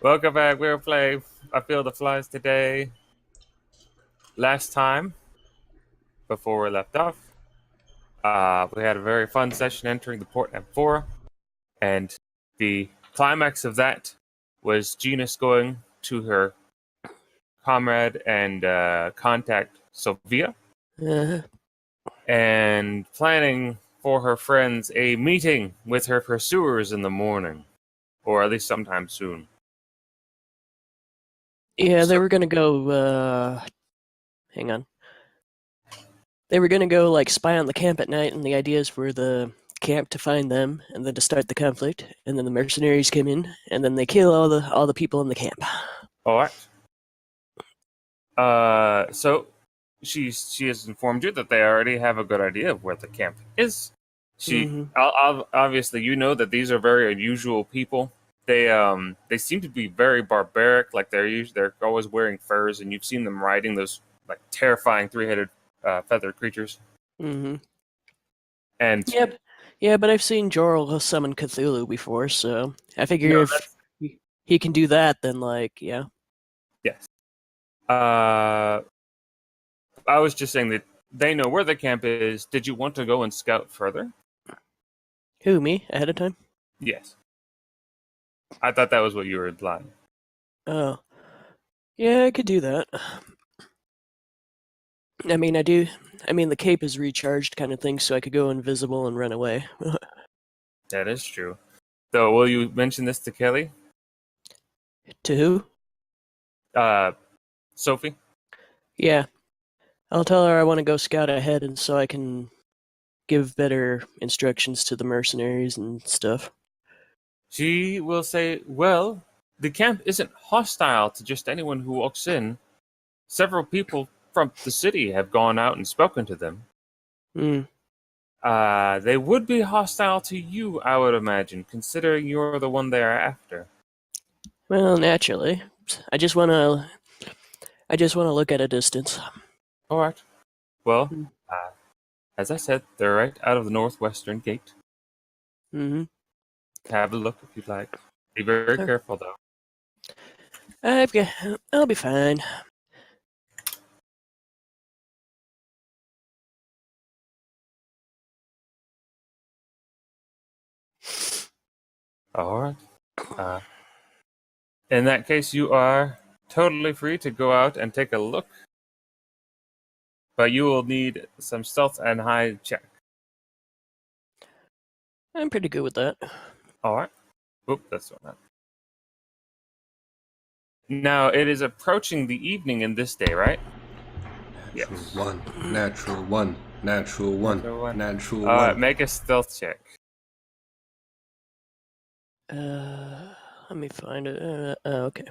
Welcome back. We're playing I Feel the Flies today. Last time, before we left off, we had a very fun session entering the port M4, and the climax of that was Genus going to her comrade and contact Sophia Uh, and planning for her friends a meeting with her pursuers in the morning, or at least sometime soon. yeah, they So, were gonna go. Hang on. They were gonna go like spy on the camp at night, and the idea is for the camp to find them, and then to start the conflict. And then the mercenaries come in, and then they kill all the people in the camp. all right. So she has informed you that they already have a good idea of where the camp is. Hmm. Obviously you know that these are very unusual people. They seem to be very barbaric. Like they're always wearing furs, and you've seen them riding those like terrifying three-headed feathered creatures. Hmm. And Yep. Yeah, but I've seen Jorl summon Cthulhu before, so I no, figure if that's he can do that, then yeah. yes. Uh, I was just saying that they know where the camp is. Did you want to go and scout further? Who, me ahead of time? Yes, I thought that was what you were implying. Oh, yeah, I could do that. I mean, I do. I mean, the cape is recharged, kind of thing, so I could go invisible and run away. That is true. So, will you mention this to Kelly? To who? Uh, Sophie? Yeah, I'll tell her I want to go scout ahead, and so I can give better instructions to the mercenaries and stuff. She will say, well, the camp isn't hostile to just anyone who walks in. Several people from the city have gone out and spoken to them. Hmm. They would be hostile to you, I would imagine, considering you're the one they are after. Well, naturally, I just want to. I just want to look at a distance. All right. Well, Hmm. uh, as I said, they're right out of the northwestern gate. Mm-hmm. Have a look if you'd like. Be very careful, though. I've got. I'll be fine. All right. Uh, In that case, you are totally free to go out and take a look, but you will need some stealth and hide check. I'm pretty good with that. All right. Oop, that's what not. Now it is approaching the evening in this day, right? Natural Yes. one, natural one, natural one, Natural one. natural one. Make a stealth check. Let me find it. Okay.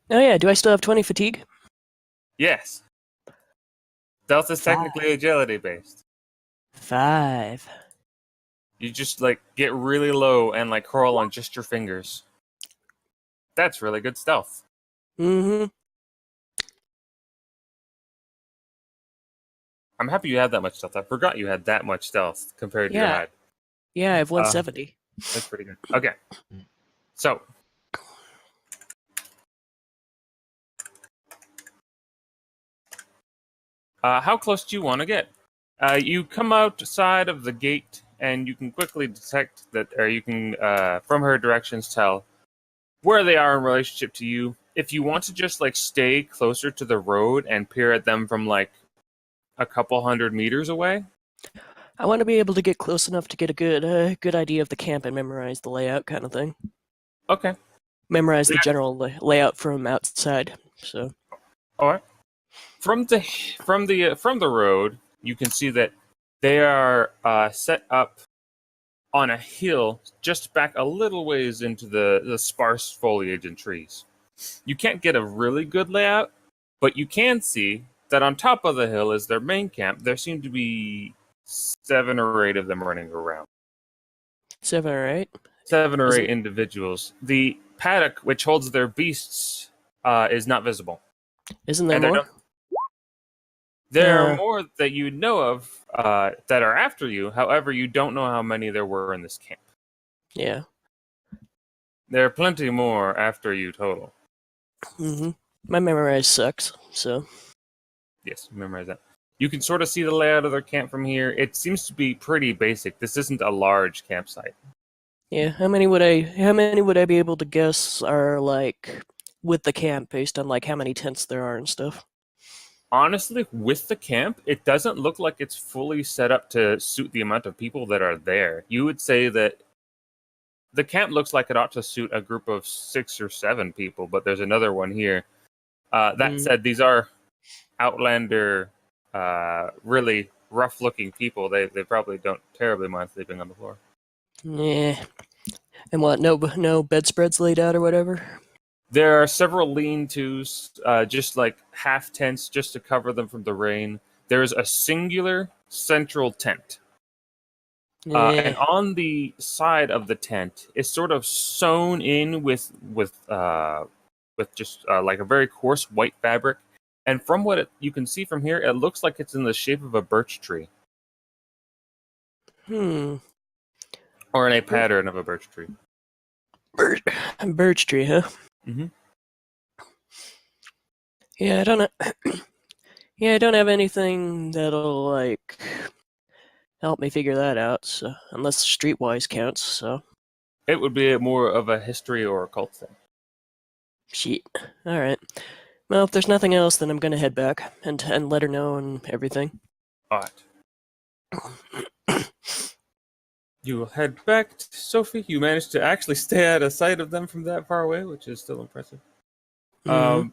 Oh yeah, do I still have 20 fatigue? Yes. Stealth is Five. technically agility based. 5. You just like get really low and like crawl on just your fingers. That's really good stealth. Mm-hmm. I'm happy you had that much stealth. I forgot you had that much stealth compared to your Yeah. hide. Yeah, I have Uh, 170. that's pretty good. Okay. So how close do you want to get? You come outside of the gate, and you can quickly detect that, or you can, from her directions, tell where they are in relationship to you. If you want to just like stay closer to the road and peer at them from like a couple hundred meters away, I want to be able to get close enough to get a good idea of the camp and memorize the layout, kind of thing. okay. Memorize the That, general layout from outside. So. all right. From the road, you can see that they are set up on a hill just back a little ways into the sparse foliage and trees. You can't get a really good layout, but you can see that on top of the hill is their main camp. There seem to be 7 or 8 of them running around. 7 or 8. Seven or eight Isn't individuals. The paddock, which holds their beasts, is not visible, isn't there and there more? don't. There are Uh, more that you know of that are after you. However, you don't know how many there were in this camp. Yeah. There are plenty more after you total. Mm-hmm. My memorize sucks, so. Yes, memorize that. You can sort of see the layout of their camp from here. It seems to be pretty basic. This isn't a large campsite. Yeah, how many would I be able to guess are like with the camp based on like how many tents there are and stuff? Honestly, with the camp, it doesn't look like it's fully set up to suit the amount of people that are there. You would say that the camp looks like it ought to suit a group of 6 or 7 people, but there's another one here. That Mm. said, these are Outlander, really rough-looking people. They probably don't terribly mind sleeping on the floor. Yeah. And what? No bedspreads laid out or whatever. There are several lean-tos, just like half tents, just to cover them from the rain. There's a singular central tent, and Yeah. on the side of the tent is sort of sewn in with just like a very coarse white fabric. And from what you can see from here, it looks like it's in the shape of a birch tree, Hmm. or in a pattern of a birch tree. Birch, birch tree, huh? Mm-hmm. Yeah, I don't know. Yeah, I don't have anything that'll like help me figure that out. So unless streetwise counts, so It would be more of a history or occult thing. shit. All right. Well, if there's nothing else, then I'm gonna head back and let her know and everything. All right. You will head back to Sophie. You managed to actually stay out of sight of them from that far away, which is still impressive. Mm-hmm.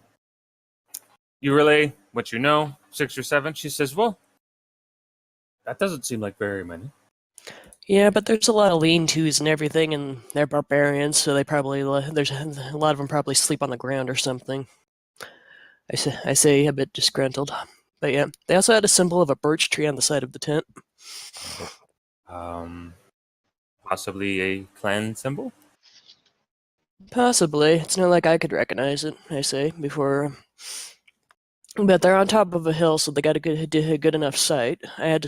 You relay what you know, 6 or 7. She says, well, that doesn't seem like very many. Yeah, but there's a lot of lean-tos and everything, and they're barbarians, so they probably there's a lot of them probably sleep on the ground or something. I say a bit disgruntled, but yeah, they also had a symbol of a birch tree on the side of the tent. Um, Possibly a clan symbol? Possibly, it's not like I could recognize it. I say before, but they're on top of a hill, so they got a good enough sight. I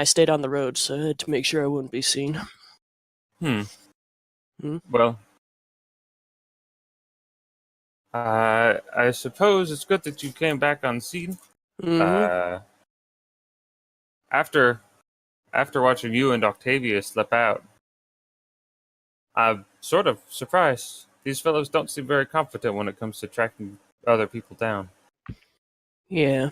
stayed on the road, so I had to make sure I wouldn't be seen. Hmm. Hmm? Well, I suppose it's good that you came back on scene. Mm-hmm. Uh, after after watching you and Octavia slip out, I'm sort of surprised. These fellows don't seem very confident when it comes to tracking other people down. Yeah.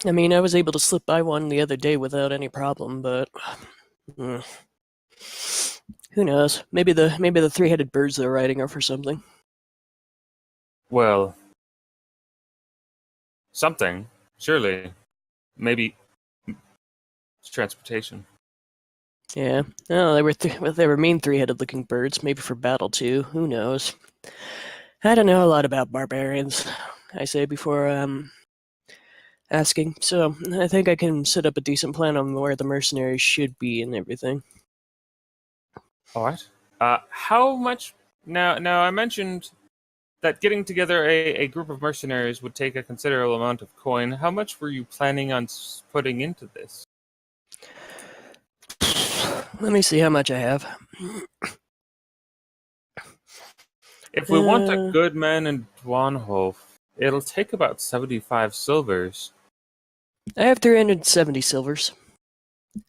I mean, I was able to slip by one the other day without any problem, but mm, who knows? Maybe the three-headed birds they're riding are for something. Well, something, surely. Maybe it's transportation. Yeah. Oh, they were mean three-headed looking birds. Maybe for battle too. Who knows? I don't know a lot about barbarians. I say before asking. So I think I can set up a decent plan on where the mercenaries should be and everything. All right. How much? Now, I mentioned that getting together a group of mercenaries would take a considerable amount of coin. How much were you planning on putting into this? Let me see how much I have. If we want a Uh, good man in Dwanhof, it'll take about 75 silvers. I have 370 silvers,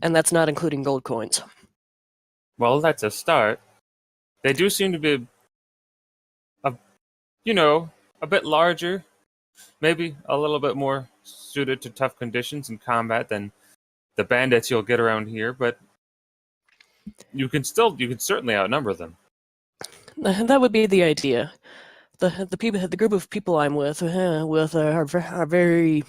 and that's not including gold coins. Well, that's a start. They do seem to be, a, you know, a bit larger, maybe a little bit more suited to tough conditions in combat than the bandits you'll get around here, but you can certainly outnumber them. That would be the idea. The group of people I'm with are very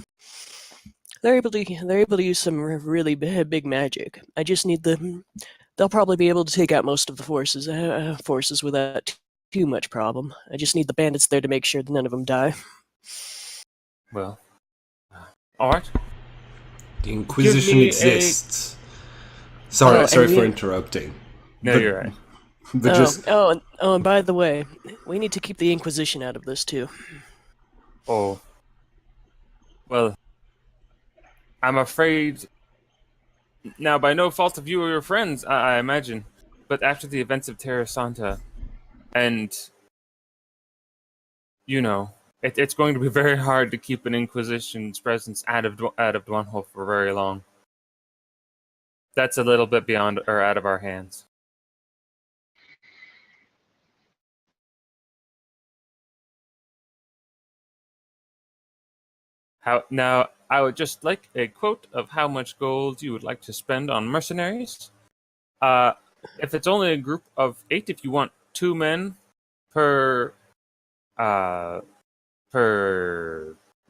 they're able to use some really big magic. I just need the they'll probably be able to take out most of the forces without too much problem. I just need the bandits there to make sure that none of them die. Well, all right. The Give Inquisition me a. exists. Sorry, Oh, sorry and for we interrupting. No, But you're right. but oh just oh and, oh and by the way, we need to keep the Inquisition out of this too. Oh, well, I'm afraid. Now, by no fault of you or your friends, I imagine. but after the events of Terra Santa, and it's going to be very hard to keep an Inquisition's presence out of Dwanhole for very long. That's a little bit beyond or out of our hands. Now, I would just like a quote of how much gold you would like to spend on mercenaries. If it's only a group of 8, if you want 2 men per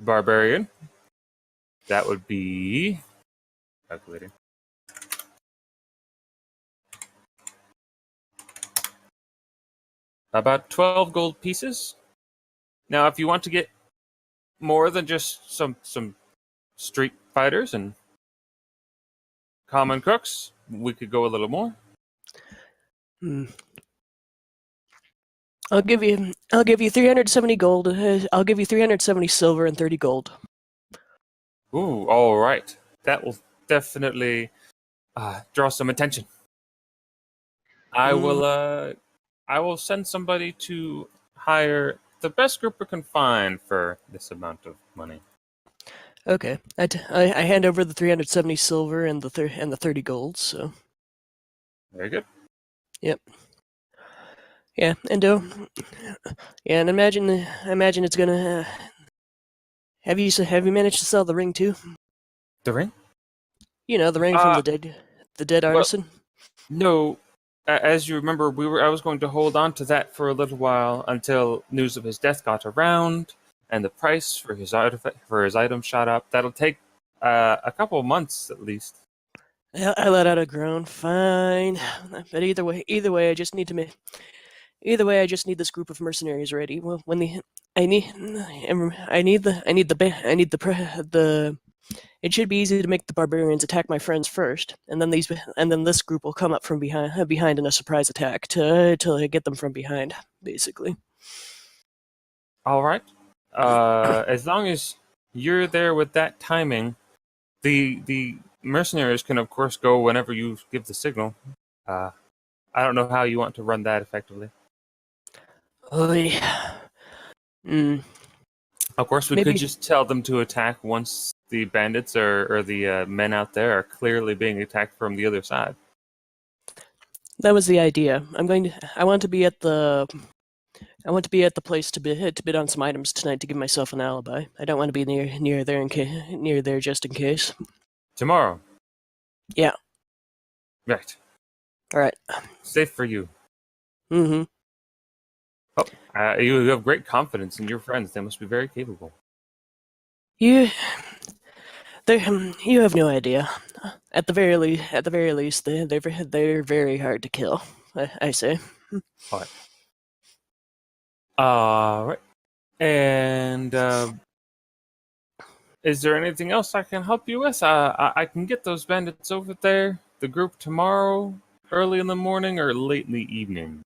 barbarian, that would be calculating. About 12 gold pieces. Now, if you want to get more than just some street fighters and common cooks, we could go a little more. I'll give you 370 gold. I'll give you 370 silver and 30 gold. Ooh, all right. That will definitely draw some attention. I will send somebody to hire the best group we can find for this amount of money. Okay, I hand over the 370 silver and the 30 gold. So Very good. Yep. Yeah, and yeah, and imagine it's gonna. Have you managed to sell the ring too? The ring? You know, the ring from the dead artisan. No, as you remember, I was going to hold on to that for a little while until news of his death got around, and the price for his item shot up. That'll take a couple of months at least. I let out a groan. Fine, but either way, I just need this group of mercenaries ready. Well, it should be easy to make the barbarians attack my friends first, and then this group will come up from behind in a surprise attack to get them from behind, basically. All right. As long as you're there with that timing, the mercenaries can, of course, go whenever you give the signal. I don't know how you want to run that effectively. Of course, we could just tell them to attack once the bandits or the men out there are clearly being attacked from the other side. That was the idea. I want to be at the place to bid on some items tonight to give myself an alibi. I don't want to be near there just in case. Tomorrow. Yeah. Right. All right. Safe for you. Mm-hmm. Oh, you have great confidence in your friends. They must be very capable. You have no idea. At the very least, they're very hard to kill. I say. All right. And is there anything else I can help you with? I can get those bandits over there. The group tomorrow, early in the morning or late in the evening.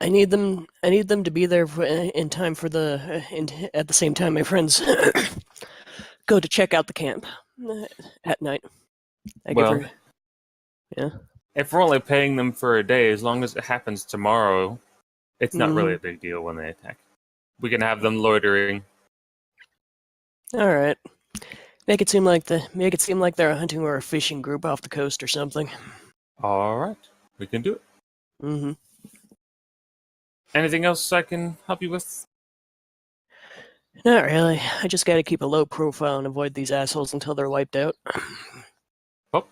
I need them to be there in time at the same time my friends go to check out the camp at night. Yeah. If we're only paying them for a day, as long as it happens tomorrow, it's not really a big deal when they attack. We can have them loitering. All right. Make it seem like they're a hunting or a fishing group off the coast or something. All right, we can do it. Mm-hmm. Anything else I can help you with? Not really. I just got to keep a low profile and avoid these assholes until they're wiped out. Well,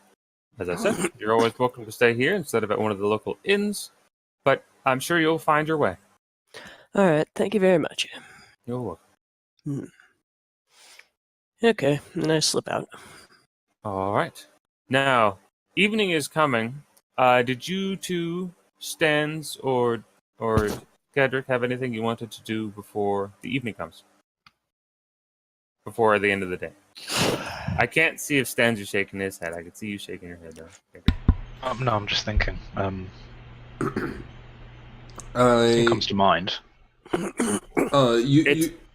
as I said, you're always welcome to stay here instead of at one of the local inns, but I'm sure you'll find your way. All right. Thank you very much. You're welcome. Okay, and I slip out. All right. Now, evening is coming. Did you two, Stans or Cedric, have anything you wanted to do before the evening comes? Before the end of the day? I can't see if Stans is shaking his head. I can see you shaking your head, though. No, I'm just thinking. I It comes to mind.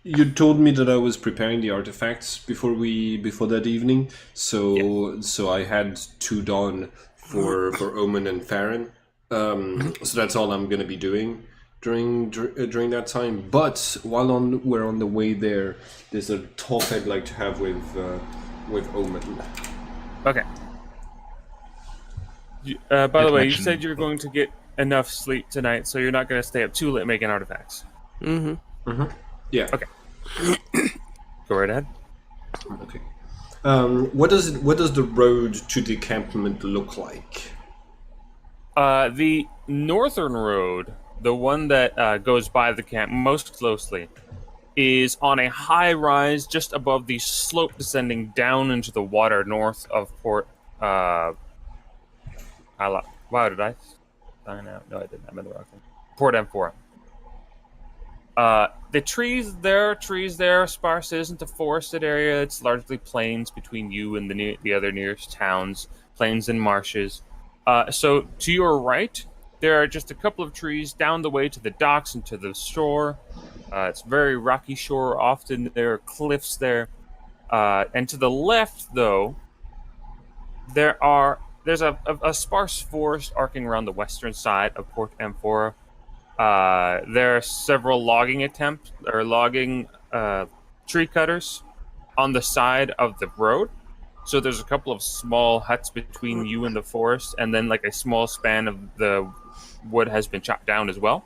You told me that I was preparing the artifacts before that evening, so I had 2 done for Omen and Farron. So that's all I'm gonna be doing during that time. But while we're on the way there, there's a talk I'd like to have with Omen. Okay. By the way, you mention- said you're going to get enough sleep tonight, so you're not going to stay up too late making artifacts. Yeah. Okay. Go right ahead. Okay. What does the road to the encampment look like? The northern road, the one that goes by the camp most closely, is on a high rise just above the slope descending down into the water north of Port. Wow, did I sign out? No, I didn't. I'm in the wrong thing. Port M4. The trees there, sparse. It isn't a forested area. It's largely plains between you and the other nearest towns, plains and marshes. So to your right, there are just a couple of trees down the way to the docks and to the shore. It's very rocky shore. Often there are cliffs there. And to the left, though, there's a sparse forest arcing around the western side of Port Amphora. There are several logging tree cutters on the side of the road. So there's a couple of small huts between you and the forest, and then like a small span of the wood has been chopped down as well.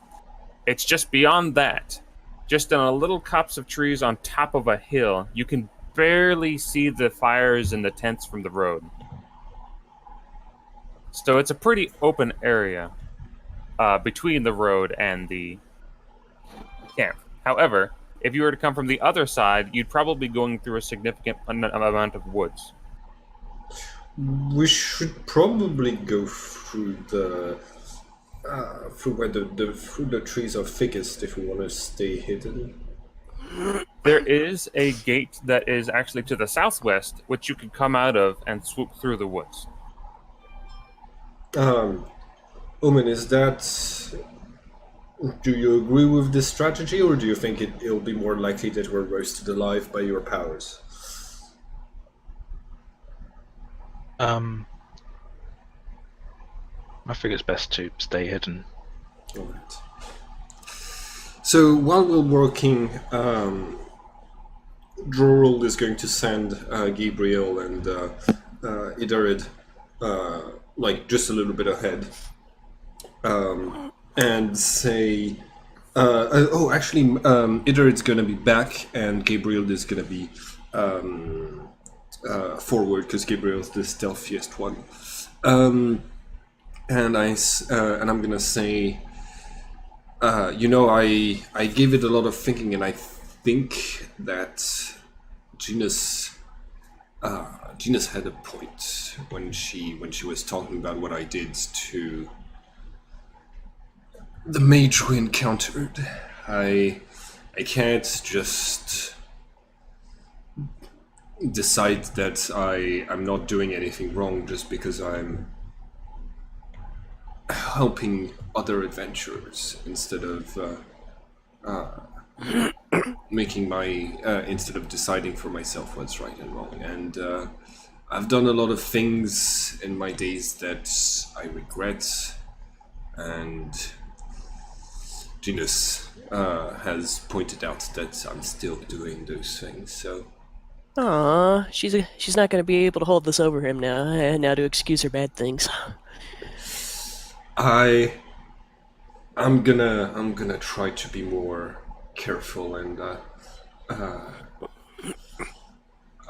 It's just beyond that, just in a little copse of trees on top of a hill. You can barely see the fires and the tents from the road. So it's a pretty open area between the road and the camp. However, if you were to come from the other side, you'd probably be going through a significant amount of woods. We should probably go through where the trees are thickest if we want to stay hidden. There is a gate that is actually to the southwest, which you could come out of and swoop through the woods. Omen, do you agree with this strategy, or do you think it'll be more likely that we're roasted alive by your powers? I think it's best to stay hidden. Alright. So while we're working, Droral is going to send Gabriel and Idarid like just a little bit ahead, and say, Idarid's gonna be back and Gabriel is gonna be forward because Gabriel's the stealthiest one. And I'm gonna say, I gave it a lot of thinking, and I think that Genus had a point when she was talking about what I did to the mage we encountered. I can't just decide that I'm not doing anything wrong just because I'm helping other adventurers instead of instead of deciding for myself what's right and wrong. And I've done a lot of things in my days that I regret, and Genus has pointed out that I'm still doing those things. So Aw, she's not gonna be able to hold this over him now to excuse her bad things. I'm gonna try to be more careful, and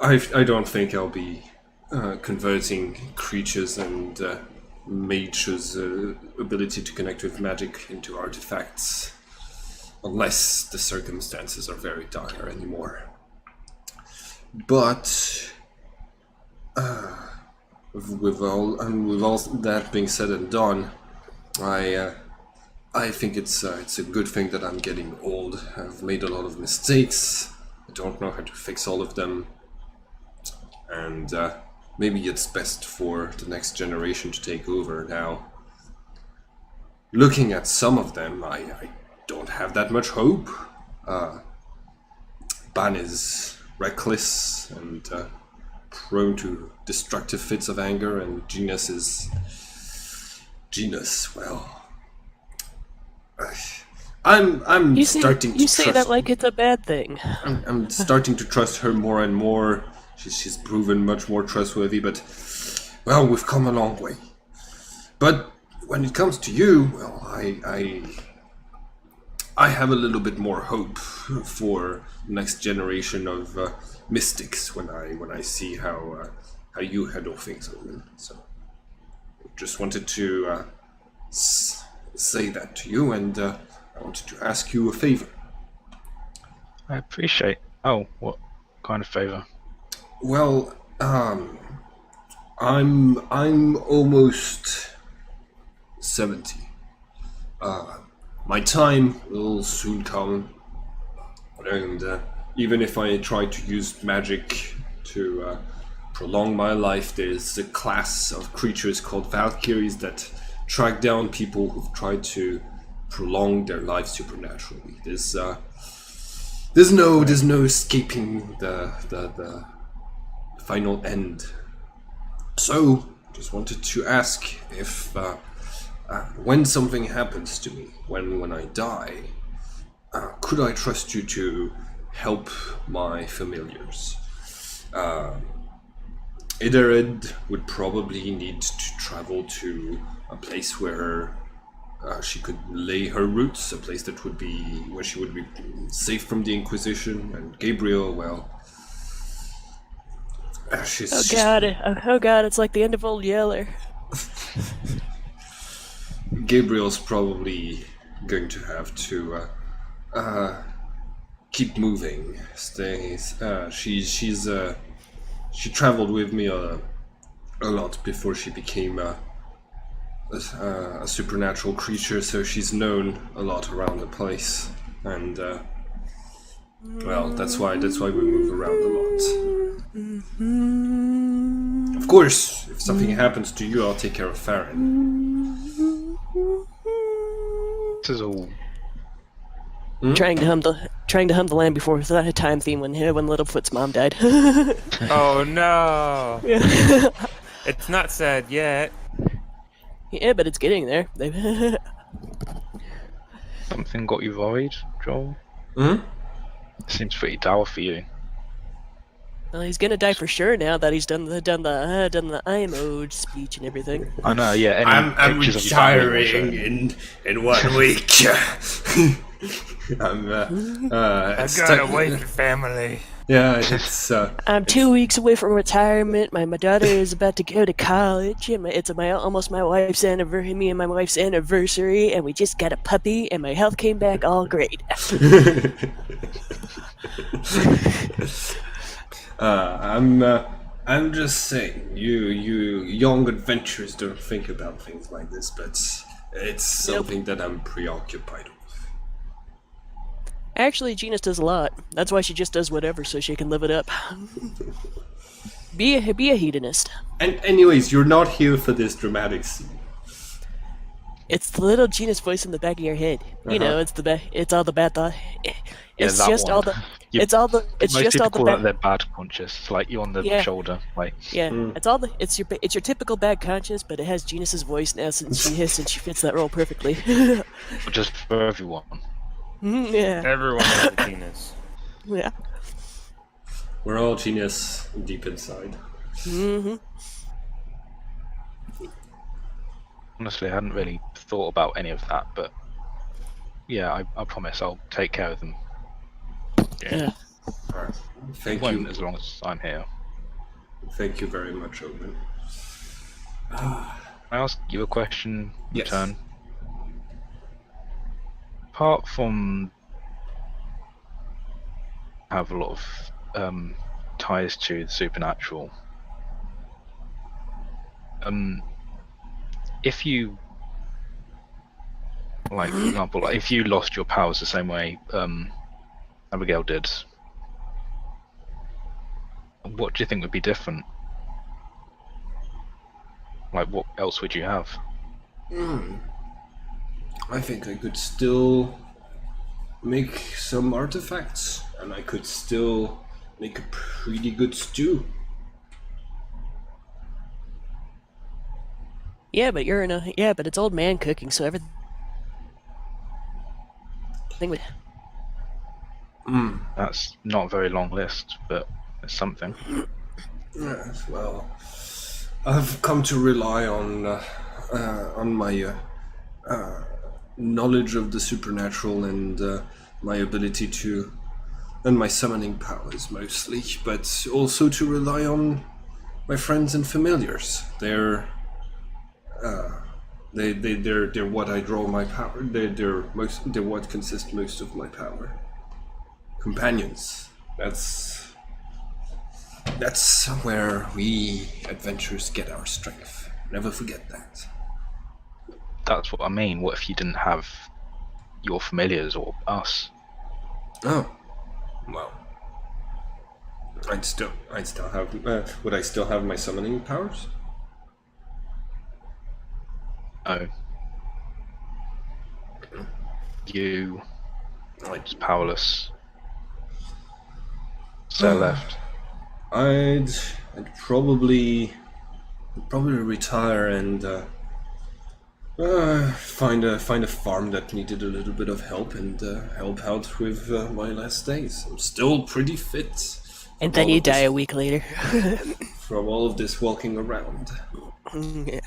I don't think I'll be converting creatures and mages' ability to connect with magic into artifacts unless the circumstances are very dire anymore. But with all that being said and done, I think it's a good thing that I'm getting old. I've made a lot of mistakes. I don't know how to fix all of them, and maybe it's best for the next generation to take over now. Looking at some of them, I don't have that much hope. Ban is reckless and prone to destructive fits of anger, and Genus is Genus, well, I'm You starting to say trust. that like it's a bad thing. I'm starting to trust her more and more. She's proven much more trustworthy, but well, we've come a long way. But when it comes to you, well, I have a little bit more hope for next generation of mystics when I see how you handle things, Owen. So just wanted to say that to you, and I wanted to ask you a favor. I appreciate. Oh, what kind of favor? Well, I'm almost 70. My time will soon come, and even if I try to use magic to prolong my life, there's a class of creatures called Valkyries that track down people who've tried to prolong their life supernaturally. There's no escaping the final end. So, just wanted to ask if when something happens to me, when I die, could I trust you to help my familiars? Ethered would probably need to travel to a place where she could lay her roots, a place that would be where she would be safe from the Inquisition. And Gabriel, well, she's Oh god, it's like the end of Old Yeller. Gabriel's probably going to have to keep moving. She traveled with me a lot before she became a supernatural creature, so she's known a lot around the place, and well, that's why we move around a lot. Of course, if something happens to you, I'll take care of Farron. This is all. Trying to hum the Land Before Time theme when Littlefoot's mom died. Oh no! It's not sad yet. Yeah, but it's getting there. Something got you worried, Joel? Hmm? Seems pretty dour for you. Well, he's gonna die for sure now that he's done the I mode speech and everything. I know, yeah. Any I'm pictures of your family will retiring show. in 1 week. I'm I've got a wife and family. yeah, it's I'm 2 weeks away from retirement. My daughter is about to go to college, and it's almost my wife's anniversary. Me and my wife's anniversary, and we just got a puppy, and my health came back all great. I'm just saying, you young adventurers don't think about things like this, but it's something that I'm preoccupied with. Actually, Genus does a lot. That's why she just does whatever so she can live it up. Be a hedonist. And anyways, you're not here for this dramatic scene. It's the little Genus voice in the back of your head. You know, it's all the bad thought. It's that just one. all the. It's all the. It's Most just people all the call that bad. their bad conscious, like you on the Yeah. shoulder, like. Yeah, it's all the. It's your typical bad conscience, but it has Genus's voice now since she fits that role perfectly. Just for everyone. Yeah, Everyone has a penis. yeah. We're all genius deep inside. Honestly, I hadn't really thought about any of that, but yeah, I promise I'll take care of them. Yeah. Alright. Thank Won't you. as long as I'm here. Thank you very much, Owen. Can I ask you a question? Yes. Return. Apart from have a lot of ties to the supernatural, if you, like, for example, like if you lost your powers the same way Abigail did, what do you think would be different? Like, what else would you have? I think I could still make some artifacts, and I could still make a pretty good stew. Yeah, but you're in a but it's old man cooking, so everything would. That's not a very long list, but it's something. Yes, well, I've come to rely on my knowledge of the supernatural and my ability to, and my summoning powers mostly, but also to rely on my friends and familiars. They're they're what I draw my power. They're what consists most of my power. Companions. That's where we adventurers get our strength. Never forget that. That's what I mean. What if you didn't have your familiars or us? Oh, well. I'd still have. Would I still have my summoning powers? Oh, you I'd, just powerless. So left. I'd probably retire and find a farm that needed a little bit of help and help out with my last days. I'm still pretty fit. And from then all you of this- die a week later. from all of this walking around. Yeah.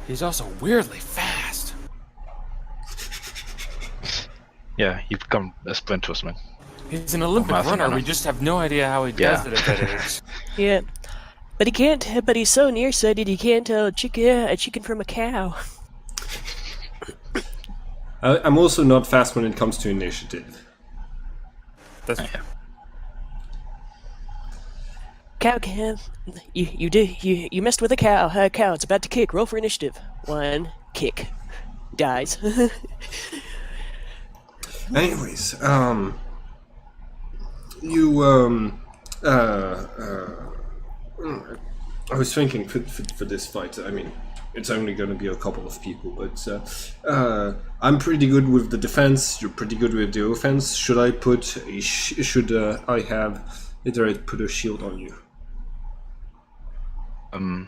He's also weirdly fast. Yeah, you've become a sprinter or something. He's an Olympic marathon runner. runner. We just have no idea how he does it at that age. Yeah. But he can't. But he's so nearsighted he can't tell a chicken from a cow. I'm also not fast when it comes to initiative. That's Yeah. Cow can. You messed with a cow. Cow. It's about to kick. Roll for initiative. 1 kick. Dies. Anyways, you I was thinking for this fight. I mean, it's only going to be a couple of people, but I'm pretty good with the defense. You're pretty good with the offense. Should I put a I have either I put a shield on you? I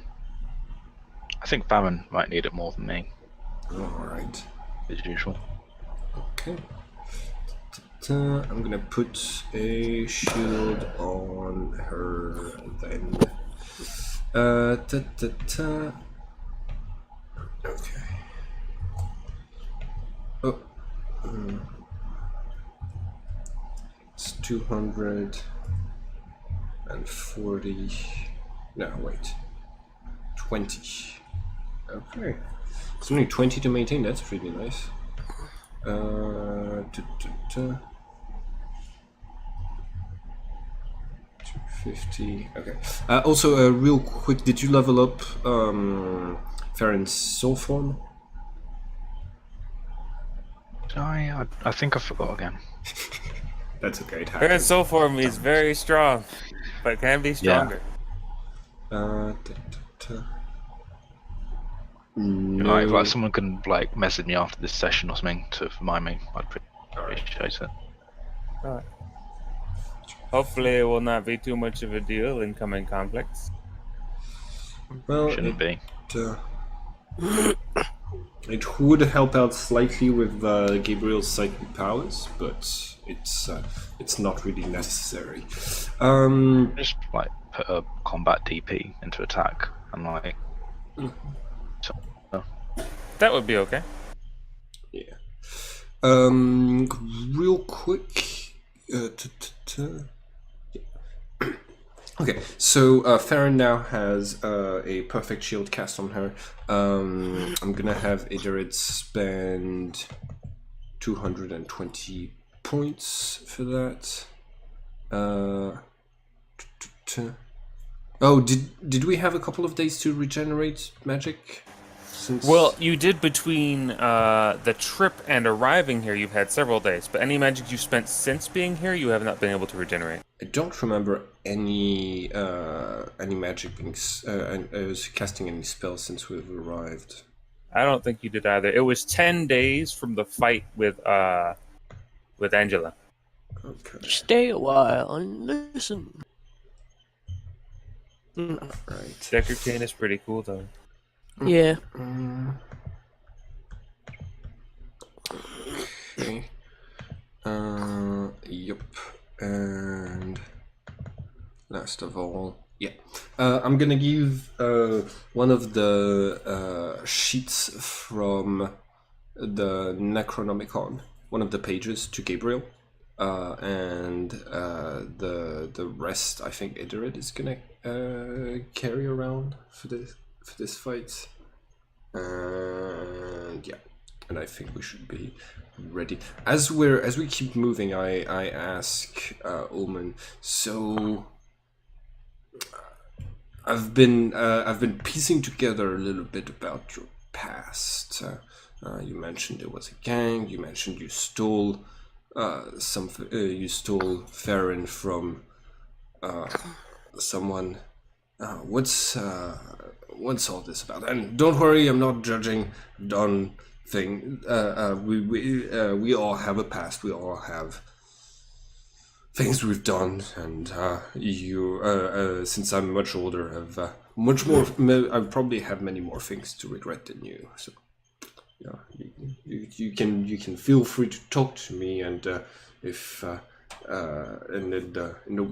think Baron might need it more than me, All right. as usual. Okay. I'm gonna put a shield on her then. Okay. Oh. It's 240. No, wait. 20. Okay. It's only 20 to maintain, that's pretty nice. 250. Okay. Also, real quick, did you level up Farron's soul form? I think I forgot again. That's okay. It Her happens. soul form is very strong, but can be stronger. No. Like someone can like message me after this session or something to remind me. I'd appreciate it. Alright. Hopefully, it will not be too much of a deal in coming conflicts. Well, Shouldn't be. It would help out slightly with Gabriel's psychic powers, but it's not really necessary. Just like put a combat DP into attack and like. That would be okay. Yeah. Real quick. Okay, so Farron now has a perfect shield cast on her. I'm gonna have Idarid spend 220 points for that. Oh, did we have a couple of days to regenerate magic? Well, you did between the trip and arriving here. You've had several days, but any magic you've spent since being here, you have not been able to regenerate. I don't remember any magic being I was casting any spells since we've arrived. I don't think you did either. It was 10 days from the fight with Angela. Okay. Stay a while and listen. Right. Decker King is pretty cool though. Yeah. Okay. Yep. And last of all, yeah. I'm gonna give one of the sheets from the Necronomicon, one of the pages, to Gabriel, and the rest I think Edored is gonna carry around for this fight. And yeah, and I think we should be ready. As we keep moving, I ask Omen. So I've been piecing together a little bit about your past. You mentioned there was a gang. You mentioned you stole you stole Farron from someone. What's all this about? And don't worry, I'm not judging Don thing. We all have a past. We all have things we've done, and you, since I'm much older, have much more. I probably have many more things to regret than you. So, yeah, you can feel free to talk to me, and if and in the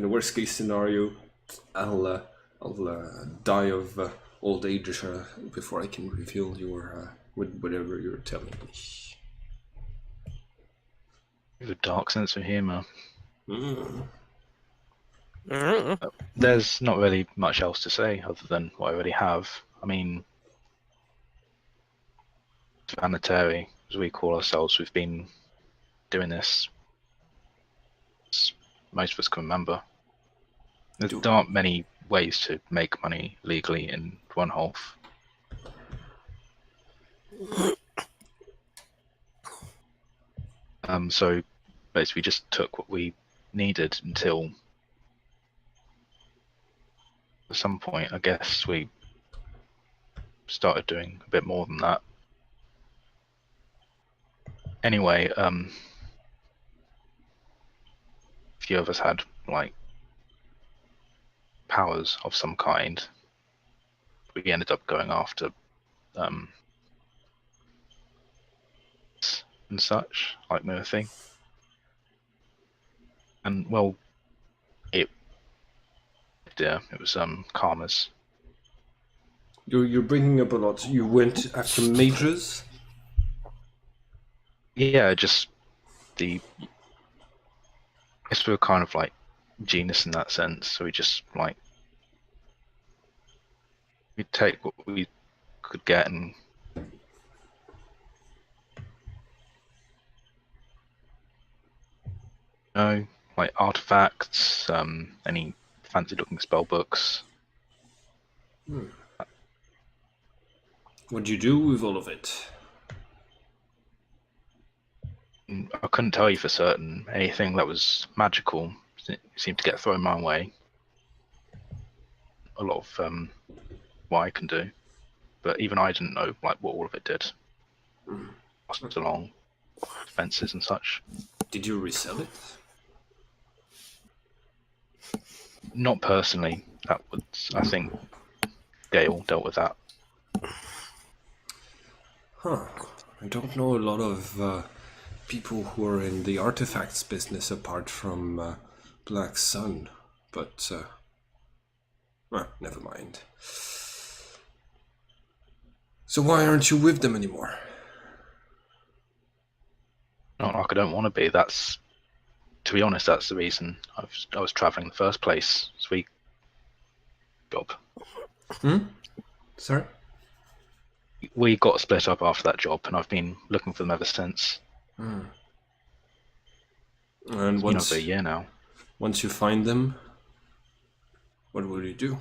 worst case scenario, I'll die of old age before I can reveal your whatever you're telling me. You have a dark sense of humor. Mm. There's not really much else to say other than what I already have. I mean, Vanitary, as we call ourselves, we've been doing this as most of us can remember. There aren't many ways to make money legally in one half. So basically, we just took what we needed until at some point, I guess, we started doing a bit more than that. Anyway, a few of us had like powers of some kind. We ended up going after and such, like Murphy. And well, it was Karma's. You're bringing up a lot. You went after mages. Yeah, just I guess we were kind of like genius in that sense. So we just like we take what we could get and like artifacts, any fancy looking spell books. What'd you do with all of it? I couldn't tell you for certain. Anything that was magical seemed to get thrown my way. A lot of what I can do, but even I didn't know like what all of it did. Passed along fences and such. Did you resell it? Not personally. That was, I think, Gale dealt with that. Huh. I don't know a lot of people who are in the artifacts business apart from Black Sun, but never mind. So why aren't you with them anymore? Not like I don't want to be. That's, to be honest, that's the reason I was traveling in the first place. Sweet job. Sorry? We got split up after that job, and I've been looking for them ever since. And It's been over a year now. Once you find them, what will you do?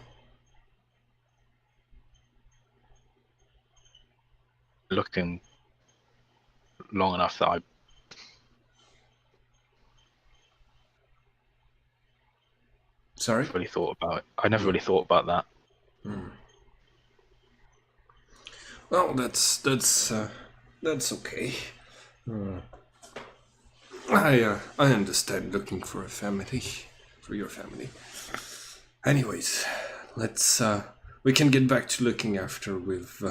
Looking long enough that I Sorry? really thought about it. I never really thought about that. Well, that's okay. I understand looking for a family, for your family. Anyways, let's we can get back to looking after we've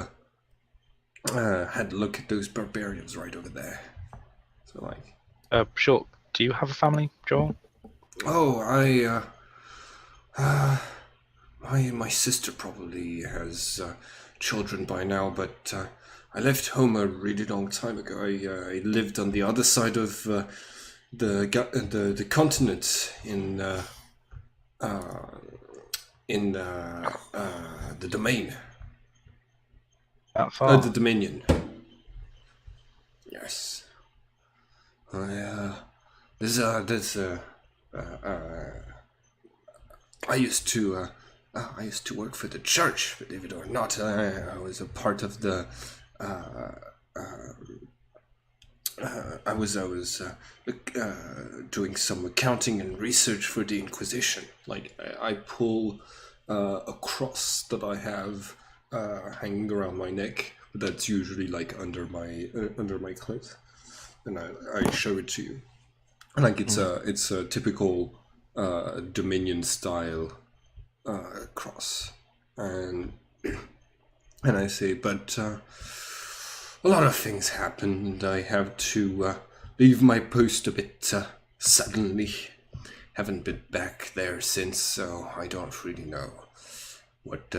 had a look at those barbarians right over there. So like, Sure. Do you have a family, Joel? oh, my sister probably has children by now, but I left home a really long time ago. I lived on the other side of the continent in the domain, That far? the Dominion. Yes. There's I used to work for the church, believe it or not. I was a part of the. I was doing some accounting and research for the Inquisition. Like I pull a cross that I have hanging around my neck. That's usually like under my clothes, and I show it to you. Like it's a typical Dominion style cross, and I say, but a lot of things happen, and I have to leave my post a bit suddenly. Haven't been back there since, so I don't really know what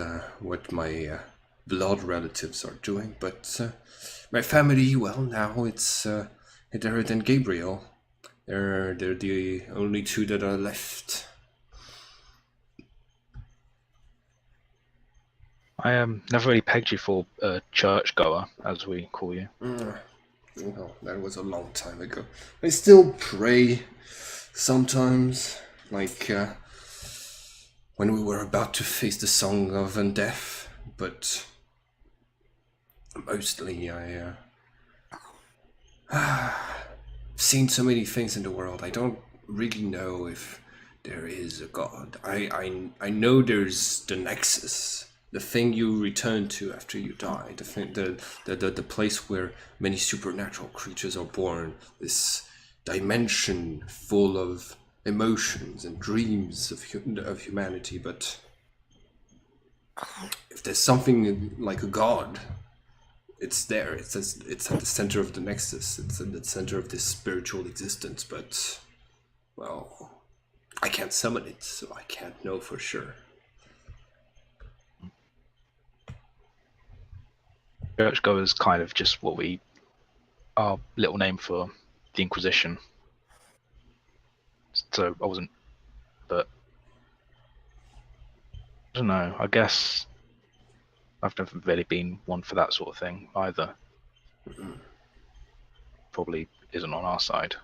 my blood relatives are doing. But my family, well, now it's Hidera and Gabriel. They're the only two that are left. I never really pegged you for a churchgoer, as we call you. Well, that was a long time ago. I still pray sometimes, like when we were about to face the Song of Undeath, but mostly I've seen so many things in the world. I don't really know if there is a god. I know there's the Nexus, the thing you return to after you die, the place where many supernatural creatures are born, this dimension full of emotions and dreams of humanity. But if there's something like a god, it's there. It's at the center of the Nexus. It's at the center of this spiritual existence. But, well, I can't summon it, so I can't know for sure. Churchgoer is kind of just what our little name for the Inquisition. So I wasn't, but I don't know. I guess I've never really been one for that sort of thing either. Probably isn't on our side.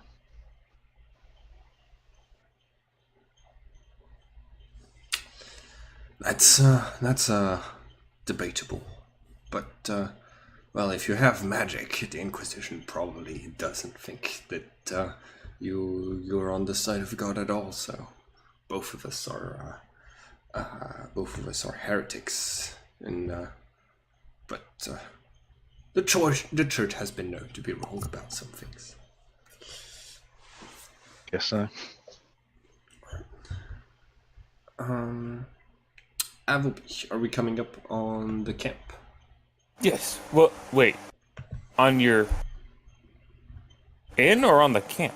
That's debatable, but well, if you have magic, the Inquisition probably doesn't think that you're on the side of God at all. So both of us are heretics, and but the church has been known to be wrong about some things. Guess so. Appleby, are we coming up on the camp? Yes. Well, wait. On your inn or on the camp?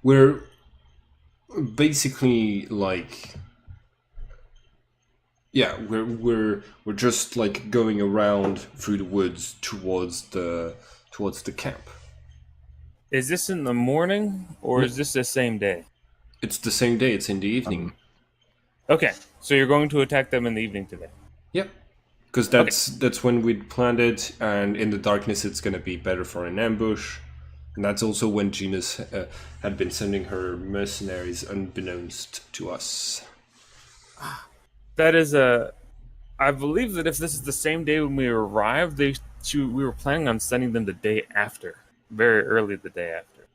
We're basically like, yeah, we're just like going around through the woods towards the camp. Is this in the morning or is this the same day? It's the same day. It's in the evening. Okay, so you're going to attack them in the evening today. Yep. Because that's when we'd planned it, and in the darkness it's going to be better for an ambush. And that's also when Genus had been sending her mercenaries unbeknownst to us. That is a... I believe that if this is the same day when we arrived, we were planning on sending them the day after. Very early the day after.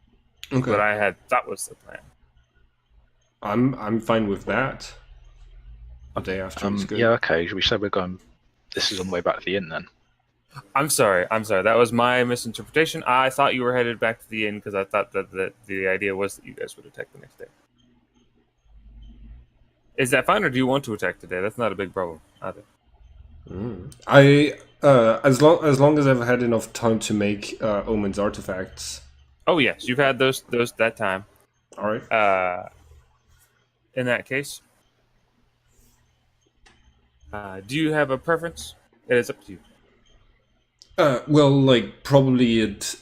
Okay. But I had thought was the plan. I'm fine with that. A day after is good. Yeah, okay. We said we're going... This is on the way back to the inn then. I'm sorry. That was my misinterpretation. I thought you were headed back to the inn because I thought that the idea was that you guys would attack the next day. Is that fine, or do you want to attack today? That's not a big problem either. As long as I've had enough time to make Omen's artifacts. Oh yes, you've had those that time. All right. In that case, do you have a preference? It is up to you. Well, like probably it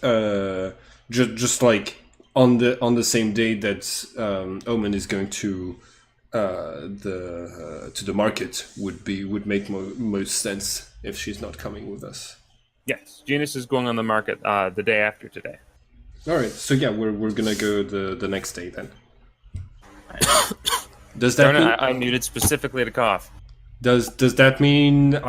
just like on the same day that Omen is going to the market would make most sense if she's not coming with us. Yes, Genus is going on the market the day after today. All right, so yeah, we're gonna go the next day then. Does that Darn it, mean I muted specifically to cough. does that mean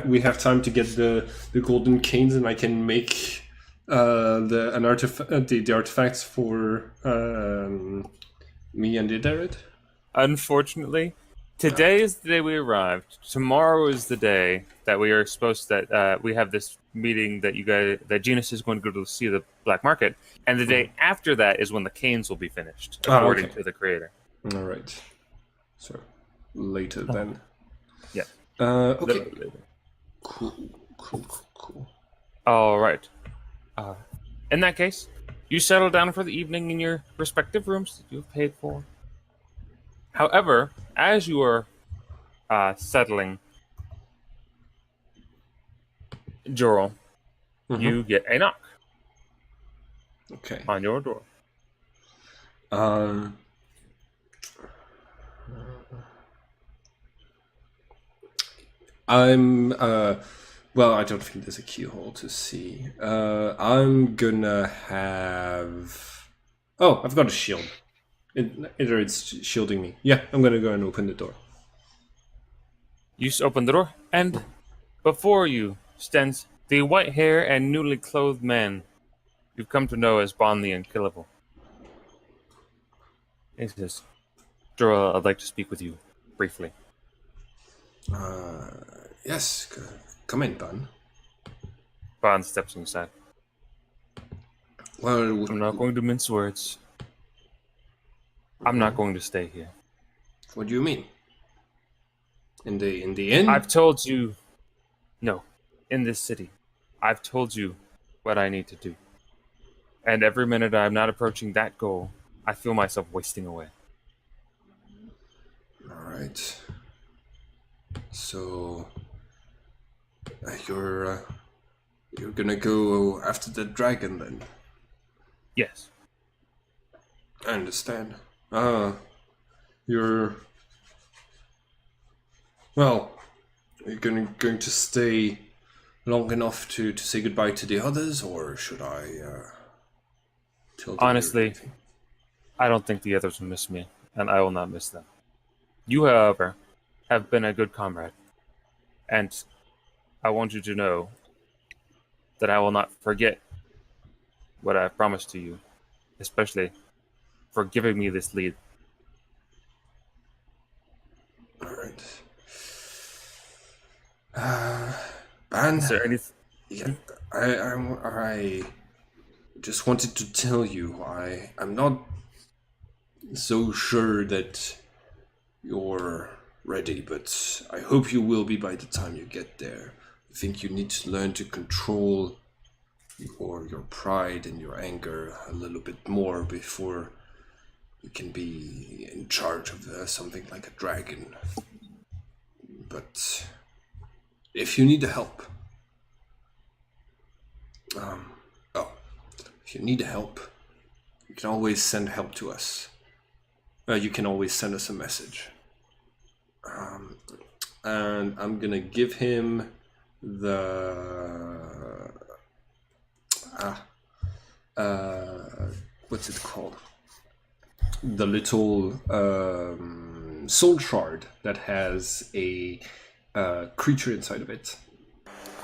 we have time to get the golden canes and I can make the artifacts for me and Idarit? Unfortunately, today is the day we arrived. Tomorrow is the day that we are supposed that we have this meeting that Genus is going to go to see the black market, and the day after that is when the canes will be finished, according okay. to the creator. All right, so later then. Yeah. Okay. Little later. Cool. All right. In that case, you settle down for the evening in your respective rooms that you've paid for. However, as you are settling, Jorl, you get a knock Okay. on your door. I'm well, I don't think there's a keyhole to see. I'm gonna have. Oh, I've got a shield. It's shielding me. Yeah, I'm gonna go and open the door. You open the door, and before you stands the white hair and newly clothed man you've come to know as Bon the Unkillable. He says, Jorl, I'd like to speak with you briefly. Yes, come in, Bun. Bon steps inside. Well, I'm not going to mince words. I'm not going to stay here. what do you mean? In the inn? I've told you, no, in this city, I've told you what I need to do. And every minute I'm not approaching that goal, I feel myself wasting away. All right. So you're gonna go after the dragon then? Yes. I understand. You're well. Are you going to stay long enough to say goodbye to the others, or should I tell them you're Honestly, leaving? I don't think the others will miss me, and I will not miss them. You, however, have been a good comrade, and I want you to know that I will not forget what I have promised to you, especially for giving me this lead. All right. Ban, Is there anything? yeah, I just wanted to tell you I'm not so sure that you're ready, but I hope you will be by the time you get there. I think you need to learn to control your pride and your anger a little bit more before you can be in charge of something like a dragon. But if you need help, if you need help, you can always send help to us. You can always send us a message. And I'm gonna give him the what's it called? The little soul shard that has a creature inside of it.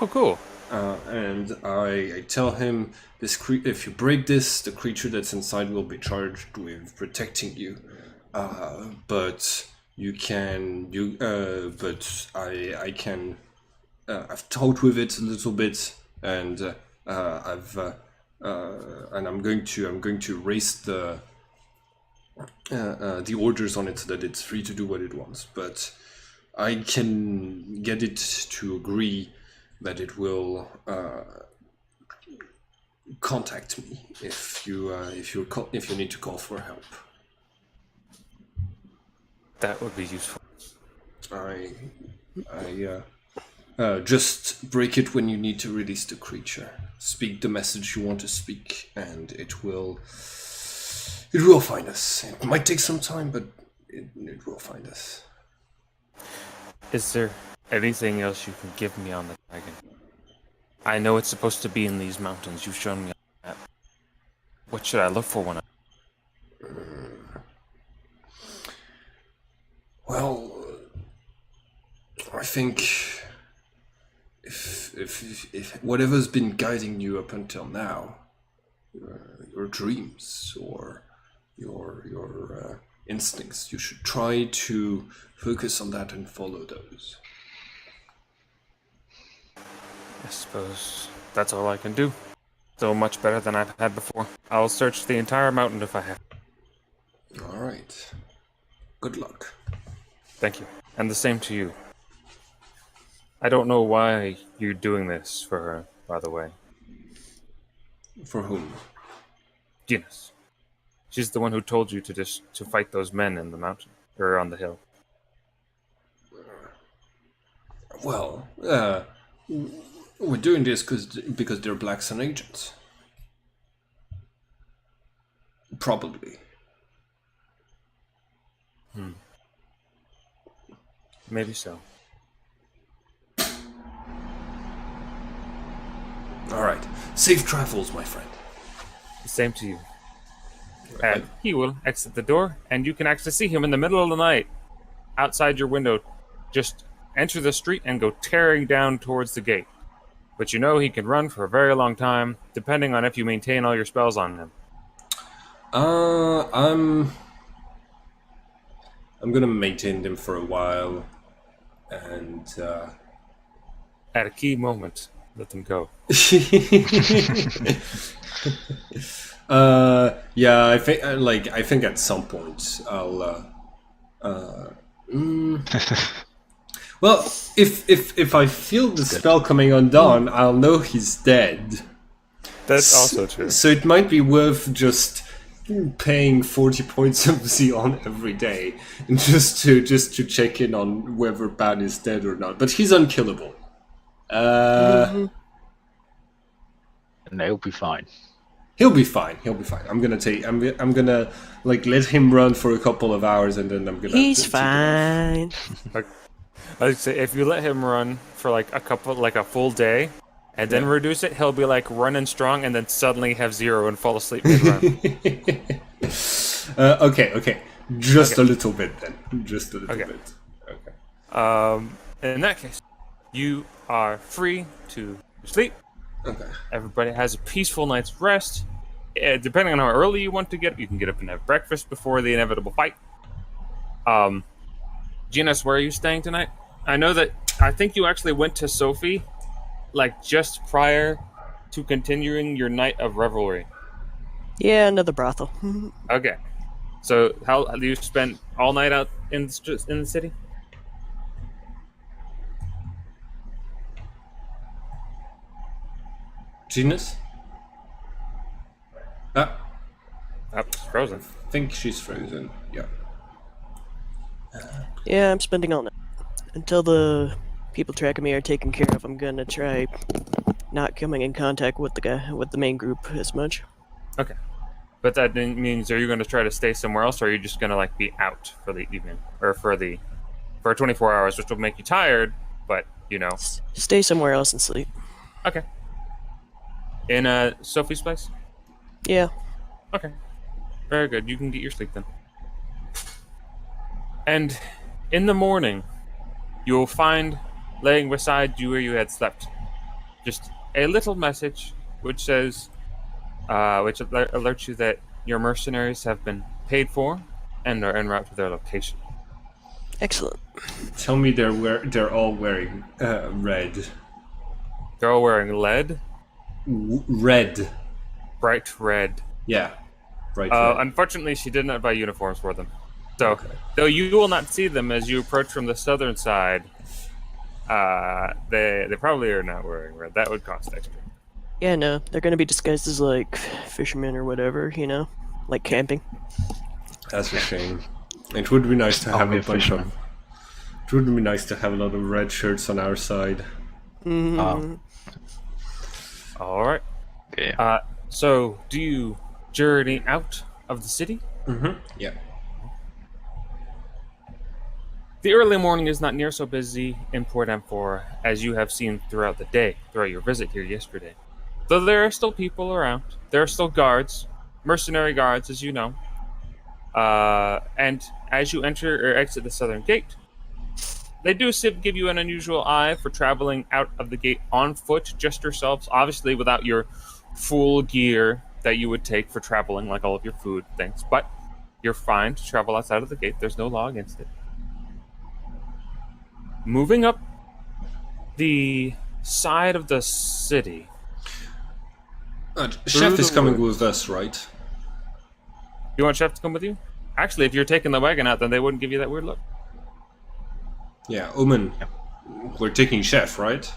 Oh, cool. And I tell him if you break this, the creature that's inside will be charged with protecting you. But you can but I can I've talked with it a little bit, and I'm going to raise the the orders on it so that it's free to do what it wants. But I can get it to agree that it will contact me if you need to call for help. That would be useful. I just break it when you need to release the creature. Speak the message you want to speak, and it will find us. It might take some time, but it will find us. Is there anything else you can give me on the dragon? I know it's supposed to be in these mountains. You've shown me on the map. What should I look for when I... Well, I think if whatever's been guiding you up until now, your dreams or your instincts, you should try to focus on that and follow those. I suppose that's all I can do. So much better than I've had before. I'll search the entire mountain if I have. All right. Good luck. Thank you. And the same to you. I don't know why you're doing this for her, by the way. For whom? Genus. She's the one who told you to fight those men in the mountain, or on the hill. Well, we're doing this because they're Black Sun agents. Probably. Maybe so. All right. Safe travels, my friend. The same to you. And he will exit the door, and you can actually see him in the middle of the night, outside your window, just enter the street and go tearing down towards the gate. But you know he can run for a very long time, depending on if you maintain all your spells on him. I'm gonna maintain them for a while, and At a key moment, let them go. yeah, I think at some point I'll well, if I feel the spell coming undone, I'll know he's dead. That's also true. So it might be worth just paying 40 points of Xeon every day, and just to check in on whether Ban is dead or not. But he's unkillable. And he'll be fine. He'll be fine. I'm gonna like let him run for a couple of hours, and then I'm gonna. He's fine. I'd say if you let him run for like a full day, and then reduce it, he'll be like running strong, and then suddenly have 0 and fall asleep mid-run. Okay. Just a little bit then. Just a little bit. Okay. In that case, you are free to sleep. Okay. Everybody has a peaceful night's rest. Depending on how early you want to get up, you can get up and have breakfast before the inevitable fight. Genus, where are you staying tonight? I think you actually went to Sophie, like just prior to continuing your night of revelry. Yeah, another brothel. Okay. So how do you spend all night out in the city? Genus? It's frozen. I think she's frozen. Yeah. Yeah, I'm spending all night. Until the people tracking me are taken care of, I'm gonna try not coming in contact with the main group as much. Okay. But that means, are you going to try to stay somewhere else, or are you just going to like be out for the evening, or for 24 hours, which will make you tired, but you know. Stay somewhere else and sleep. Okay. In Sophie's place? Yeah. Okay. Very good. You can get your sleep then. And in the morning, you will find, laying beside you where you had slept, just a little message which says, which alerts you that your mercenaries have been paid for and are en route to their location. Excellent. Tell me they're all wearing red. They're all wearing lead? Red. Bright red. Yeah. Right. Right. Unfortunately, she did not buy uniforms for them. So, Okay. though you will not see them as you approach from the southern side, they probably are not wearing red. That would cost extra. Yeah, no, they're gonna be disguised as like fishermen or whatever, you know, like camping. That's a shame. It would be nice to have Army a of bunch fishermen. of. It would be nice to have a lot of red shirts on our side. Mhm. All right. Okay. So, do you journey out of the city? Yeah. The early morning is not near so busy in Port M4 as you have seen throughout the day, throughout your visit here yesterday. Though there are still people around, there are still guards, mercenary guards, as you know. And as you enter or exit the southern gate, they do give you an unusual eye for traveling out of the gate on foot, just yourselves, obviously without your full gear that you would take for traveling, like all of your food things. But you're fine to travel outside of the gate. There's no law against it. Moving up the side of the city. Chef is the coming woods. with us, right? You want Chef to come with you? Actually, if you're taking the wagon out, then they wouldn't give you that weird look. Yeah, Omen. We're taking Chef, right?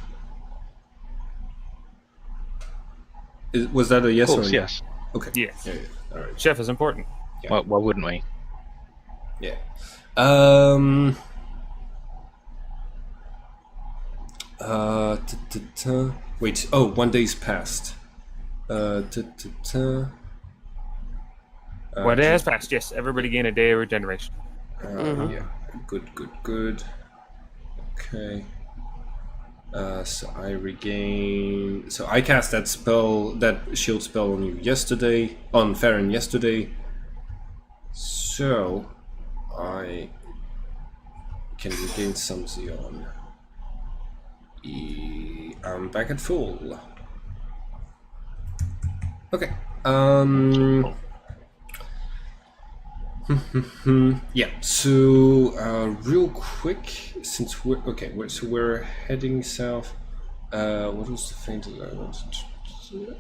Was that a yes Of or a course, no? yes. Okay. Yes. Yeah. All right. Chef is important. Yeah. Why wouldn't we? Yeah. Wait. Oh, 1 day's passed. One day has passed. Yes, everybody gain a day of regeneration. Yeah. Good. Okay. So I regain. So I cast that spell, that shield spell on you yesterday, on Farron yesterday. So I can regain some Xeon. I'm back at full. Okay. Yeah. So real quick, since we're okay, so we're heading south. What was the thing that I wanted to?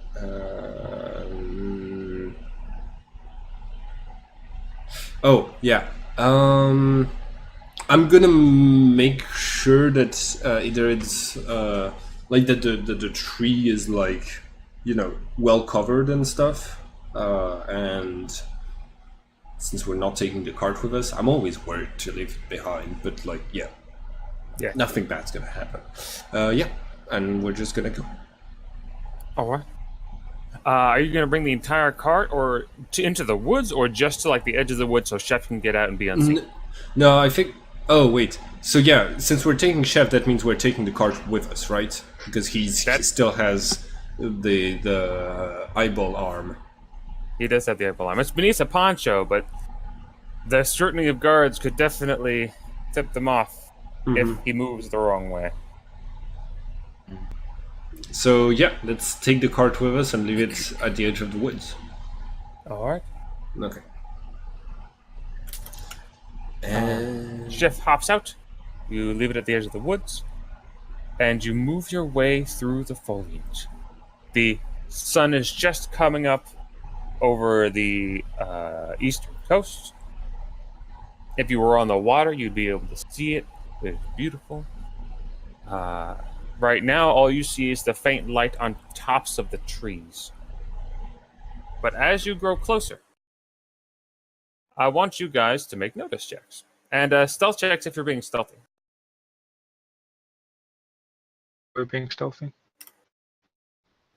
Oh yeah. I'm gonna make sure that either it's like that the tree is like, you know, well covered and stuff, and since we're not taking the cart with us, I'm always worried to leave it behind, but like yeah, nothing bad's gonna happen. Yeah, and we're just gonna go. All right. Are you going to bring the entire cart or into the woods, or just to like the edge of the woods so Chef can get out and be unseen? No, I think. Oh wait. So yeah, since we're taking Chef, that means we're taking the cart with us, right? Because he still has the eyeball arm. He does have the eyeball arm. It's beneath a poncho, but the scrutiny of guards could definitely tip them off if he moves the wrong way. So yeah, let's take the cart with us and leave it at the edge of the woods. All right. Okay. And Chef hops out. You leave it at the edge of the woods, and you move your way through the foliage. The sun is just coming up over the eastern coast. If you were on the water, you'd be able to see it. It's beautiful. Right now, all you see is the faint light on tops of the trees. But as you grow closer, I want you guys to make notice checks. And stealth checks if you're being stealthy. We're being stealthy.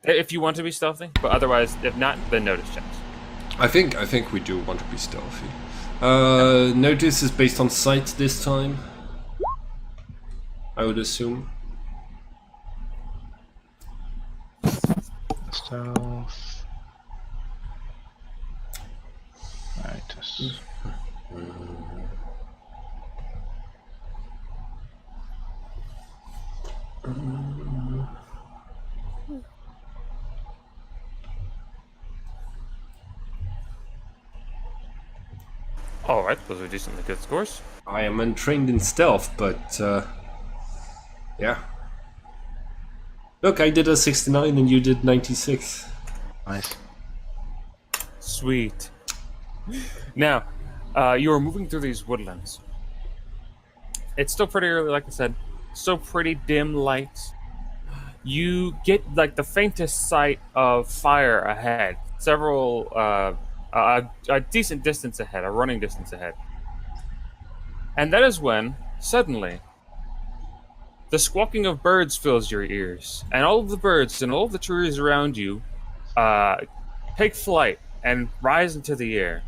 If you want to be stealthy, but otherwise, if not, then notice checks. I think we do want to be stealthy. Notice is based on sight this time, I would assume. Stealth. Right. Alright, those are decently good scores. I am untrained in stealth, but yeah. Look, I did a 69 and you did 96. Nice. Sweet. Now, you are moving through these woodlands. It's still pretty early, like I said. Still pretty dim lights. You get like the faintest sight of fire ahead, several a decent distance ahead, a running distance ahead, and that is when suddenly the squawking of birds fills your ears, and all of the birds and all of the trees around you uh, take flight and rise into the air.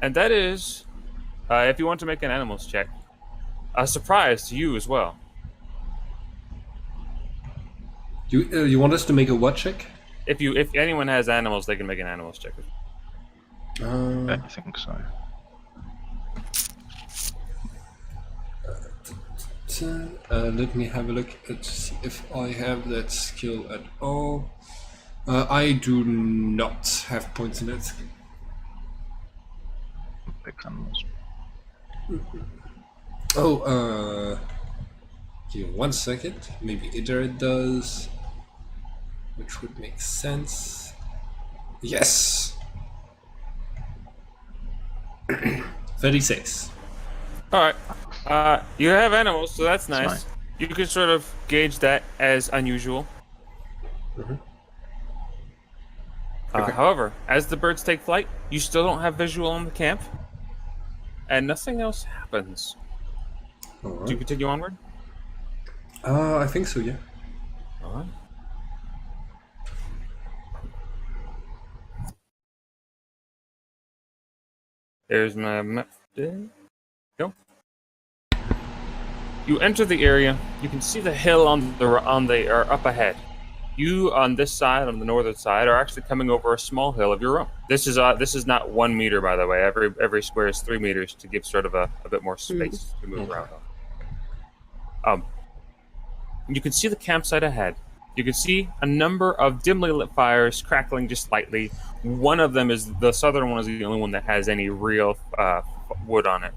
And that is, if you want to make an animals check, a surprise to you as well. You want us to make a what check? If anyone has animals, they can make an animals check. Uh, I think so. Let me have a look to see if I have that skill at all. I do not have points in that skill. Pick animals. Oh, give me 1 second. Maybe either it does, which would make sense. Yes! 36. All right. You have animals, so that's nice. nice. You can sort of gauge that as unusual. Okay. However, as the birds take flight, you still don't have visual on the camp, and nothing else happens. Do you Alright. continue onward? I think so, yeah. All right. There's my map. There you go. You enter the area. You can see the hill or up ahead. You on this side, on the northern side, are actually coming over a small hill of your own. This is not 1 meter, by the way. Every square is 3 meters to give sort of a bit more space to move around on. You can see the campsite ahead. You can see a number of dimly lit fires crackling just slightly. One of them is the southern one is the only one that has any real wood on it.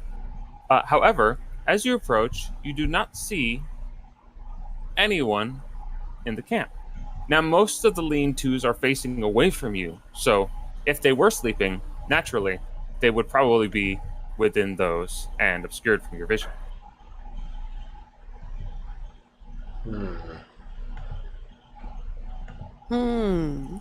However, as you approach, you do not see anyone in the camp. Now, most of the lean-tos are facing away from you, so if they were sleeping, naturally, they would probably be within those and obscured from your vision. Hmm.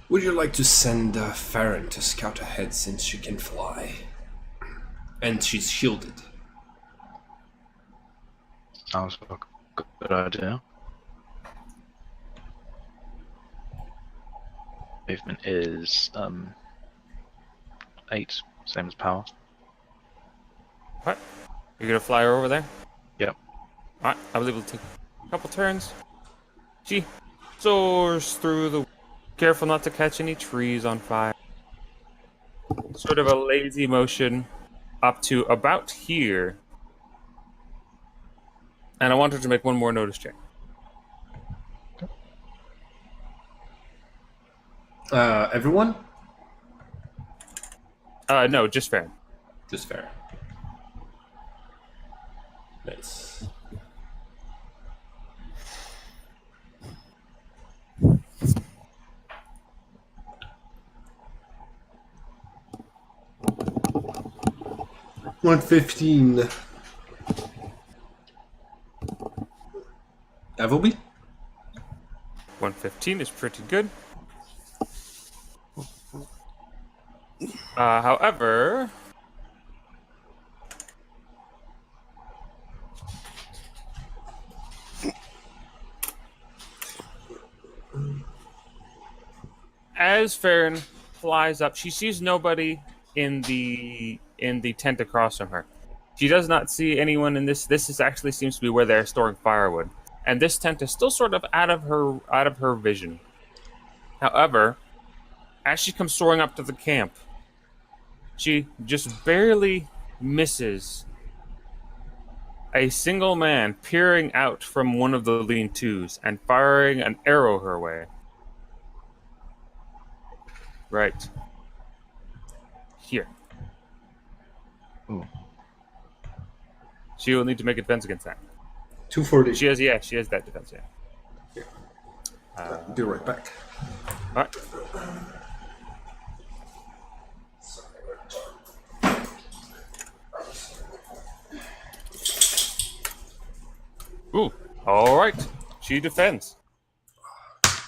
Would you like to send Farron to scout ahead since she can fly? And she's shielded. Sounds like a good idea. Movement is 8, same as power. What? You're gonna fly her over there? Yep. Alright, I was able to take a couple turns. She soars through the... Careful not to catch any trees on fire. Sort of a lazy motion up to about here. And I want her to make one more notice check. Everyone? No, just Farron. Just Farron. Nice. $115. Appleby? 115 is pretty good. However... As Farron flies up, she sees nobody in the tent across from her. She does not see anyone in this. This actually seems to be where they're storing firewood, and this tent is still sort of out of her vision. However, as she comes soaring up to the camp, she just barely misses a single man peering out from one of the lean-tos and firing an arrow her way. Right here. Ooh. She will need to make a defense against that. 240. She has that defense, yeah. Be right back. Alright. Ooh, alright. She defends.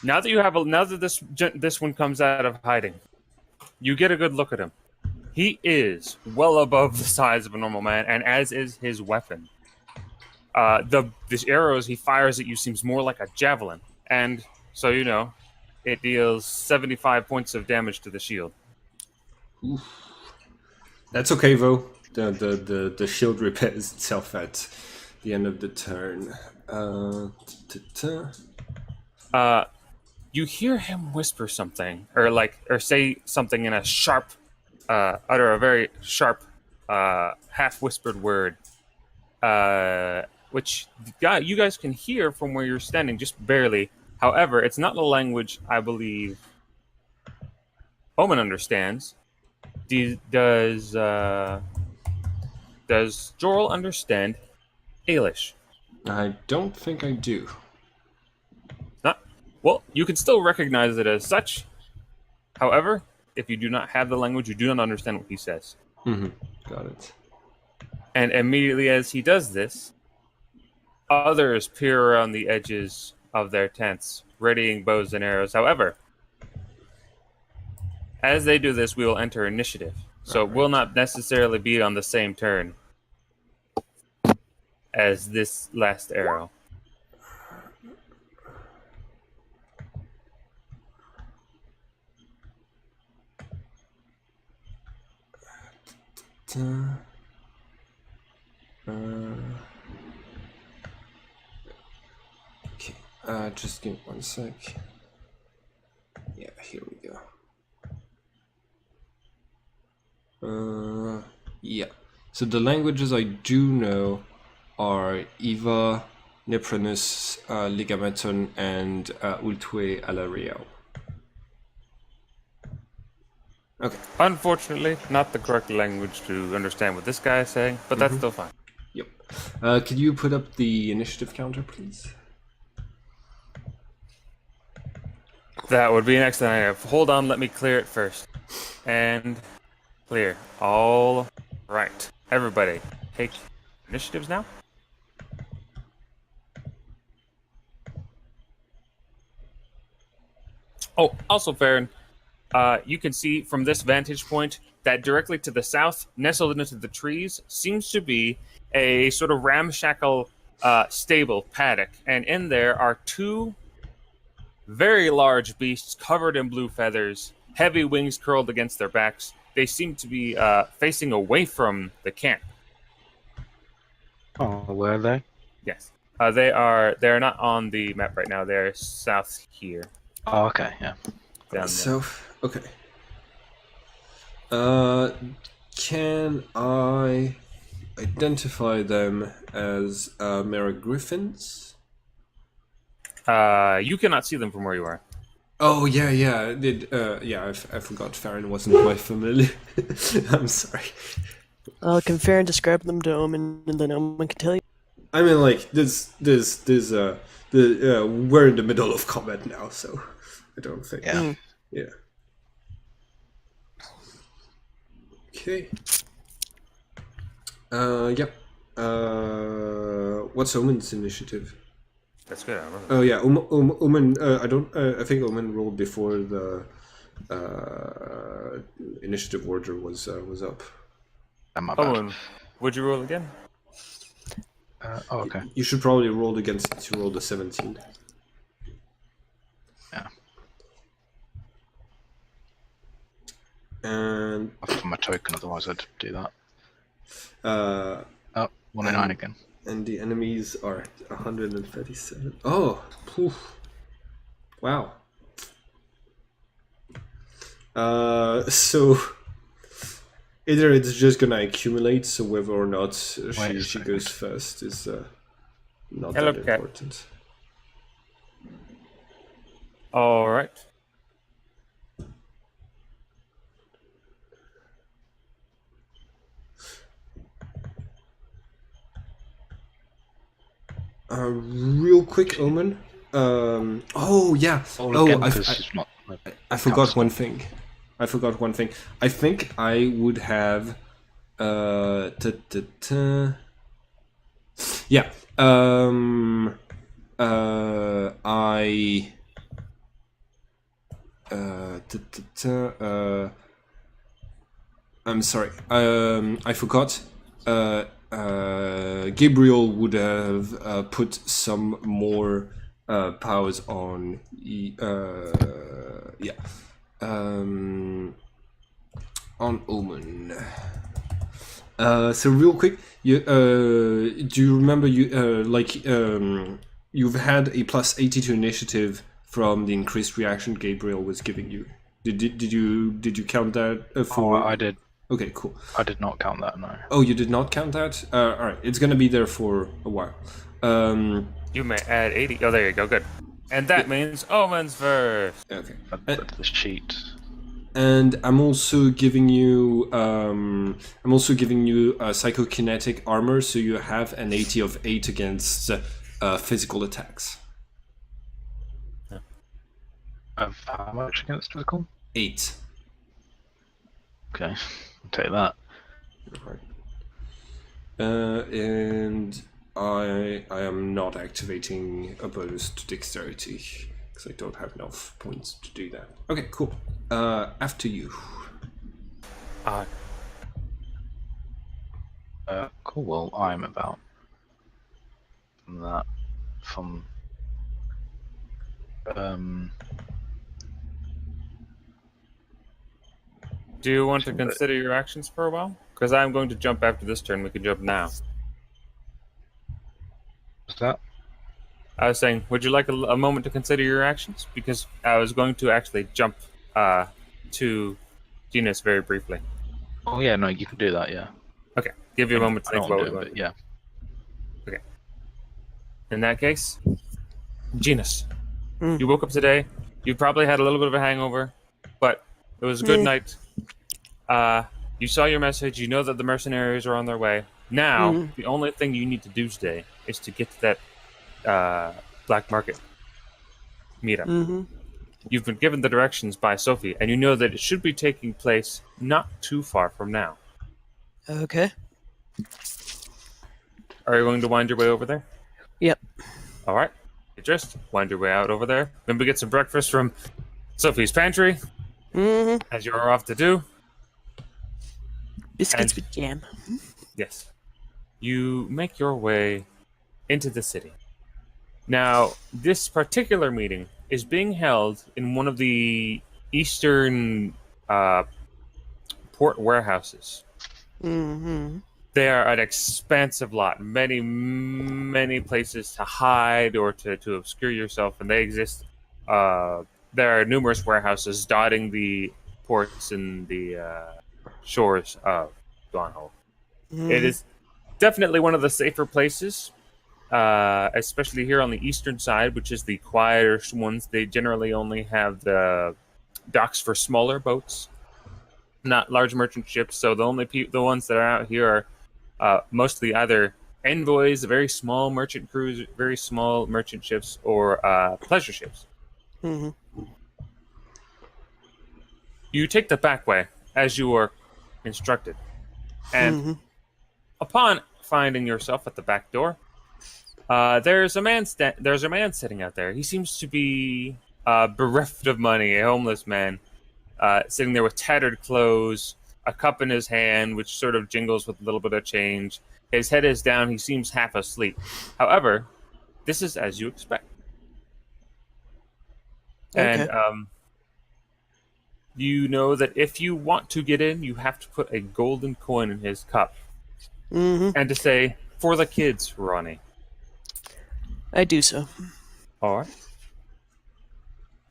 Now that this one comes out of hiding, you get a good look at him. He is well above the size of a normal man, and as is his weapon. The arrows he fires at you seems more like a javelin, and so you know, it deals 75 points of damage to the shield. Oof. That's okay though. The shield repairs itself at the end of the turn. You hear him whisper something, or say something in a sharp, utter a very sharp, half-whispered word, which you guys can hear from where you're standing, just barely. However, it's not the language I believe Omen understands. Does Jorl understand Ailish? I don't think I do. Not well. You can still recognize it as such. However, if you do not have the language, you do not understand what he says. Mm-hmm. Got it. And immediately as he does this, others peer around the edges of their tents, readying bows and arrows. However, as they do this, we will enter initiative. So it will not necessarily be on the same turn as this last arrow. Okay. Just give me one sec. Yeah, here we go. Yeah. So the languages I do know are Eva, Nepranus, Ligamaton, and Ultwe Alariel. Okay. Unfortunately, not the correct language to understand what this guy is saying, but that's still fine. Yep. Could you put up the initiative counter, please? That would be an excellent idea. Hold on, let me clear it first. And clear. All right. Everybody, take initiatives now. Oh, also, Farron, you can see from this vantage point that directly to the south, nestled into the trees, seems to be a sort of ramshackle stable paddock. And in there are two very large beasts covered in blue feathers, heavy wings curled against their backs. They seem to be facing away from the camp. Oh, where are they? Yes. They're not on the map right now. They're south here. Oh, okay, yeah. Down So, okay. Can I identify them as Mara Griffins? You cannot see them from where you are. Oh yeah. I forgot Farron wasn't quite familiar. I'm sorry. Can Farron describe them to Omen, and then Omen can tell you? I mean, like we're in the middle of combat now, so I don't think. Yeah. Yeah. Okay. Yep. What's Omen's initiative? That's good. I remember. Oh yeah, Omen. I don't. I think Omen rolled before the initiative order was up. My bad. And would you roll again? Okay. You should probably roll against it to roll the 17. Yeah. And I'll put my token, otherwise I'd do that. uh, 109 again. and the enemies are 137. Oh, poof. Wow. So either it's just gonna accumulate, so whether or not she goes first is not Hello, that cat. important. All right. Real quick, Omen. Oh yeah. All Oh, again, because it's not. I forgot one thing. I think I would have. Yeah. I. I'm sorry. I forgot. Gabriel would have put some more powers on. Yeah. On Omen. So real quick, you do you remember you've had a plus 80 to initiative from the increased reaction Gabriel was giving you? Did you count that for? I did. Okay, cool. I did not count that. No. Oh, you did not count that? All right, it's gonna be there for a while. You may add 80. Oh, there you go. Good. And that means Omen's verse. Okay. That's the sheet. And I'm also giving you psychokinetic armor, so you have an 80 of 8 against physical attacks. Of how much against physical? 8. Okay, I'll take that. And I am not activating a bonus to dexterity because I don't have enough points to do that. Okay, cool. After you. Cool. Well, I'm about from that. From Do you want to consider your actions for a while? Because I'm going to jump after this turn. We can jump now. what's that? I was saying, would you like a moment to consider your actions? Because I was going to actually jump to Genus very briefly. Oh yeah, no, you can do that. Yeah. Okay, give you a moment to I think don't about want what to do it, but yeah. Okay. In that case, Genus, Mm. you woke up today. You probably had a little bit of a hangover, but it was a good night. You saw your message. You know that the mercenaries are on their way. Now, the only thing you need to do today is to get to that black market meetup. Mm-hmm. You've been given the directions by Sophie, and you know that it should be taking place not too far from now. Okay. Are you going to wind your way over there? Yep. All right. Get dressed. Wind your way out over there. Maybe get some breakfast from Sophie's pantry, Mm-hmm. as you're off to do. Biscuits And- with jam. Yes. You make your way into the city. Now, this particular meeting is being held in one of the eastern port warehouses. Mm-hmm. They are an expansive lot, many places to hide or to obscure yourself, and they exist. There are numerous warehouses dotting the ports and the shores of Dawnhold. It is definitely one of the safer places, especially here on the eastern side, which is the quieter ones. They generally only have the docks for smaller boats, not large merchant ships. So the only the ones that are out here are mostly either envoys, very small merchant crews, very small merchant ships, or pleasure ships. Mm-hmm. You take the back way as you were instructed, and upon finding yourself at the back door, there's a man sitting out there. He seems to be bereft of money, a homeless man, sitting there with tattered clothes, a cup in his hand, which sort of jingles with a little bit of change. His head is down. He seems half asleep. However, this is as you expect. Okay. And you know that if you want to get in, you have to put a golden coin in his cup. Mm-hmm. And to say, for the kids, Ronnie. I do so. All right.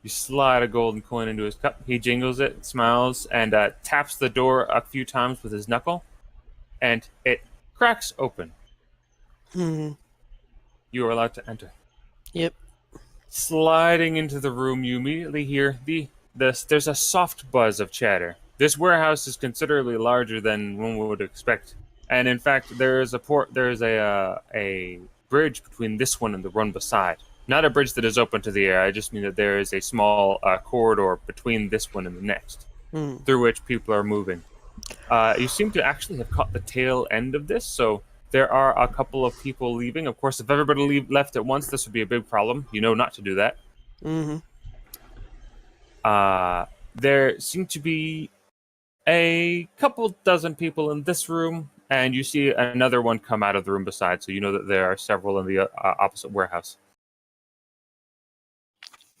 You slide a golden coin into his cup. He jingles it, smiles, and taps the door a few times with his knuckle. And it cracks open. Mm-hmm. You are allowed to enter. Yep. Sliding into the room, you immediately hear there's a soft buzz of chatter. This warehouse is considerably larger than one would expect, and in fact, there is a bridge between this one and the one beside. Not a bridge that is open to the air. I just mean that there is a small corridor between this one and the next, through which people are moving. You seem to actually have caught the tail end of this, so there are a couple of people leaving. Of course, if everybody left at once, this would be a big problem. You know not to do that. Mm-hmm. There seem to be a couple dozen people in this room, and you see another one come out of the room beside, so you know that there are several in the opposite warehouse.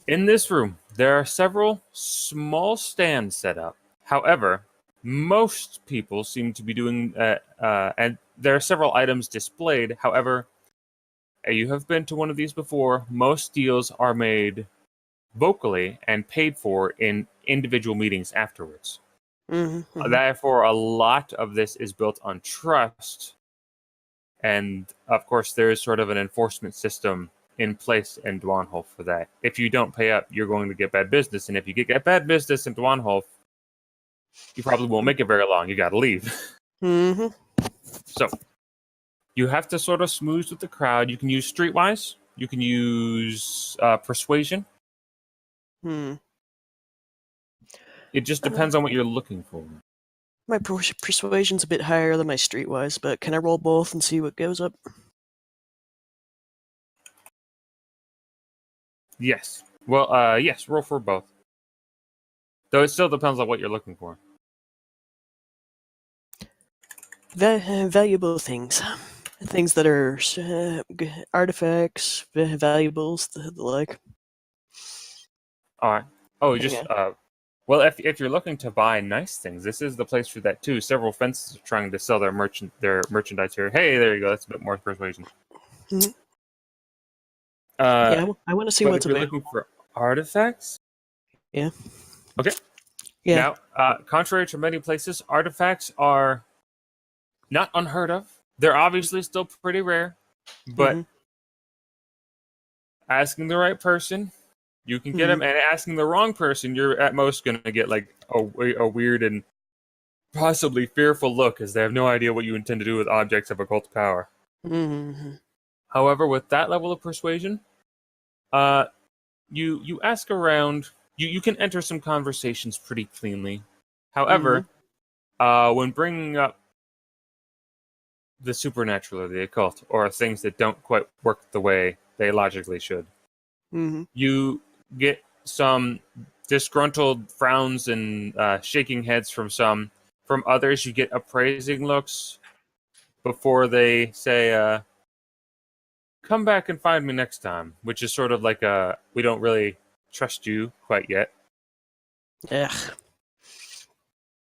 In this room, there are several small stands set up. However, most people seem to be doing, and there are several items displayed. However, you have been to one of these before. Most deals are made vocally and paid for in individual meetings afterwards. Mm-hmm. Therefore, a lot of this is built on trust. And of course, there is sort of an enforcement system in place in Dwanholf for that. If you don't pay up, you're going to get bad business. And if you get bad business in Dwanholf, you probably won't make it very long. You got to leave. Mm-hmm. So you have to sort of smooth with the crowd. You can use streetwise. You can use persuasion. It just depends on what you're looking for. My persuasion's a bit higher than my streetwise, but can I roll both and see what goes up? Yes. Well, yes, roll for both. Though it still depends on what you're looking for. Valuable things. Things that are artifacts, valuables, the like. All right. Oh, just well, if you're looking to buy nice things, this is the place for that too. Several fences are trying to sell their merchandise here. Hey, there you go. That's a bit more persuasion. Mm-hmm. Yeah, I want to see what's if you're available. looking for artifacts, Yeah. Okay. Yeah. Now, contrary to many places, artifacts are not unheard of. They're obviously still pretty rare, but asking the right person, you can get them, and asking the wrong person, you're at most going to get like a weird and possibly fearful look, as they have no idea what you intend to do with objects of occult power. Mm-hmm. However, with that level of persuasion, you ask around. You can enter some conversations pretty cleanly. However, when bringing up the supernatural or the occult, or things that don't quite work the way they logically should, you get some disgruntled frowns and shaking heads from some. From others, you get appraising looks before they say, come back and find me next time, which is sort of like we don't really trust you quite yet. Ugh.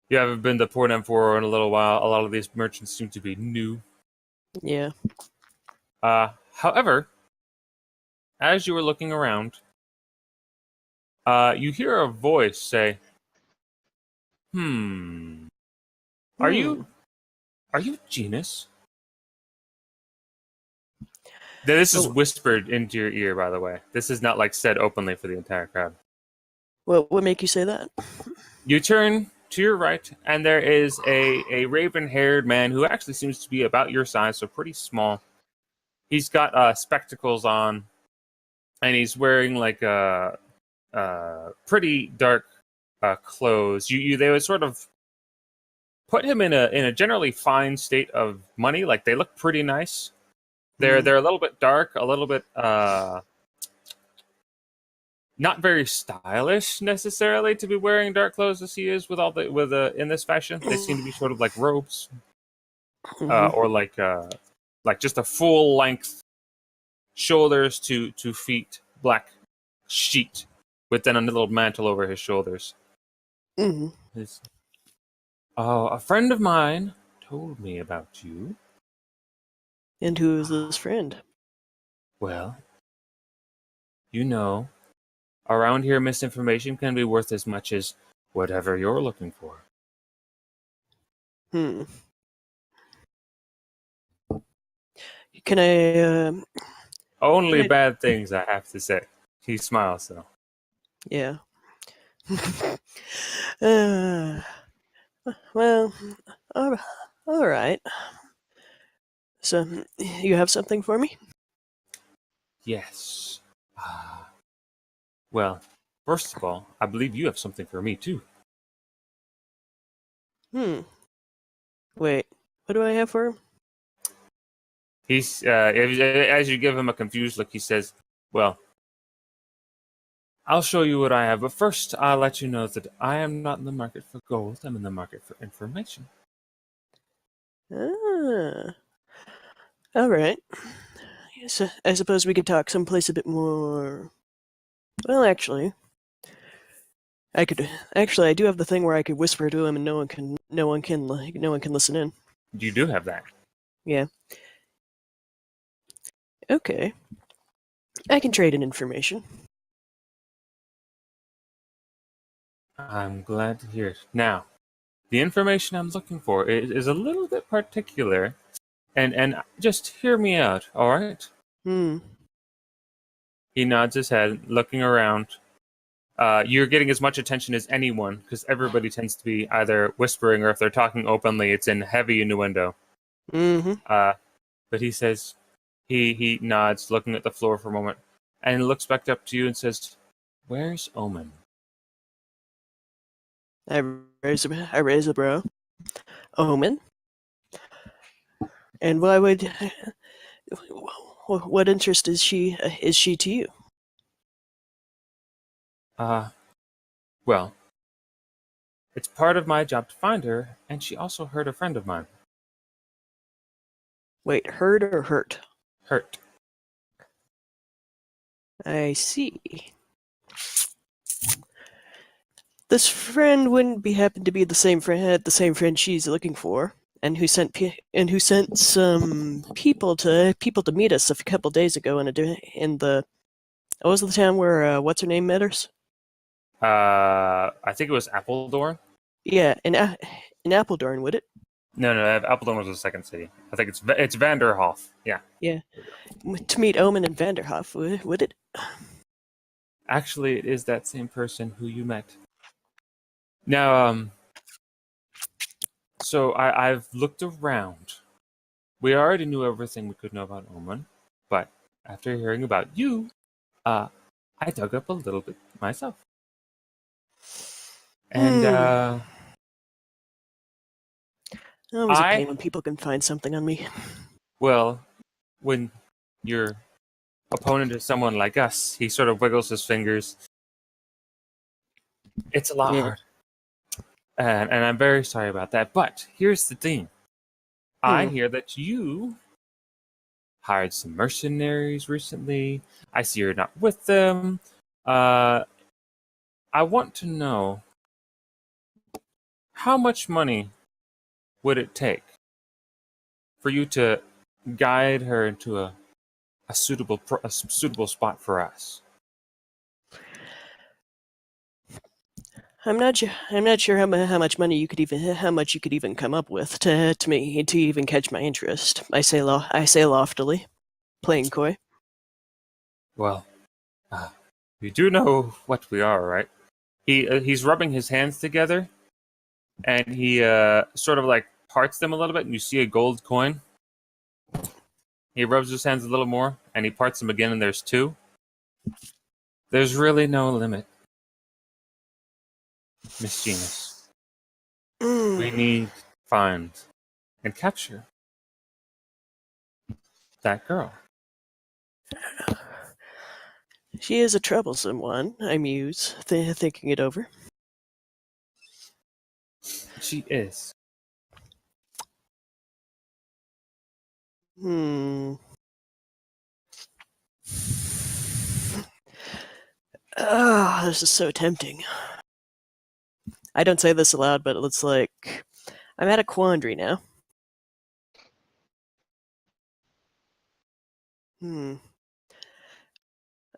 You haven't been to Port M4 in a little while. A lot of these merchants seem to be new. Yeah. However, as you were looking around, you hear a voice say, Are you Genus? This is whispered into your ear, by the way. This is not like said openly for the entire crowd. What make you say that? You turn to your right, and there is a raven-haired man who actually seems to be about your size, so pretty small. He's got spectacles on, and he's wearing like pretty dark clothes. They would sort of put him in a generally fine state of money. Like, they look pretty nice. They're a little bit dark, a little bit not very stylish necessarily to be wearing dark clothes as he is in this fashion. They seem to be sort of like robes, or like just a full length, shoulders to feet, black sheet with then a little mantle over his shoulders. Oh, a friend of mine told me about you. And who is this friend? Well, around here misinformation can be worth as much as whatever you're looking for. Can I... Only bad things, I have to say. He smiles, though. Yeah. Well, all right. So, you have something for me? Yes. Well, first of all, I believe you have something for me too. Wait, what do I have for him? He's as you give him a confused look, he says, "Well, I'll show you what I have, but first I'll let you know that I am not in the market for gold. I'm in the market for information." Ah, all right. So I suppose we could talk someplace a bit more. Well, actually, I could. Actually, I do have the thing where I could whisper to him, and no one can listen in. You do have that. Yeah. Okay. I can trade in information. I'm glad to hear it. Now, the information I'm looking for is a little bit particular, and just hear me out, all right? Hmm. He nods his head, looking around. You're getting as much attention as anyone, because everybody tends to be either whispering or if they're talking openly, it's in heavy innuendo. Mm-hmm. But he says, he nods, looking at the floor for a moment, and looks back up to you and says, "Where's Omen?" I raise a brow. Omen. And why would? What interest is she? Is she to you? Well, it's part of my job to find her, and she also hurt a friend of mine. Wait, hurt or hurt? Hurt. I see. This friend wouldn't be happen to be the same friend she's looking for, and who sent some people to meet us a couple days ago in the what was the town where what's her name met us? I think it was Appledorn. Yeah, in Appledorn, would it? No, Appledorn was the second city. I think it's Vanderhoff. Yeah. Yeah, to meet Omen and Vanderhoff, would it? Actually, it is that same person who you met. Now, so I've looked around. We already knew everything we could know about Oman, but after hearing about you, I dug up a little bit myself. And It always a pain when people can find something on me. well, when your opponent is someone like us, he sort of wiggles his fingers. It's a lot hard. And I'm very sorry about that. But here's the thing. I hear that you hired some mercenaries recently. I see you're not with them. I want to know, how much money would it take for you to guide her into a suitable spot for us? I'm not sure how much money you could even come up with to even catch my interest. I say loftily, playing coy. Well, you do know what we are, right? He's rubbing his hands together, and he sort of like parts them a little bit, and you see a gold coin. He rubs his hands a little more, and he parts them again, and there's two. There's really no limit, Miss Genius. We need to find and capture that girl. She is a troublesome one, I muse, thinking it over. She is. This is so tempting. I don't say this aloud, but it's like I'm at a quandary now.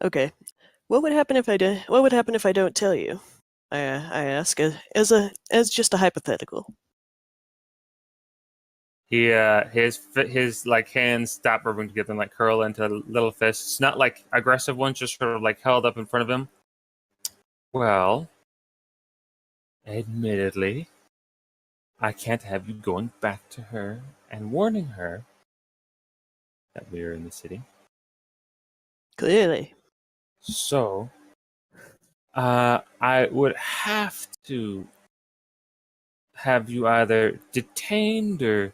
Okay. What would happen if I don't tell you? I ask as just a hypothetical. He his like hands stop rubbing together and like curl into little fists. Not like aggressive ones, just sort of like held up in front of him. Well, admittedly, I can't have you going back to her and warning her that we are in the city. Clearly. So, I would have to have you either detained or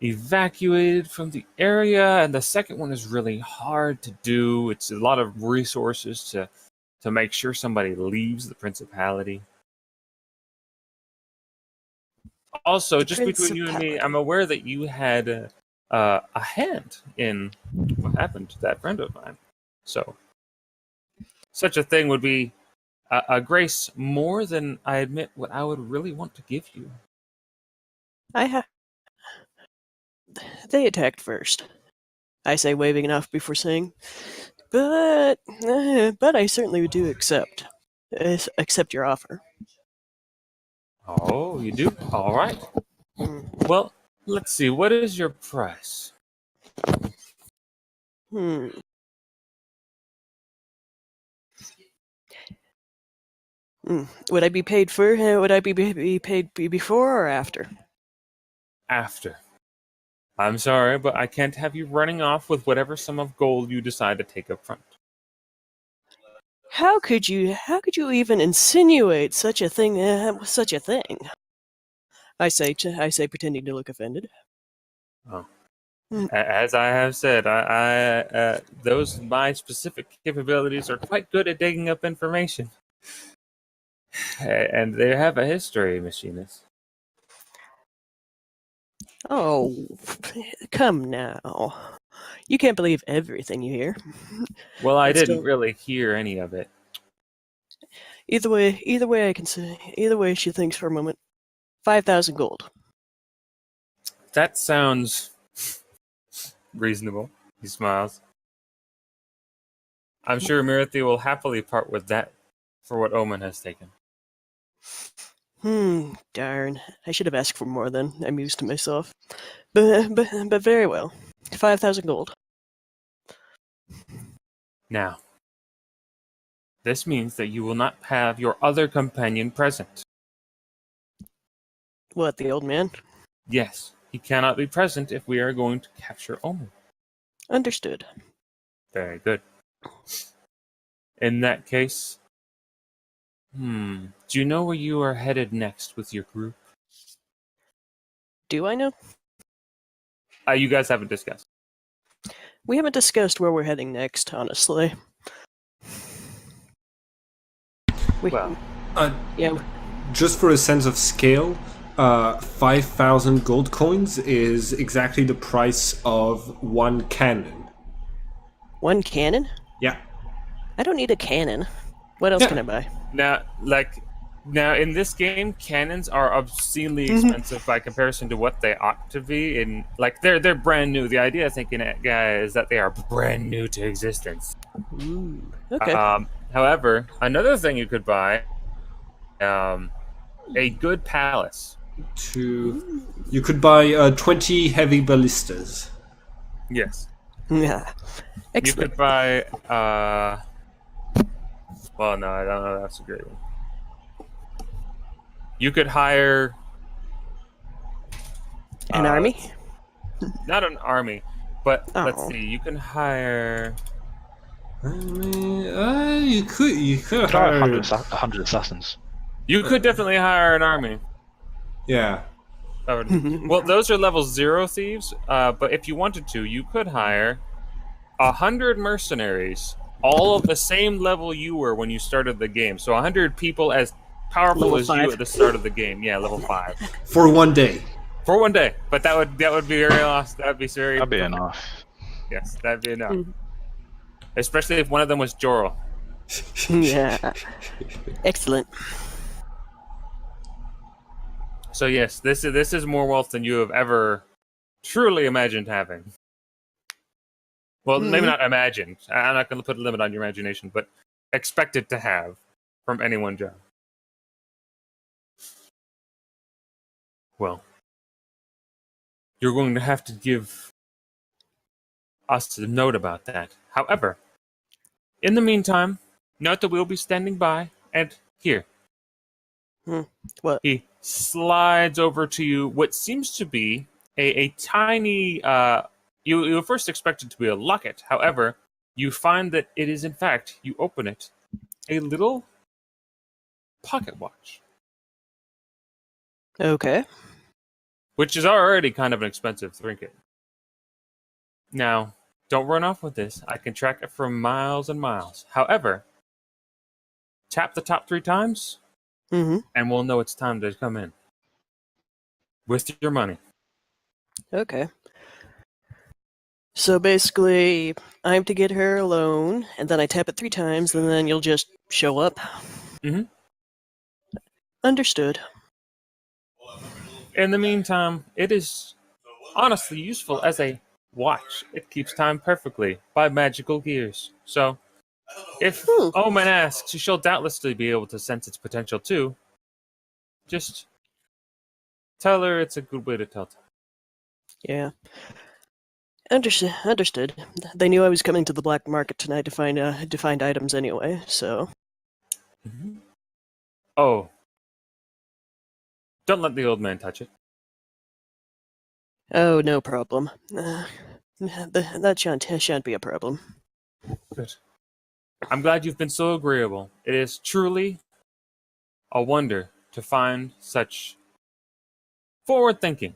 evacuated from the area, and the second one is really hard to do. It's a lot of resources to make sure somebody leaves the principality. Also, The just between you and me, I'm principality. aware that you had a hand in what happened to that friend of mine. So, such a thing would be a grace more than I admit what I would really want to give you. They attacked first. I say, waving it off before saying, but I certainly do accept your offer. Oh, you do? All right. Hmm. Well, let's see. What is your price? Hmm. Would I be paid for? Would I be paid before or after? After. I'm sorry, but I can't have you running off with whatever sum of gold you decide to take up front. How could you? How could you even insinuate such a thing? Such a thing. I say, pretending to look offended. Oh. Hmm. As I have said, those my specific capabilities are quite good at digging up information, and they have a history, machinist. Oh, come now. You can't believe everything you hear. Well, I But didn't still, really hear any of it. either way, I can say. Either way, she thinks for a moment. 5,000 gold. That sounds reasonable. He smiles. I'm sure Mirathi will happily part with that for what Omen has taken. Darn. I should have asked for more then. I mused to myself. But very well. 5,000 gold. Now, this means that you will not have your other companion present. What, the old man? Yes, he cannot be present if we are going to capture Omen. Understood. Very good. In that case, do you know where you are headed next with your group? Do I know? You guys haven't discussed. We haven't discussed where we're heading next, honestly. Well, Yeah. Just for a sense of scale, 5,000 gold coins is exactly the price of one cannon. One cannon? Yeah. I don't need a cannon. What else Yeah. can I buy? Now in this game, cannons are obscenely expensive by comparison to what they ought to be. In they're brand new. The idea, I think, is that they are brand new to existence. Ooh. Okay. However, another thing you could buy, a good palace. You could buy 20 heavy ballistas. Yes. Yeah. You Excellent. could buy. Well, no, I don't know. That's a great one. You could hire An army? not an army, but let's Oh. see. You can hire. I mean, you could Could I have hire. 100 assassins? You could definitely hire an army. Yeah. Well, those are level 0 thieves. But if you wanted to, you could hire 100 mercenaries, all of the same level you were when you started the game. So 100 people as powerful Level as 5. you at the start of the game. Yeah, level 5 For one day. for one day. But that would be very awesome. That would be very. That'd be enough. Yes, that'd be enough. Especially if one of them was Jorl. Yeah. Excellent. So yes, this is more wealth than you have ever truly imagined having. Well, maybe not imagined. I'm not going to put a limit on your imagination, but expected to have from any one job. Well, you're going to have to give us a note about that. However, in the meantime, note that we'll be standing by, and here. What? He slides over to you what seems to be a tiny. You first expected to be a locket. However, you find that it is, in fact, you open it, a little pocket watch, Okay. which is already kind of an expensive trinket. Now, don't run off with this. I can track it for miles and miles. However, tap the top 3 times, Mm-hmm. and we'll know it's time to come in with your money. Okay. So basically, I'm to get her alone, and then I tap it 3 times, and then you'll just show up. Mhm. Understood. In the meantime, it is honestly useful as a watch. It keeps time perfectly by magical gears. So, if Hmm. Omen asks, she'll doubtlessly be able to sense its potential too. Just tell her it's a good way to tell time. Yeah. Understood. They knew I was coming to the black market tonight to find items anyway, so... Oh, don't let the old man touch it. Oh, no problem. That shan't be a problem. Good. I'm glad you've been so agreeable. It is truly a wonder to find such forward thinking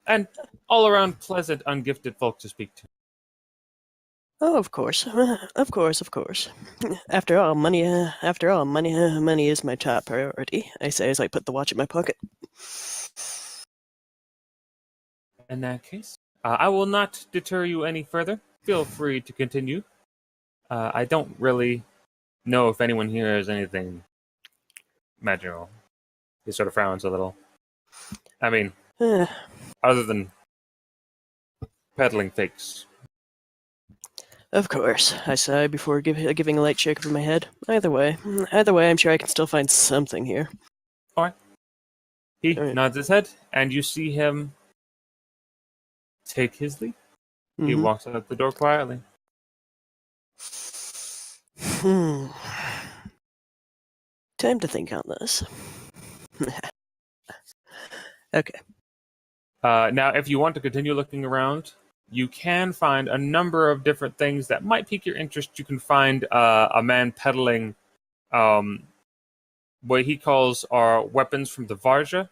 and all around pleasant, ungifted folk to speak to. Oh, of course. Of course. After all, money is my top priority, I say as I put the watch in my pocket. In that case, I will not deter you any further. Feel free to continue. I don't really know if anyone here has anything magical. He sort of frowns a little. I mean, other than peddling fakes. Of course, I sigh before giving a light shake of my head. Either way, I'm sure I can still find something here. He All right. nods his head, and you see him take his leave. He Mhm. walks out the door quietly. Hmm. Time to think on this. Okay. Now, if you want to continue looking around, you can find a number of different things that might pique your interest. You can find a man peddling what he calls are weapons from the Varja,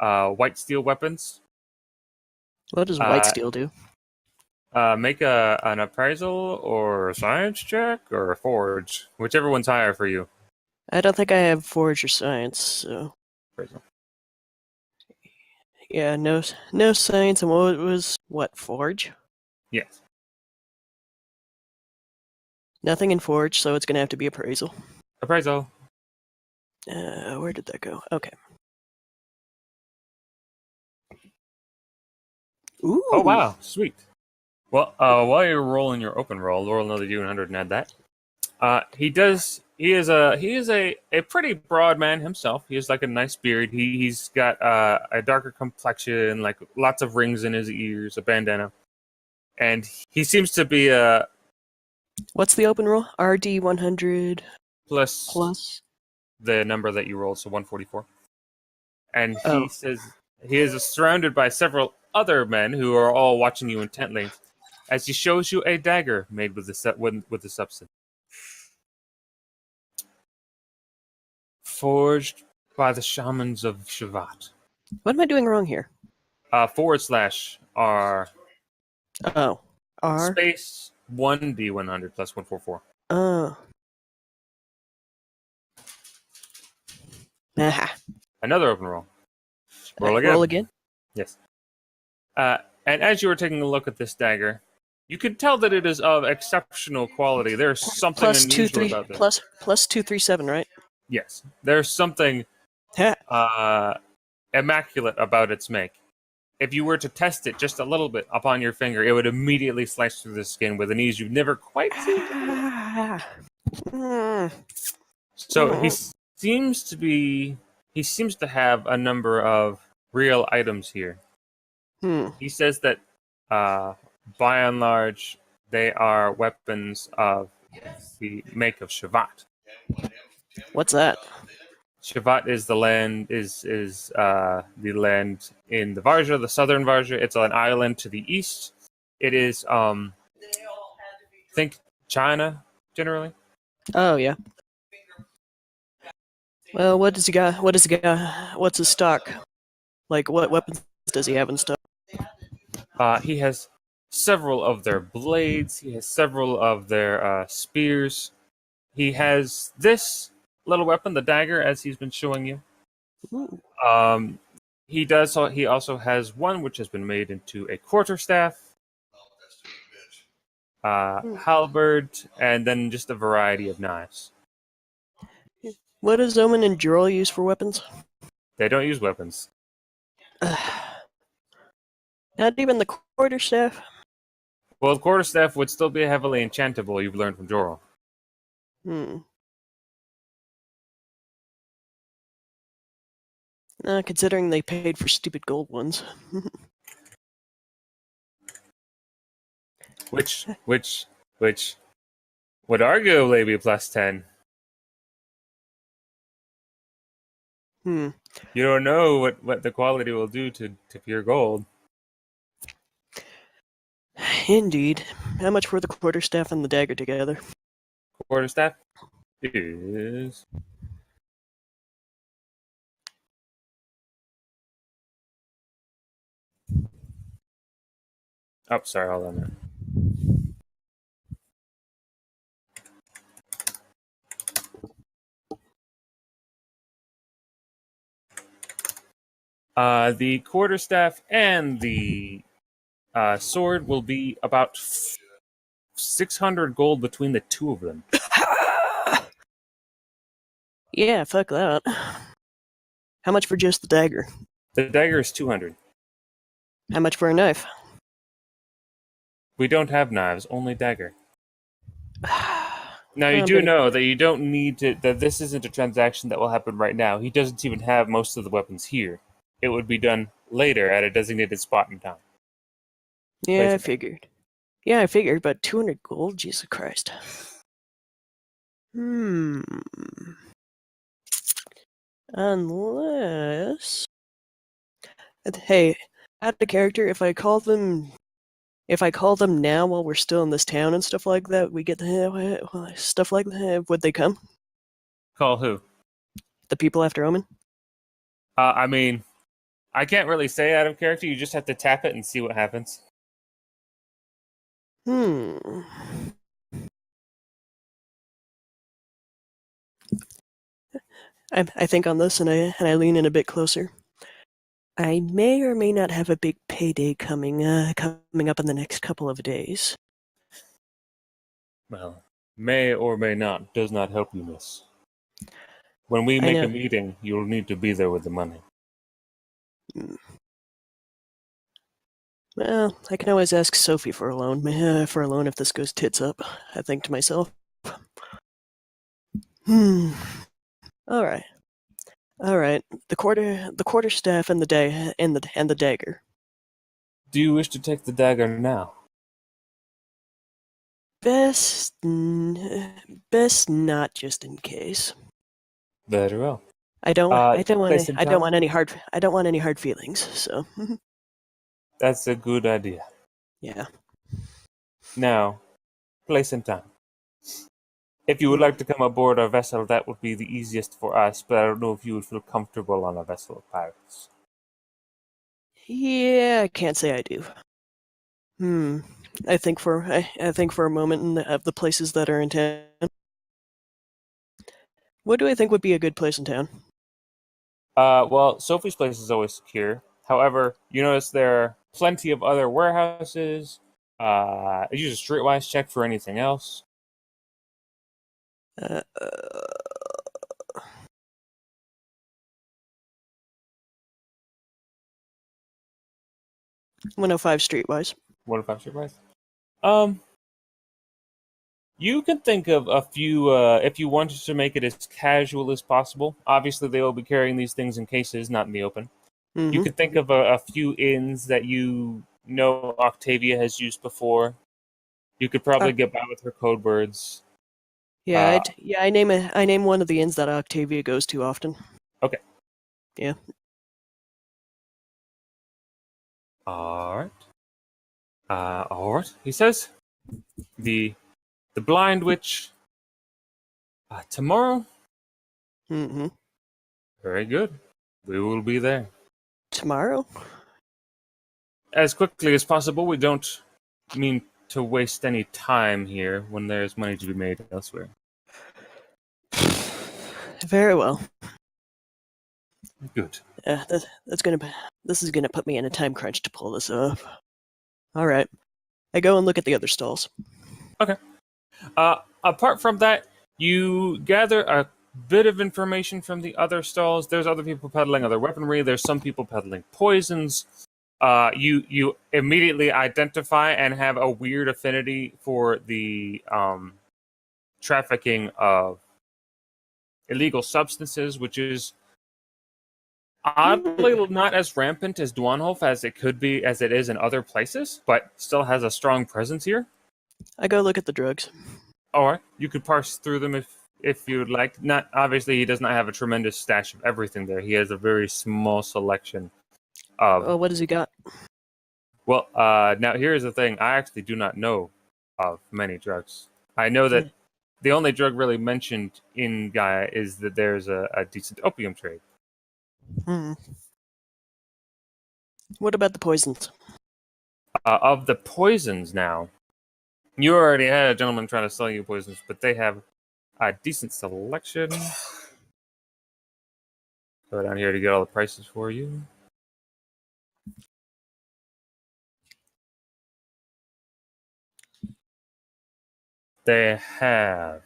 white steel weapons. What does white Uh, steel do? Make an appraisal or a science check or a forge, whichever one's higher for you. I don't think I have forge or science, so Appraisal. yeah, no science. And what forge? Yes. Nothing in forge, so it's gonna have to be appraisal. Appraisal. Where did that go? Okay. Ooh. Oh wow, sweet. Well, while you're rolling your open roll another D100 and add that. He is a pretty broad man himself. He has like a nice beard. He's got a darker complexion, like lots of rings in his ears, a bandana, and he seems to be a What's the open roll? RD 100 plus plus. the number that you rolled, so 144. And Oh. he says he is surrounded by several other men who are all watching you intently, as he shows you a dagger made with the substance. Forged by the shamans of Shavat. What am I doing wrong here? / R Oh. R. space 1D100 plus 144. Oh. Aha. Another open roll. Roll again. Roll again? Yes. And as you were taking a look at this dagger, you could tell that it is of exceptional quality. There's something Plus unusual about this. plus 237, right? Yes. There's something Ha. immaculate about its make. If you were to test it just a little bit upon your finger, it would immediately slice through the skin with an ease you've never quite seen before. Ah. Mm. So he seems to have a number of real items here. He says that by and large they are weapons of the make of Shavat. What's that? Shavat is the land the land in the Varja, the southern Varja. It's an island to the east. It is Think China generally. Oh yeah. Well, what does he got? What does he got? What's his stock? Like, what weapons does he have in stock? He has several of their blades. He has several of their spears. He has this little weapon, the dagger, as he's been showing you. Ooh. He does. He also has one which has been made into a quarterstaff, halberd, and then just a variety of knives. What does Omen and Jorl use for weapons? They don't use weapons. Not even the quarterstaff. Well, the quarterstaff would still be heavily enchantable. You've learned from Jorl. Hmm. Considering they paid for stupid gold ones. Which would arguably be +10. Hmm. You don't know what the quality will do to pure gold. Indeed. How much were the quarterstaff and the dagger together? Quarterstaff is. Oh, sorry, hold on there. The quarterstaff and the sword will be about 600 gold between the two of them. Yeah, fuck that. How much for just the dagger? The dagger is 200. How much for a knife? We don't have knives, only dagger. Now you Oh, do but know that you don't need to. That this isn't a transaction that will happen right now. He doesn't even have most of the weapons here. It would be done later at a designated spot in time. yeah, I figured. Yeah, I figured, but 200 gold? Jesus Christ. Hmm. Unless... Hey, add a character, if I call them now while we're still in this town and stuff like that, we get the stuff like that, would they come? Call who? The people after Omen? I mean, I can't really say out of character. You just have to tap it and see what happens. Hmm. I think on this, and I lean in a bit closer. I may or may not have a big payday coming up in the next couple of days. Well, may or may not does not help you, miss. When we I make a know. meeting, you'll need to be there with the money. Well, I can always ask Sophie for a loan. If this goes tits up, I think to myself. Hmm. All right. The quarterstaff and the dagger. Do you wish to take the dagger now? Best not, just in case. Very well. I don't Place and time? want any hard feelings. So That's a good idea. yeah. Now, place and time. If you would like to come aboard our vessel, that would be the easiest for us, but I don't know if you would feel comfortable on a vessel of pirates. Yeah, I can't say I do. I think for a moment of the places that are in town. What do I think would be a good place in town? Well, Sophie's place is always secure. However, you notice there are plenty of other warehouses. Use a streetwise check for anything else. Uh, 105 Streetwise. 105 streetwise. You can think of a few if you wanted to make it as casual as possible. Obviously, they will be carrying these things in cases, not in the open. You Mm-hmm. could think of a few inns that you know Octavia has used before. You could probably get by with her code words. Yeah, I name one of the inns that Octavia goes to often. Okay. Yeah. All right. All right. He says the The Blind Witch. Tomorrow? Mm-hmm. Very good. We will be there. Tomorrow? As quickly as possible. We don't mean to waste any time here when there's money to be made elsewhere. Very well. Good. This is gonna put me in a time crunch to pull this off. All right. I go and look at the other stalls. Okay. Apart from that, you gather a bit of information from the other stalls. There's other people peddling other weaponry. There's some people peddling poisons. You immediately identify and have a weird affinity for the trafficking of illegal substances, which is oddly not as rampant as Dwanhof as it could be, as it is in other places, but still has a strong presence here. I go look at the drugs. Or you could parse through them if you would like. Not obviously, he does not have a tremendous stash of everything there. He has a very small selection of. Oh, what has he got? Well, now here's the thing. I actually do not know of many drugs. I know that the only drug really mentioned in Gaia is that there's a decent opium trade. Hmm. What about the poisons? Of the poisons now, you already had a gentleman trying to sell you poisons, but they have a decent selection. Go down here to get all the prices for you. They have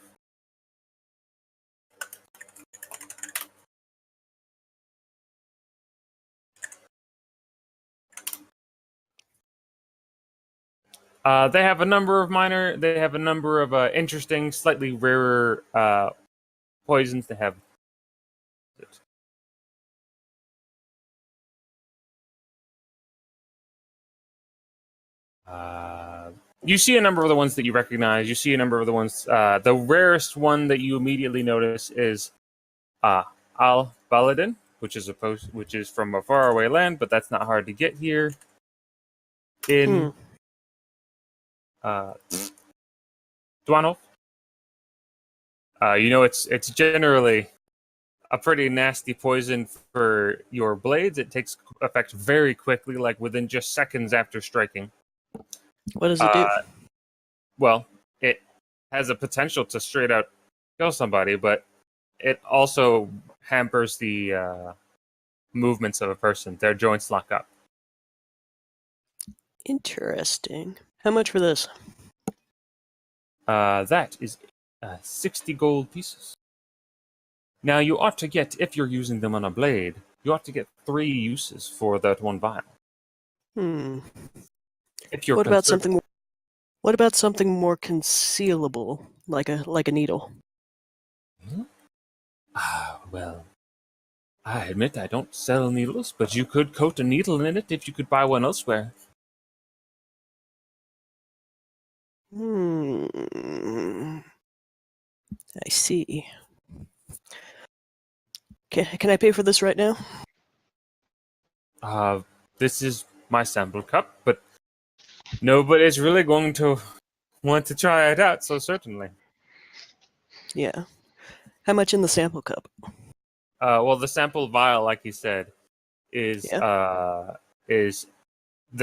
they have a number of interesting, slightly rarer poisons. They have you see a number of the ones that you recognize. You see a number of the ones. The rarest one that you immediately notice is Al Baladin, which is from a faraway land, but that's not hard to get here. In Dwanhof. It's generally a pretty nasty poison for your blades. It takes effect very quickly, like within just seconds after striking. What does it do? Well, it has a potential to straight out kill somebody, but it also hampers the movements of a person. Their joints lock up. Interesting. How much for this? That is 60 gold pieces. Now, you ought to get, if you're using them on a blade, you ought to get 3 uses for that one vial. If you're What about something more concealable, like a needle? Well, I admit I don't sell needles, but you could coat a needle in it if you could buy one elsewhere. I see. Can I pay for this right now? This is my sample cup, but nobody's really going to want to try it out, so certainly. Yeah. How much in the sample cup? Well, the sample vial, like you said, is the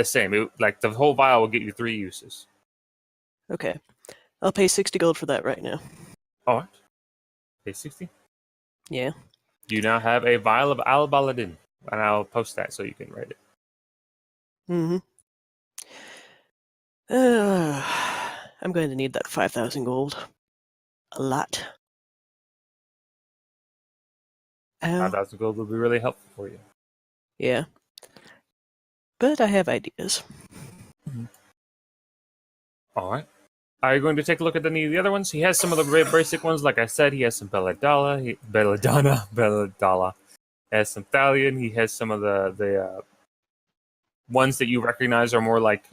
same. The whole vial will get you 3 uses. Okay. I'll pay 60 gold for that right now. All right. Pay 60? Yeah. You now have a vial of Al Baladin, and I'll post that so you can write it. I'm going to need that 5,000 gold. A lot. 5,000 gold will be really helpful for you. Yeah. But I have ideas. All right. Are you going to take a look at any of the other ones? He has some of the basic ones. Like I said, he has some Belladonna. He has some Thalion. He has some of the ones that you recognize are more like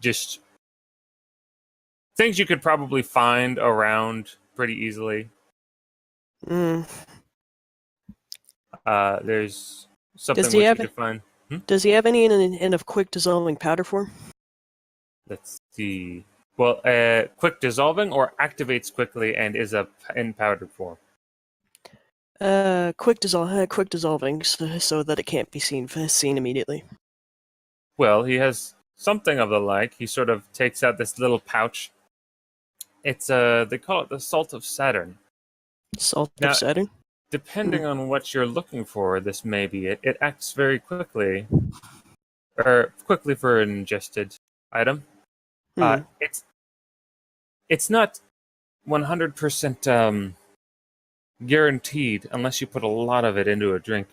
just things you could probably find around pretty easily. There's something which you could find. Does he have any in a quick dissolving powder form? Let's see. Well, quick dissolving or activates quickly and is in powdered form. Quick dissolving, so that it can't be seen immediately. Well, he has something of the like. He sort of takes out this little pouch. It's they call it the Salt of Saturn. Salt Now, of Saturn. depending on what you're looking for, this may be it. It acts very quickly, or quickly for an ingested item. Hmm. It's not 100% guaranteed unless you put a lot of it into a drink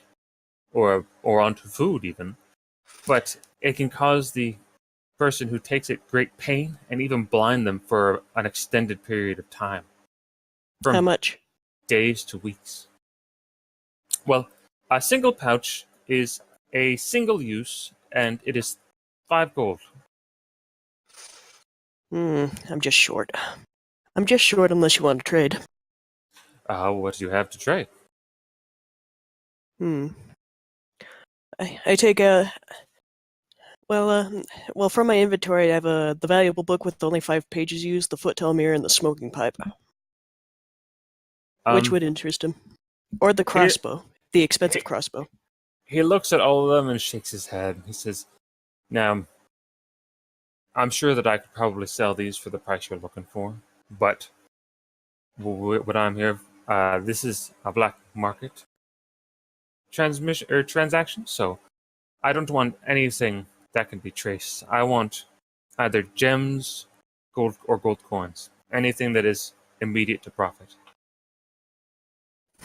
or onto food even. But it can cause the person who takes it great pain and even blind them for an extended period of time, How from much? days to weeks. Well, a single pouch is a single use, and it is 5 gold. I'm just short. I'm just short unless you want to trade. What do you have to trade? I take a well from my inventory. I have the valuable book with only 5 pages used, the foot mirror, and the smoking pipe. Which would interest him? Or the crossbow, the expensive crossbow. He looks at all of them and shakes his head. He says, "Now, I'm sure that I could probably sell these for the price you're looking for, but what I'm here, this is a black market transaction, so I don't want anything that can be traced. I want either gems, gold, or gold coins. Anything that is immediate to profit."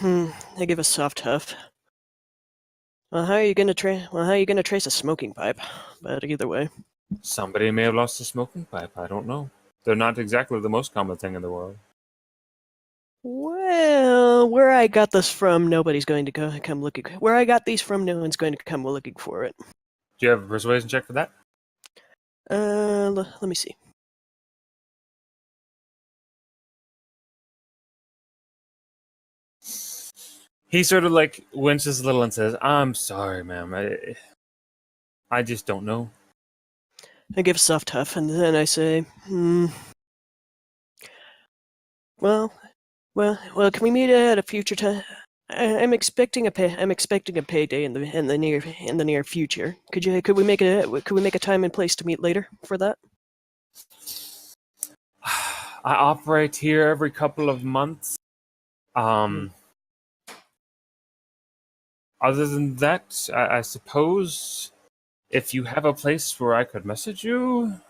I give a soft huff. Well, how are you gonna trace a smoking pipe? But either way. Somebody may have lost a smoking pipe. I don't know. They're not exactly the most common thing in the world. Well, where I got this from, nobody's going to come looking. Where I got these from, no one's going to come looking for it. Do you have a persuasion check for that? Let me see. He sort of like winces a little and says, "I'm sorry, ma'am. I just don't know." I give a soft huff, and then I say, well, can we meet at a future time? I'm expecting a payday in the near future. Could we make a time and place to meet later for that? I operate here every couple of months. Other than that, I suppose if you have a place where I could message you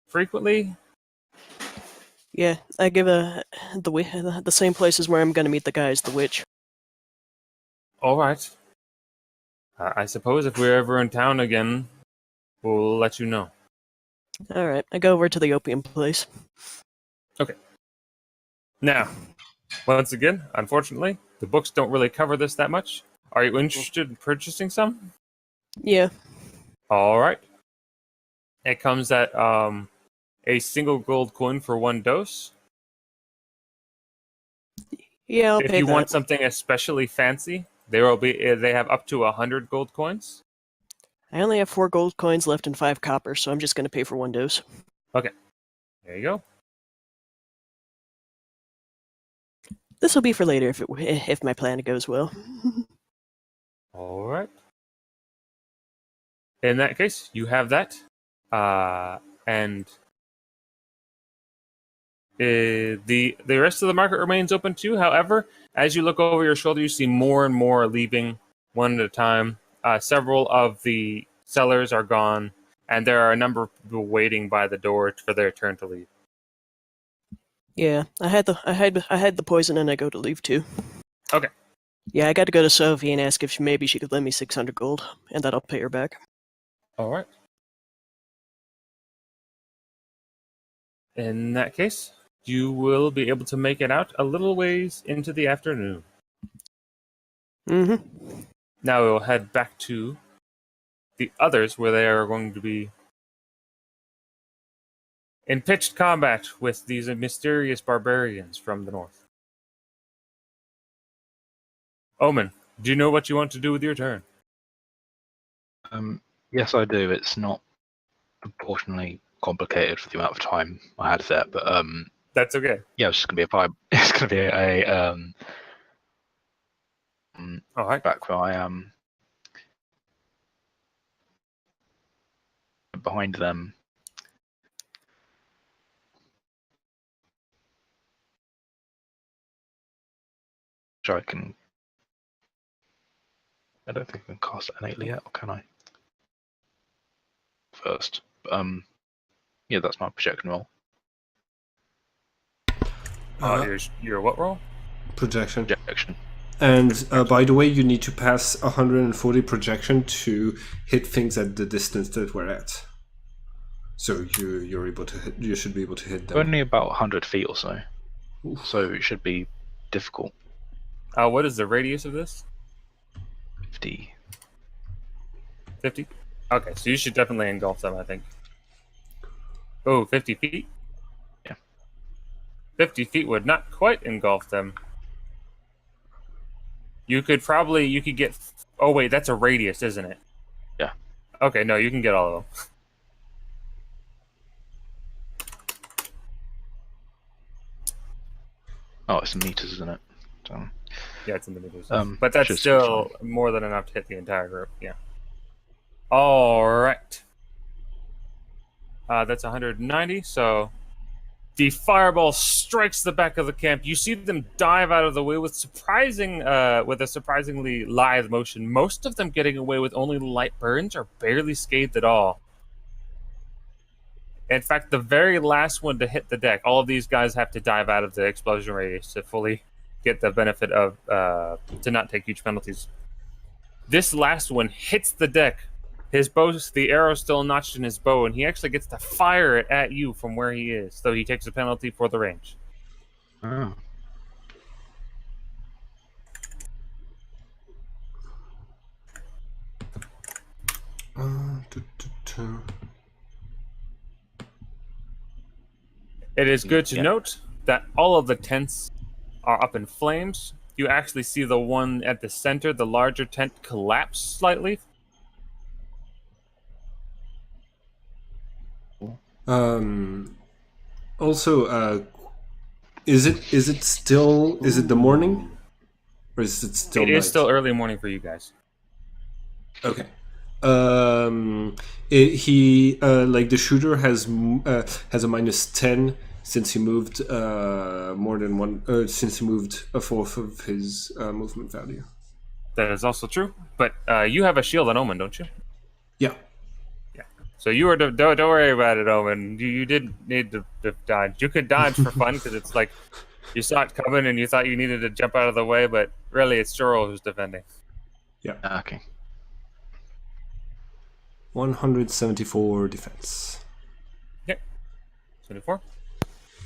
frequently. Yeah, I give the same places where I'm gonna meet the guys, the witch. All right. I suppose if we're ever in town again, we'll let you know. All right, I go over to the opium place. Okay. Now, once again, unfortunately, the books don't really cover this that much. Are you interested in purchasing some? Yeah. All right. It comes at a single gold coin for 1 dose. Yeah, I'll If pay you that. want something especially fancy, they have up to 100 gold coins. I only have 4 gold coins left and 5 copper, so I'm just gonna pay for 1 dose. Okay. There you go. This will be for later if my plan goes well. All right. In that case, you have that, and the rest of the market remains open too. However, as you look over your shoulder, you see more and more leaving one at a time. Several of the sellers are gone, and there are a number of people waiting by the door for their turn to leave. Yeah, I had the poison and I go to leave too. Okay. Yeah, I got to go to Sophie and ask if maybe she could lend me 600 gold, and that I'll pay her back. All right. In that case, you will be able to make it out a little ways into the afternoon. Mm-hmm. Now we'll head back to the others where they are going to be in pitched combat with these mysterious barbarians from the north. Omen, do you know what you want to do with your turn? Yes, I do. It's not proportionally complicated for the amount of time I had there. But That's okay. yeah, it's just gonna be a vibe. It's gonna be a All right. back where I am behind them. Sure, I don't think I can cast it innately yet, or can I? First, yeah, that's my projection roll. Your what roll? Projection. Projection. And by the way, you need to pass 140 projection to hit things at the distance that we're at. So you're able to hit. You should be able to hit them. Only about 100 feet or so, so it should be difficult. What is the radius of this? 50. 50? Okay, so you should definitely engulf them, I think. Oh, 50 feet? Yeah. 50 feet would not quite engulf them. You could get... Oh, wait, that's a radius, isn't it? Yeah. Okay, no, you can get all of them. Oh, it's in meters, isn't it? So, Yeah, it's in the meters. Um, But that's should still be more than enough to hit the entire group, yeah. Alright. That's 190, so... The fireball strikes the back of the camp. You see them dive out of the way with a surprisingly lithe motion. Most of them getting away with only light burns or barely scathed at all. In fact, the very last one to hit the deck, all of these guys have to dive out of the explosion radius to fully get the benefit of to not take huge penalties. This last one hits the deck. The arrow's still notched in his bow, and he actually gets to fire it at you from where he is, so he takes a penalty for the range. oh. It is good to Yeah. note that all of the tents are up in flames. You actually see the one at the center, the larger tent, collapse slightly. Also, is it the morning, or is it still It night? is still early morning for you guys. Okay. Like the shooter has a -10 since he moved more than one. Since he moved a fourth of his movement value. That is also true. But you have a shield on Omen, don't you? Yeah. So you were don't worry about it, Omen. You didn't need to dodge. You could dodge for fun because it's like you saw it coming and you thought you needed to jump out of the way, but really it's Jorel who's defending. Yeah. Okay. 174 defense. Okay. 24.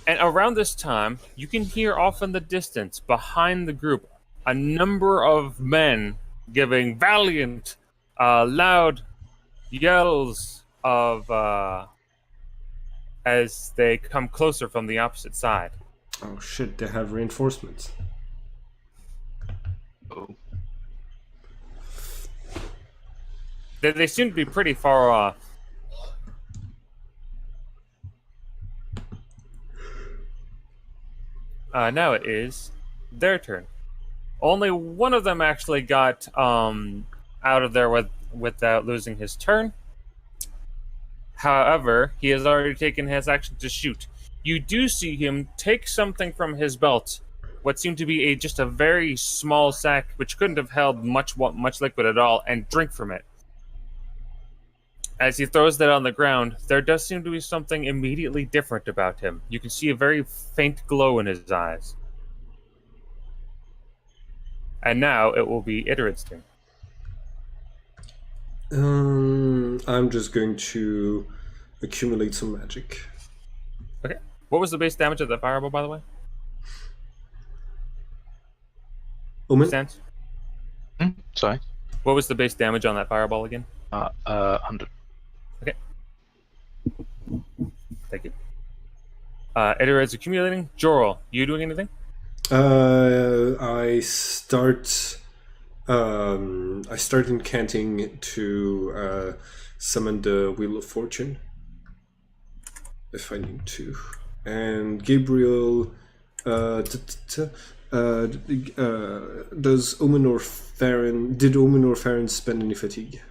And around this time, you can hear off in the distance, behind the group, a number of men giving valiant, loud yells of as they come closer from the opposite side. Oh shit! They have reinforcements. Oh. They seem to be pretty far off. Now it is their turn. Only one of them actually got out of there without losing his turn. However, he has already taken his action to shoot. You do see him take something from his belt, what seemed to be just a very small sack, which couldn't have held much liquid at all, and drink from it. As he throws that on the ground, there does seem to be something immediately different about him. You can see a very faint glow in his eyes. And now it will be Iterid's turn. I'm just going to accumulate some magic. Okay. What was the base damage of that fireball, by the way? Omen? Stance? Sorry. What was the base damage on that fireball again? 100. Okay. Thank you. Iterid's accumulating. Jorel, you doing anything? I start incanting to summon the Wheel of Fortune. if I need to. And Gabriel, does Omen or Farron? Did Omen or Farron spend any fatigue?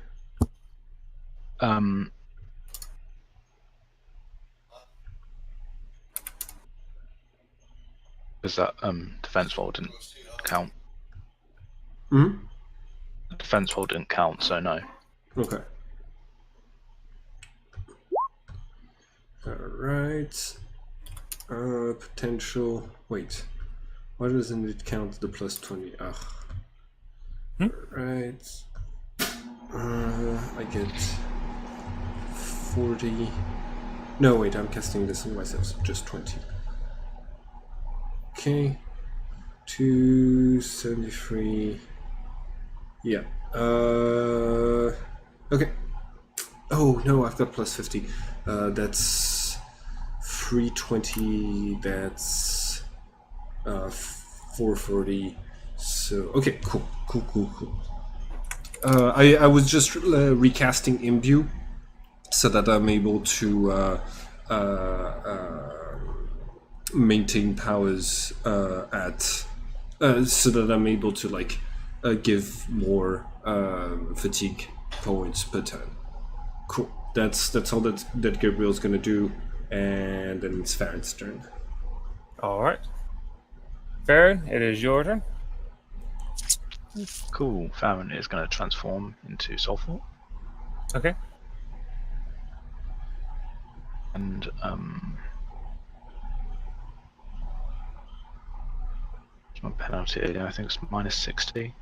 Because that defense roll didn't count. Hmm. The defense roll didn't count, so no. Okay. All right. Potential. Wait. Why doesn't it count the plus 20? Ugh. Right. I get 40. No, wait, I'm casting this on myself, so just 20. Okay. 273. Yeah. Okay. Oh, no, I've got plus 50. That's 320. That's 440. So, okay, cool. I was just recasting Imbue so that I'm able to maintain powers at so that I'm able to give more fatigue points per turn. Cool. That's all that Gabriel's gonna do, and then it's Farron's turn. All right. Farron, it is your turn. Cool. Farron is going to transform into sulfur. Okay. And my penalty, I think it's minus 60.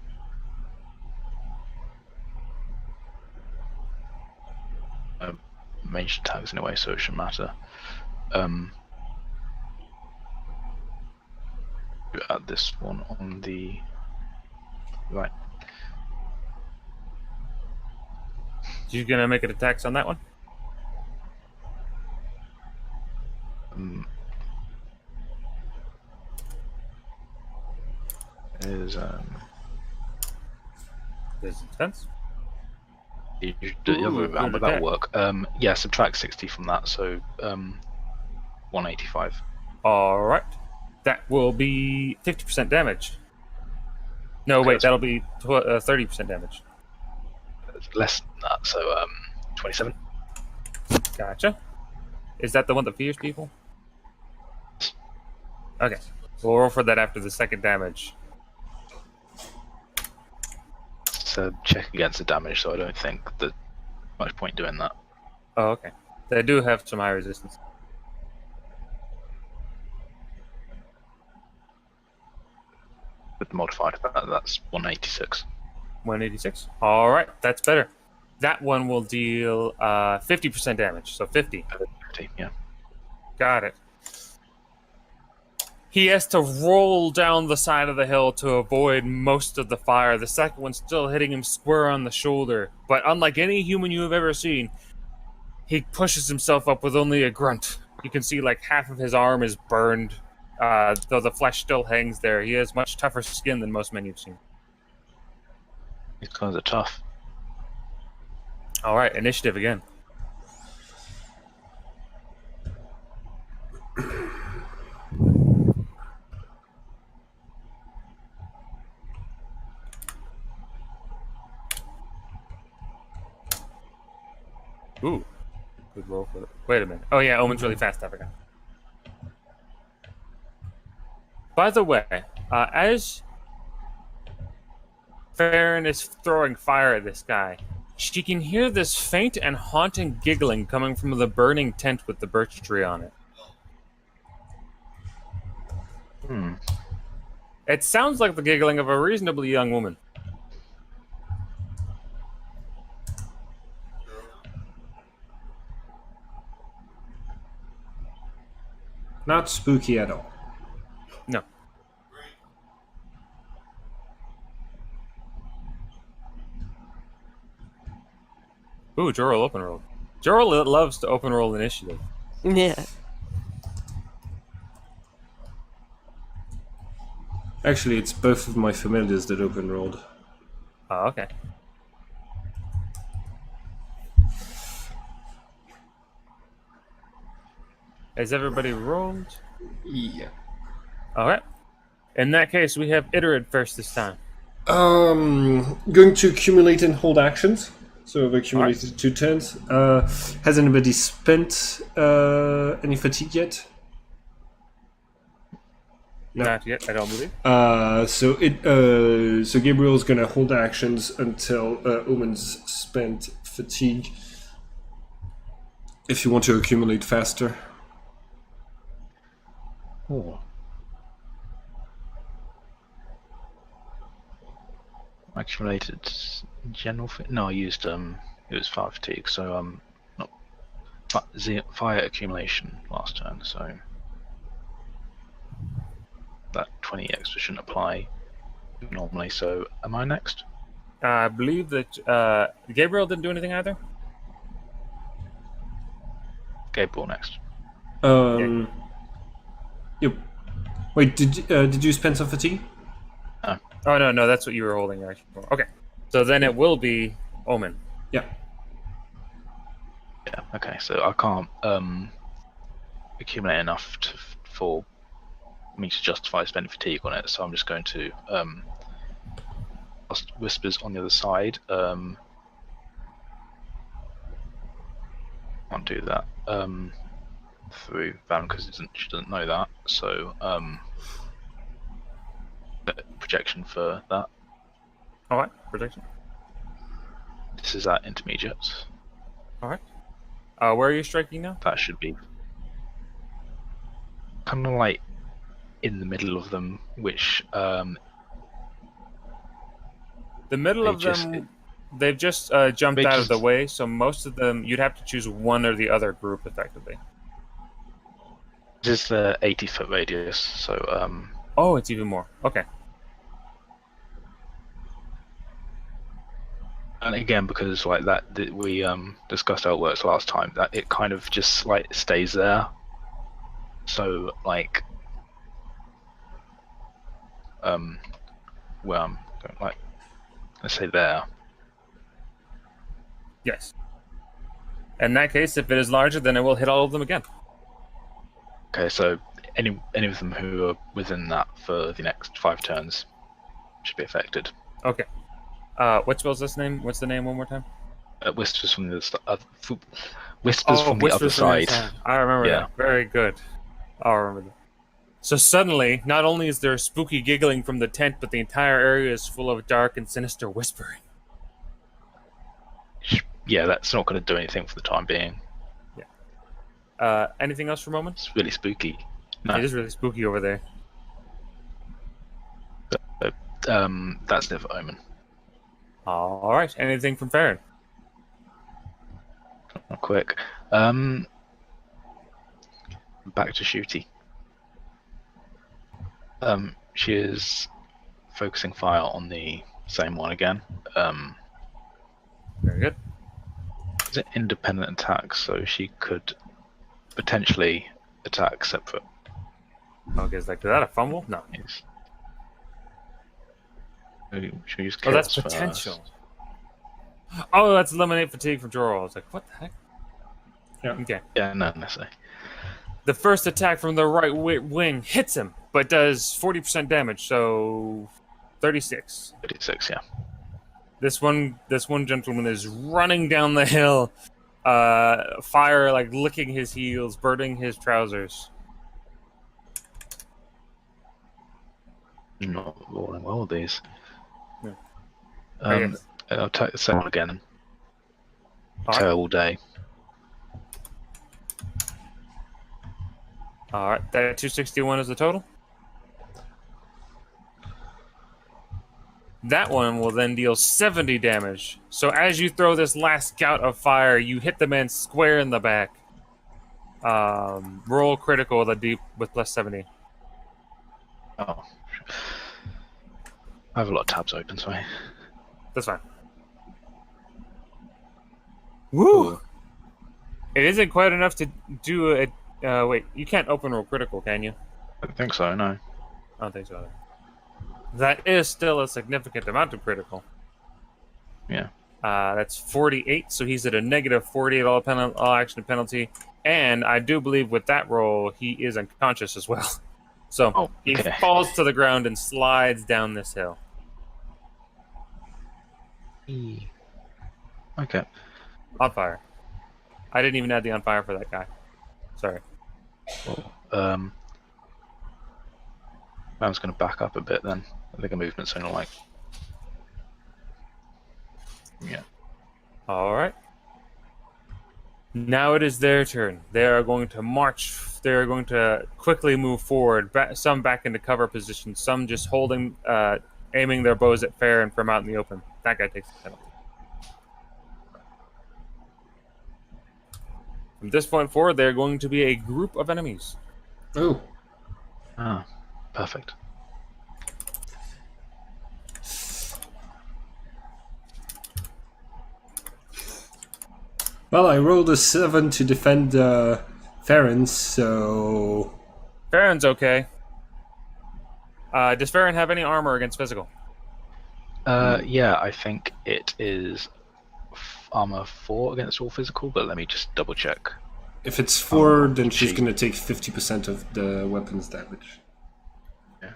Ranged attacks anyway, so it shouldn't matter. Add this one on the right. You gonna make an attacks on that one? Is There's defense. the Ooh, other way around, good but that'll attack. work. Yeah, subtract 60 from that, so 185. All right. That will be 50% damage. No, wait, that'll be 30% damage. It's less than that, so 27. Gotcha. Is that the one that fears people? Okay. We'll roll for that after the second damage. So check against the damage, so I don't think that much point doing that. Oh, okay. They do have some high resistance. With the modifier, that's 186. 186. All right, that's better. That one will deal 50% damage, so 50. 50, yeah. Got it. He has to roll down the side of the hill to avoid most of the fire. The second one's still hitting him square on the shoulder. But unlike any human you have ever seen, he pushes himself up with only a grunt. You can see like half of his arm is burned, though the flesh still hangs there. He has much tougher skin than most men you've seen. These guys are tough. All right, initiative again. Ooh, good roll for it. Wait a minute. Oh yeah, Omen's really fast. I forgot. By the way, as Farron is throwing fire at this guy, she can hear this faint and haunting giggling coming from the burning tent with the birch tree on it. It sounds like the giggling of a reasonably young woman. Not spooky at all. No. Ooh, Jorl open roll. Jorl loves to open roll initiative. Yeah. Actually, it's both of my familiars that open rolled. Oh, okay. Has everybody rolled? Yeah. All right. In that case, we have Iterid first this time. Going to accumulate and hold actions. So I've Alright. accumulated 2 turns. Has anybody spent any fatigue yet? No. Not yet, I don't believe. So Gabriel's gonna hold actions until Omen's spent fatigue. If you want to accumulate faster. Oh. Accumulated general. No, I used it was fire fatigue, so not fire accumulation last turn. So that 20 extra shouldn't apply normally. So am I next? I believe that Gabriel didn't do anything either. Gabriel next. Yep. Wait, did you spend some fatigue? Oh no, that's what you were holding your action for. Okay, so then it will be Omen. Yeah. Yeah. Okay. So I can't accumulate enough for me to justify spending fatigue on it. So I'm just going to cast Whispers on the other side. Can't do that through Van because she doesn't know that. So projection for that. All right, protection. This is at intermediate. All right. Where are you striking now? That should be kind of like in the middle of them, which The middle They of just- them, they've just jumped they out of the just- way. So most of them, you'd have to choose one or the other group effectively. this is the 80-foot radius. So Oh, it's even more. Okay. and again, because like that we discussed how it works last time, that it kind of just like stays there. So like where I'm going, like let's say there. Yes. In that case, if it is larger, then it will hit all of them again. Okay, so any of them who are within that for the next 5 turns should be affected. Okay. What spell's this name? What's the name one more time? Whispers from the whispers from the other Whispers from the side. I remember Yeah. that. Very good. I'll remember that. So suddenly, not only is there spooky giggling from the tent, but the entire area is full of dark and sinister whispering. Yeah, that's not going to do anything for the time being. Anything else for moments? It's really spooky. No, It is really spooky over there. that's it for Omen. All right. Anything from Farron? Not quick. Back to Shooty. She is focusing fire on the same one again. Very good. Is it independent attack? So she could potentially attack separate. Okay, is that a fumble? No. Yes. Should we use Oh, that's chaos first? potential. Oh, that's eliminate fatigue from draw. I was like, what the heck? Yeah. Okay. Yeah, not necessarily. The first attack from the right wing hits him, but does 40% damage, so 36. 36, yeah. This one gentleman is running down the hill, fire like licking his heels, burning his trousers. Not rolling well with these. Yeah. I guess. I'll take the second one again. All right. Terrible day. All right, that 261 is the total. That one will then deal 70 damage. So as you throw this last gout of fire, you hit the man square in the back. Roll critical with a deep with plus 70. Oh. I have a lot of tabs open, sorry. That's fine. Woo! It isn't quite enough to do a. Wait, you can't open roll critical, can you? I don't think so, no. I don't think so either. That is still a significant amount of critical. Yeah. That's 48, so he's at a negative 48 all action penalty, And I do believe with that roll, he is unconscious as well. So Oh, he okay. falls to the ground and slides down this hill. Okay. On fire. I didn't even add the on fire for that guy. Sorry. Well, I was going to back up a bit then. I think a movement's only like. Yeah. All right. Now it is their turn. They are going to march. They are going to quickly move forward. Some back into cover position. Some just holding, aiming their bows at Farron from out in the open. That guy takes the penalty. From this point forward, they're going to be a group of enemies. Oh, Ah, perfect. well, I rolled a 7 to defend Farron, so Farron's okay. Does Farron have any armor against physical? Yeah, I think it is armor 4 against all physical, but let me just double check. if it's 4, Oh, then she's cheap. gonna take 50% of the weapons damage. Yeah.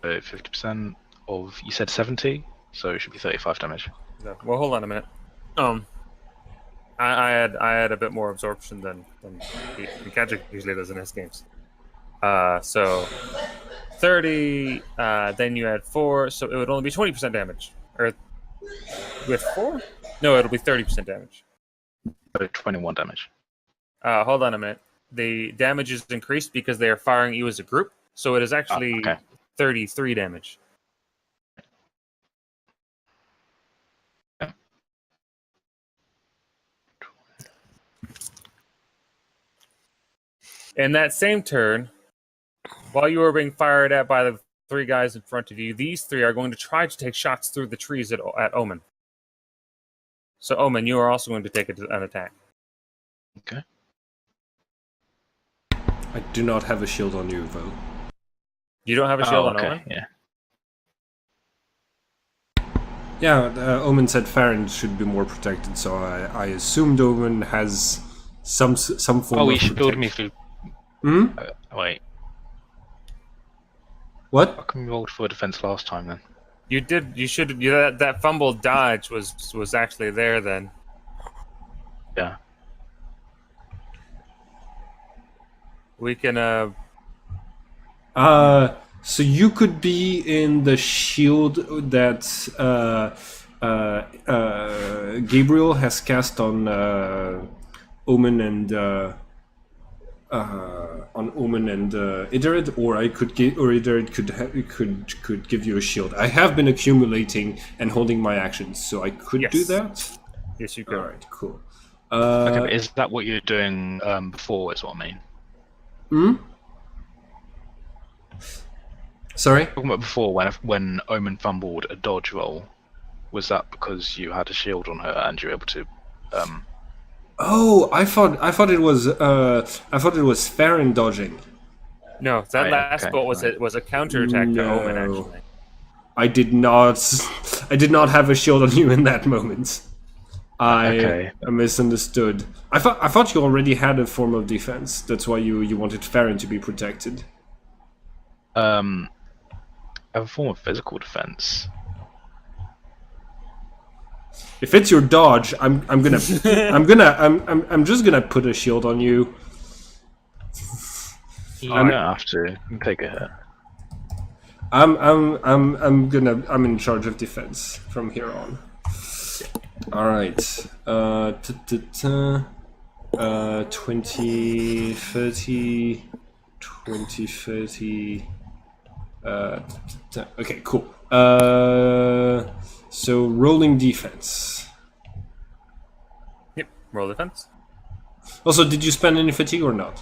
50% of, you said 70, so it should be 35 damage. No. Well, hold on a minute. I had a bit more absorption than Kendrick usually does in his games. So 30. Then you add 4, so it would only be 20% damage. Or with 4? No, it'll be 30% damage. So 21 damage. Hold on a minute. The damage is increased because they are firing you as a group, so it is actually okay. 33 damage. Yeah. In that same turn, while you are being fired at by the 3 guys in front of you, these 3 are going to try to take shots through the trees at Omen. So, Omen, you are also going to take an attack. Okay. I do not have a shield on you, though. You don't have a shield on okay. Omen? Yeah. Yeah, Omen said Farron should be more protected, so I assumed Omen has some form Oh, of you should build me protection. through. Hmm? Wait, What? how come you rolled for defense last time then? You did. You should. That fumble dodge was actually there then. Yeah. We can. So you could be in the shield that Gabriel has cast on Omen and Idarid, or I could get, or Idarid could give you a shield. I have been accumulating and holding my actions, so I could Yes. do that. Yes, you could. All right, cool. Okay, but is that what you're doing before? Is what I mean. Hmm? Sorry? Talking about before, when Omen fumbled a dodge roll, was that because you had a shield on her and you were able to? Oh, I thought it was Farron dodging. No, that Right, last okay, bolt was a counterattack to Omen. No. Actually, I did not have a shield on you in that moment. I Okay. misunderstood. I thought you already had a form of defense. That's why you wanted Farron to be protected. I have a form of physical defense. If it's your dodge, I'm just gonna put a shield on you. You don't have to. You can take a hit. I'm in charge of defense from here on. All right. 20, 30, 20, 30. Okay, cool. So rolling defense. yep. Roll defense. Also, did you spend any fatigue or not?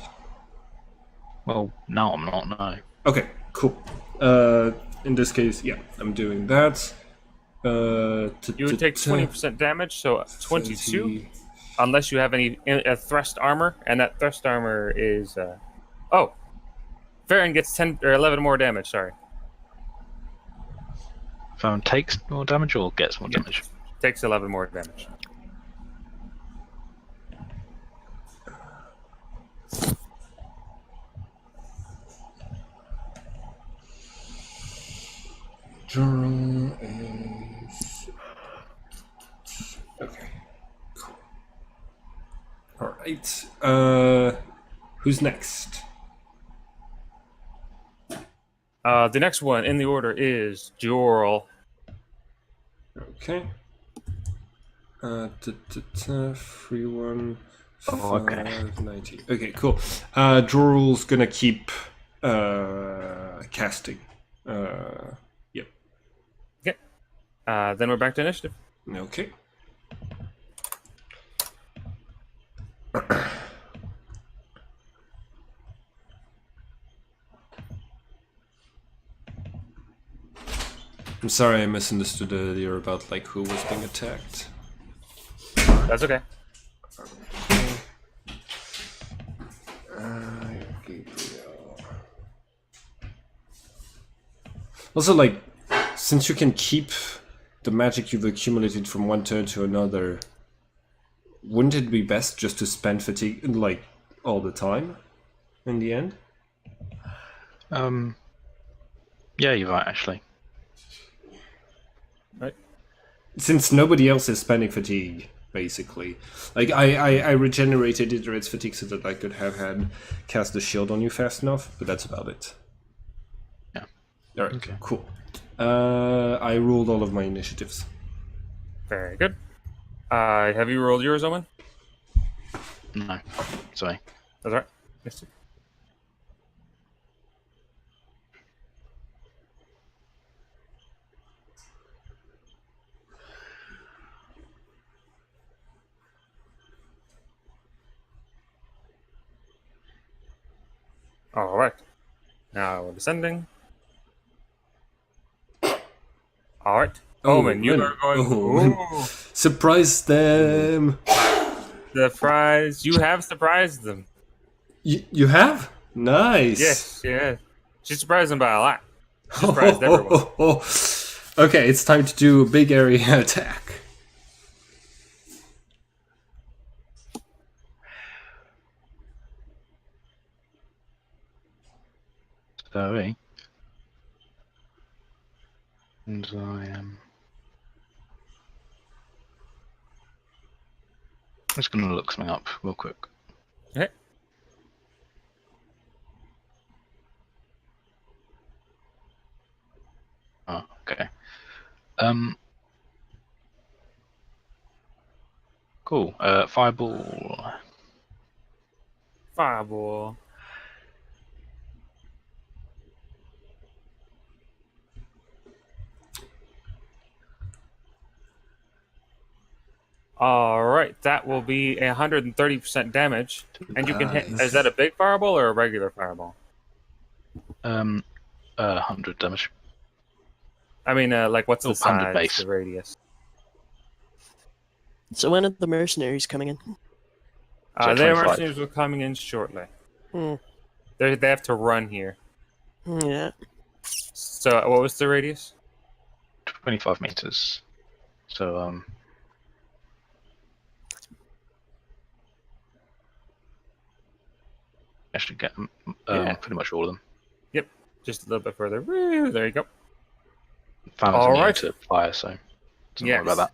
Well, no, I'm not. No. Okay, cool. In this case, yeah, I'm doing that. You would take 20% damage, so 22, unless you have any thrust armor, and that thrust armor is. Oh, Farron gets 10 or 11 more damage. Sorry, Phone takes more damage or gets more damage. takes 11 more damage. Journal is okay. Cool. All right. Who's next? The next one in the order is Jorl. Okay. 3, 1, Oh, 5, okay. 90. Okay, cool. Jorul's gonna keep casting. Yep. Okay. Then we're back to initiative. Okay. I'm sorry, I misunderstood earlier about like who was being attacked. That's okay. Gabriel. Also, like, since you can keep the magic you've accumulated from one turn to another, wouldn't it be best just to spend fatigue like all the time in the end? Yeah, you're right, actually. Right. Since nobody else is spending fatigue, basically. Like, I regenerated Idrit's fatigue so that I could have had cast the shield on you fast enough, but that's about it. Yeah. Alright, Okay. cool. I rolled all of my initiatives. Very good. Have you rolled yours, Owen? No, sorry. That's all right. Yes. All right. Now we're descending. All right. Omen, you are going. Ooh, Surprise them! the prize. You have surprised them. You have? Nice! Yes, yeah. She surprised them by a lot. She surprised everyone. Okay, it's time to do a big area attack. Sorry. And I am. I'm just gonna look something up real quick. Okay. Oh, okay. Cool. Fireball. Fireball. All right, that will be 130% damage, and you can hit. Nice. Is that a big fireball or a regular fireball? 100 damage. I mean, like, what's the 100 size, base. the radius? So when are the mercenaries coming in? So Their 25. mercenaries will coming in shortly. Hmm. They have to run here. Yeah. So, what was the radius? 25 meters. So I should get Yeah. pretty much all of them. Yep, just a little bit further. Woo, there you go. Found All immune right. to fire, so don't Yes. worry about that.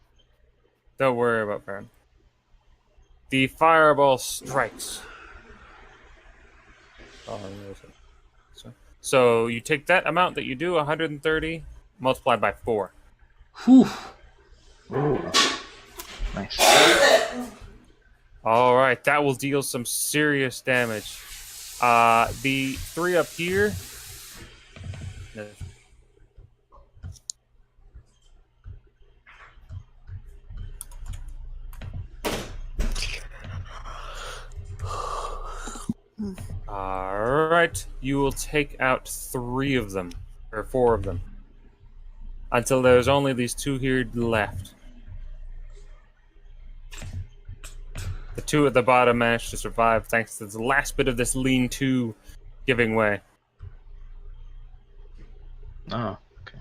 Don't worry about Farron. The fireball strikes. Oh, so you take that amount that you do, 130, multiplied by 4. Whew. Nice. All right, that will deal some serious damage. The 3 up here. All right, you will take out 3 of them, or 4 of them, until there's only these 2 here left. The 2 at the bottom managed to survive thanks to the last bit of this lean-to giving way. Oh, okay.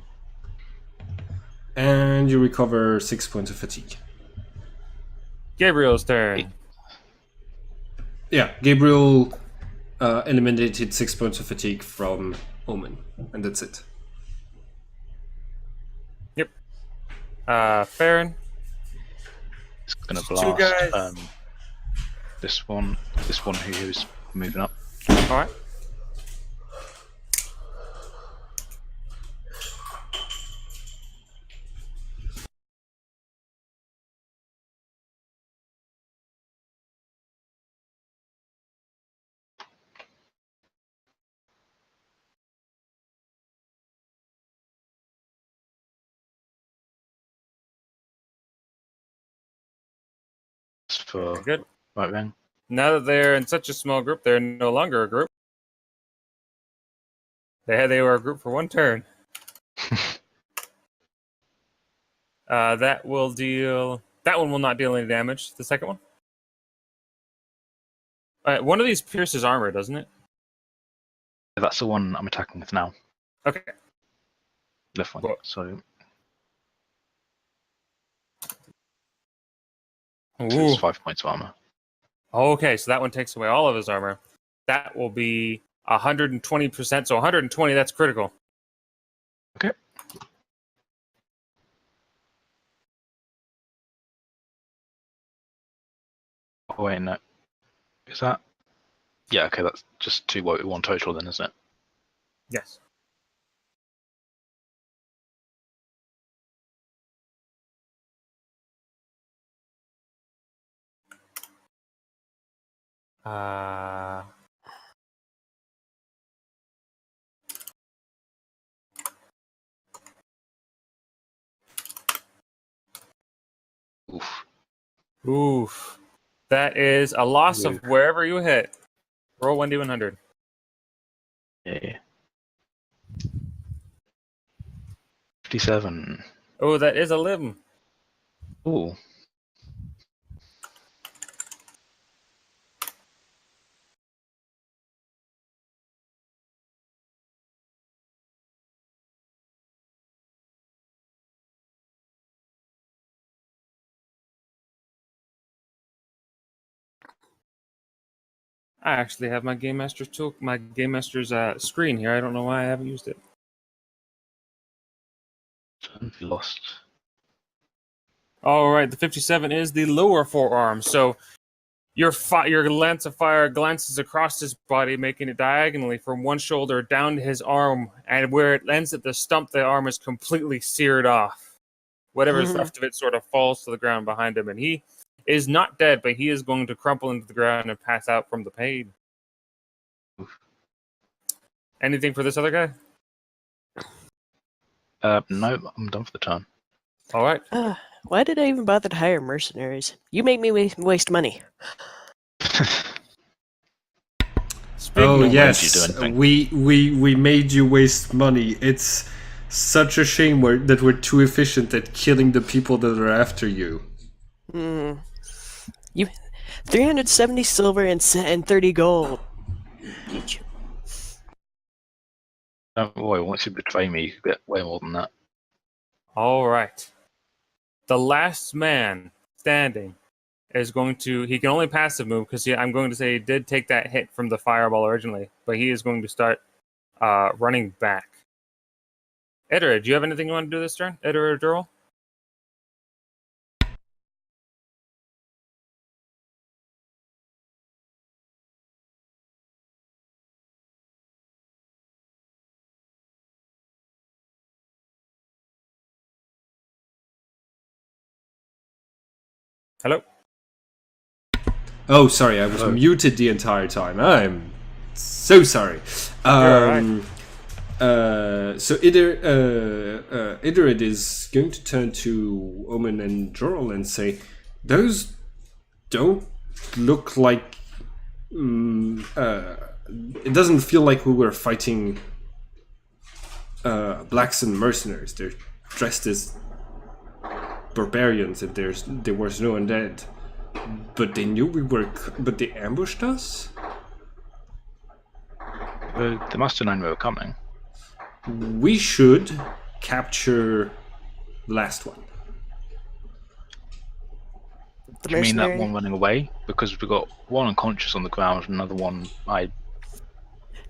And you recover 6 points of fatigue. Gabriel's turn. Yeah, Gabriel eliminated 6 points of fatigue from Omen, and that's it. Farron. It's gonna Two blast guys. this one who's moving up. All right. For Good. right then. Now that they're in such a small group, they're no longer a group. They were a group for one turn. That will deal. That one will not deal any damage. The second one. One of these pierces armor, doesn't it? That's the one I'm attacking with now. Okay. Left one. Cool. So Ooh. it's 5 points of armor. Okay, so that one takes away all of his armor. That will be 120%. So 120. That's critical. Okay. Oh wait, no. Is that? Yeah. Okay, that's just 2 1 total then, isn't it? Yes. Uh, Oof. Oof. That is a loss of wherever you hit. Roll 1d100. Yeah. 57. Oh, that is a limb. Ooh. I actually have my Game Master's tool, my Game Master's screen here. I don't know why I haven't used it. You lost. All right, the 57 is the lower forearm. So your lance of fire glances across his body, making it diagonally from one shoulder down to his arm, and where it ends at the stump, the arm is completely seared off. Whatever's left of it sort of falls to the ground behind him, and he is not dead, but he is going to crumple into the ground and pass out from the pain. Anything for this other guy? No, I'm done for the turn. All right. Why did I even bother to hire mercenaries? You make me waste money. Oh of yes, which, you do anything. we made you waste money. It's such a shame that we're too efficient at killing the people that are after you. You 370 silver and 30 gold each. Don't worry, once you betray me, you get way more than that. All right. The last man standing is going to... He can only passive move because I'm going to say he did take that hit from the fireball originally, but he is going to start running back. Edra, do you have anything you want to do this turn? Edra or Durrell? Hello? Oh, sorry, I was muted the entire time. I'm so sorry. You're So Idarid is going to turn to Omen and Jorl and say, "Those don't look like. It doesn't feel like we were fighting blacks and mercenaries. They're dressed as barbarians, and there was no undead. But they knew we were. But they ambushed us. They must have known we were coming. We should capture the last one." The Do you mean that mercenary. one running away? Because we got one unconscious on the ground, and another one I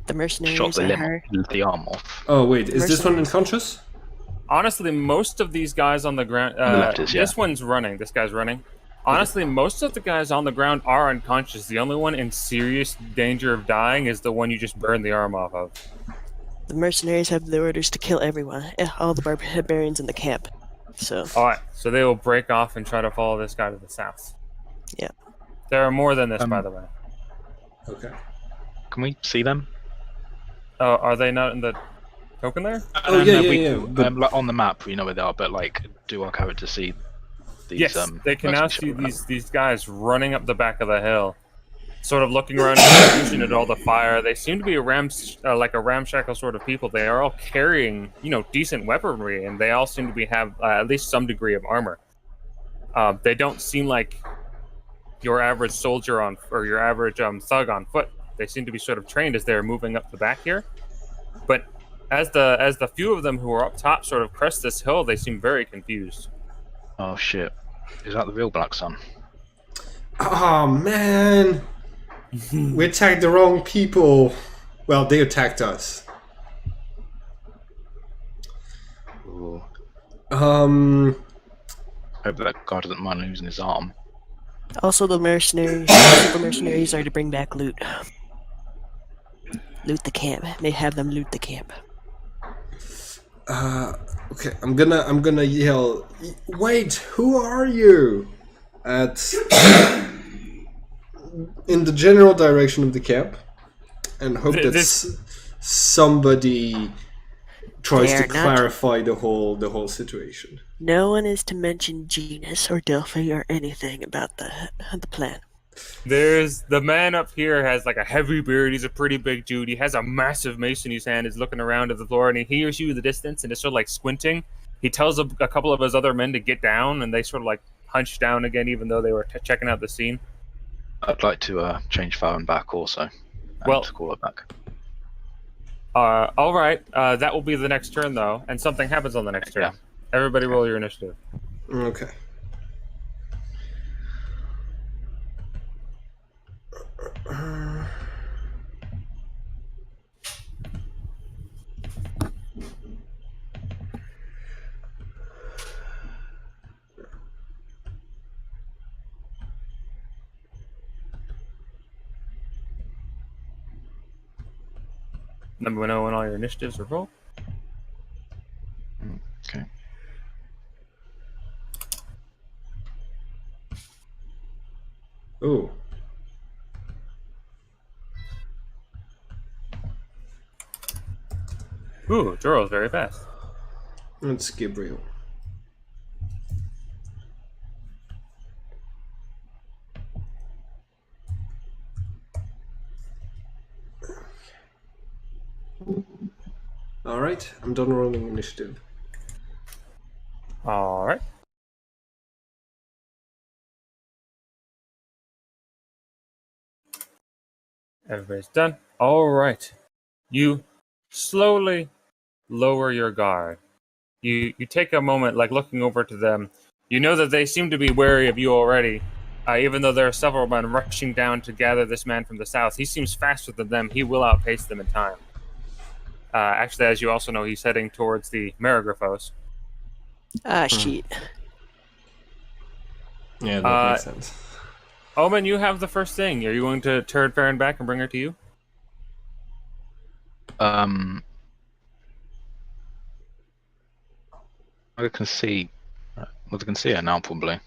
The mercenaries shot the are limb, hard. the arm off. Oh wait, is this one Mercenaries. unconscious? Honestly, most of these guys on the ground. On the left is, yeah. This one's running. This guy's running. Honestly, most of the guys on the ground are unconscious. The only one in serious danger of dying is the one you just burned the arm off of. The mercenaries have the orders to kill everyone, all the barbarians in the camp. So, Alright, so they will break off and try to follow this guy to the south. yeah. There are more than this, by the way. Okay. Can we see them? Oh, are they not in the token there? Oh, yeah. But Like on the map, we know where they are, but like, do our characters see these? Yes, they can now see mercenary these guys running up the back of the hill, sort of looking around in confusion at all the fire. They seem to be like a ramshackle sort of people. They are all carrying, decent weaponry, and they all seem to have at least some degree of armor. They don't seem like your average soldier or your average thug on foot. They seem to be sort of trained as they're moving up the back here. But as the few of them who are up top sort of crest this hill, they seem very confused. Oh shit! Is that the real Black Sun? oh man, we attacked the wrong people. Well, they attacked us. Ooh. Um. Hope that guy doesn't mind losing his arm. Also, the mercenaries are to bring back loot. Loot the camp. They have them loot the camp. Okay, I'm gonna yell. Wait, who are you? In the general direction of the camp, and hope that somebody tries to clarify the whole situation. No one is to mention Genus or Delphi or anything about the plan. There's the man up here has like a heavy beard. He's a pretty big dude. He has a massive mace in his hand. He's looking around at the floor, and he hears you in the distance, and is sort of like squinting. He tells a couple of his other men to get down, and they sort of like hunch down again, even though they were checking out the scene. I'd like to change Farron back also. Well, to call it back. All right. That will be the next turn, though, and something happens on the next turn. Yeah. Everybody roll your initiative. Okay. Let me know when all your initiatives are rolled. Okay. Oh. Ooh, Joro's very fast. It's Gabriel. Alright, I'm done rolling initiative. All right. Everybody's done. All right. You slowly lower your guard. You take a moment, like looking over to them. You know that they seem to be wary of you already, even though there are several men rushing down to gather this man from the south. He seems faster than them. He will outpace them in time. Actually, as you also know, he's heading towards the Marigraphos. Shit. Yeah, that makes sense. Omen, you have the first thing. Are you going to turn Farron back and bring her to you? I can see. We can see her now, probably.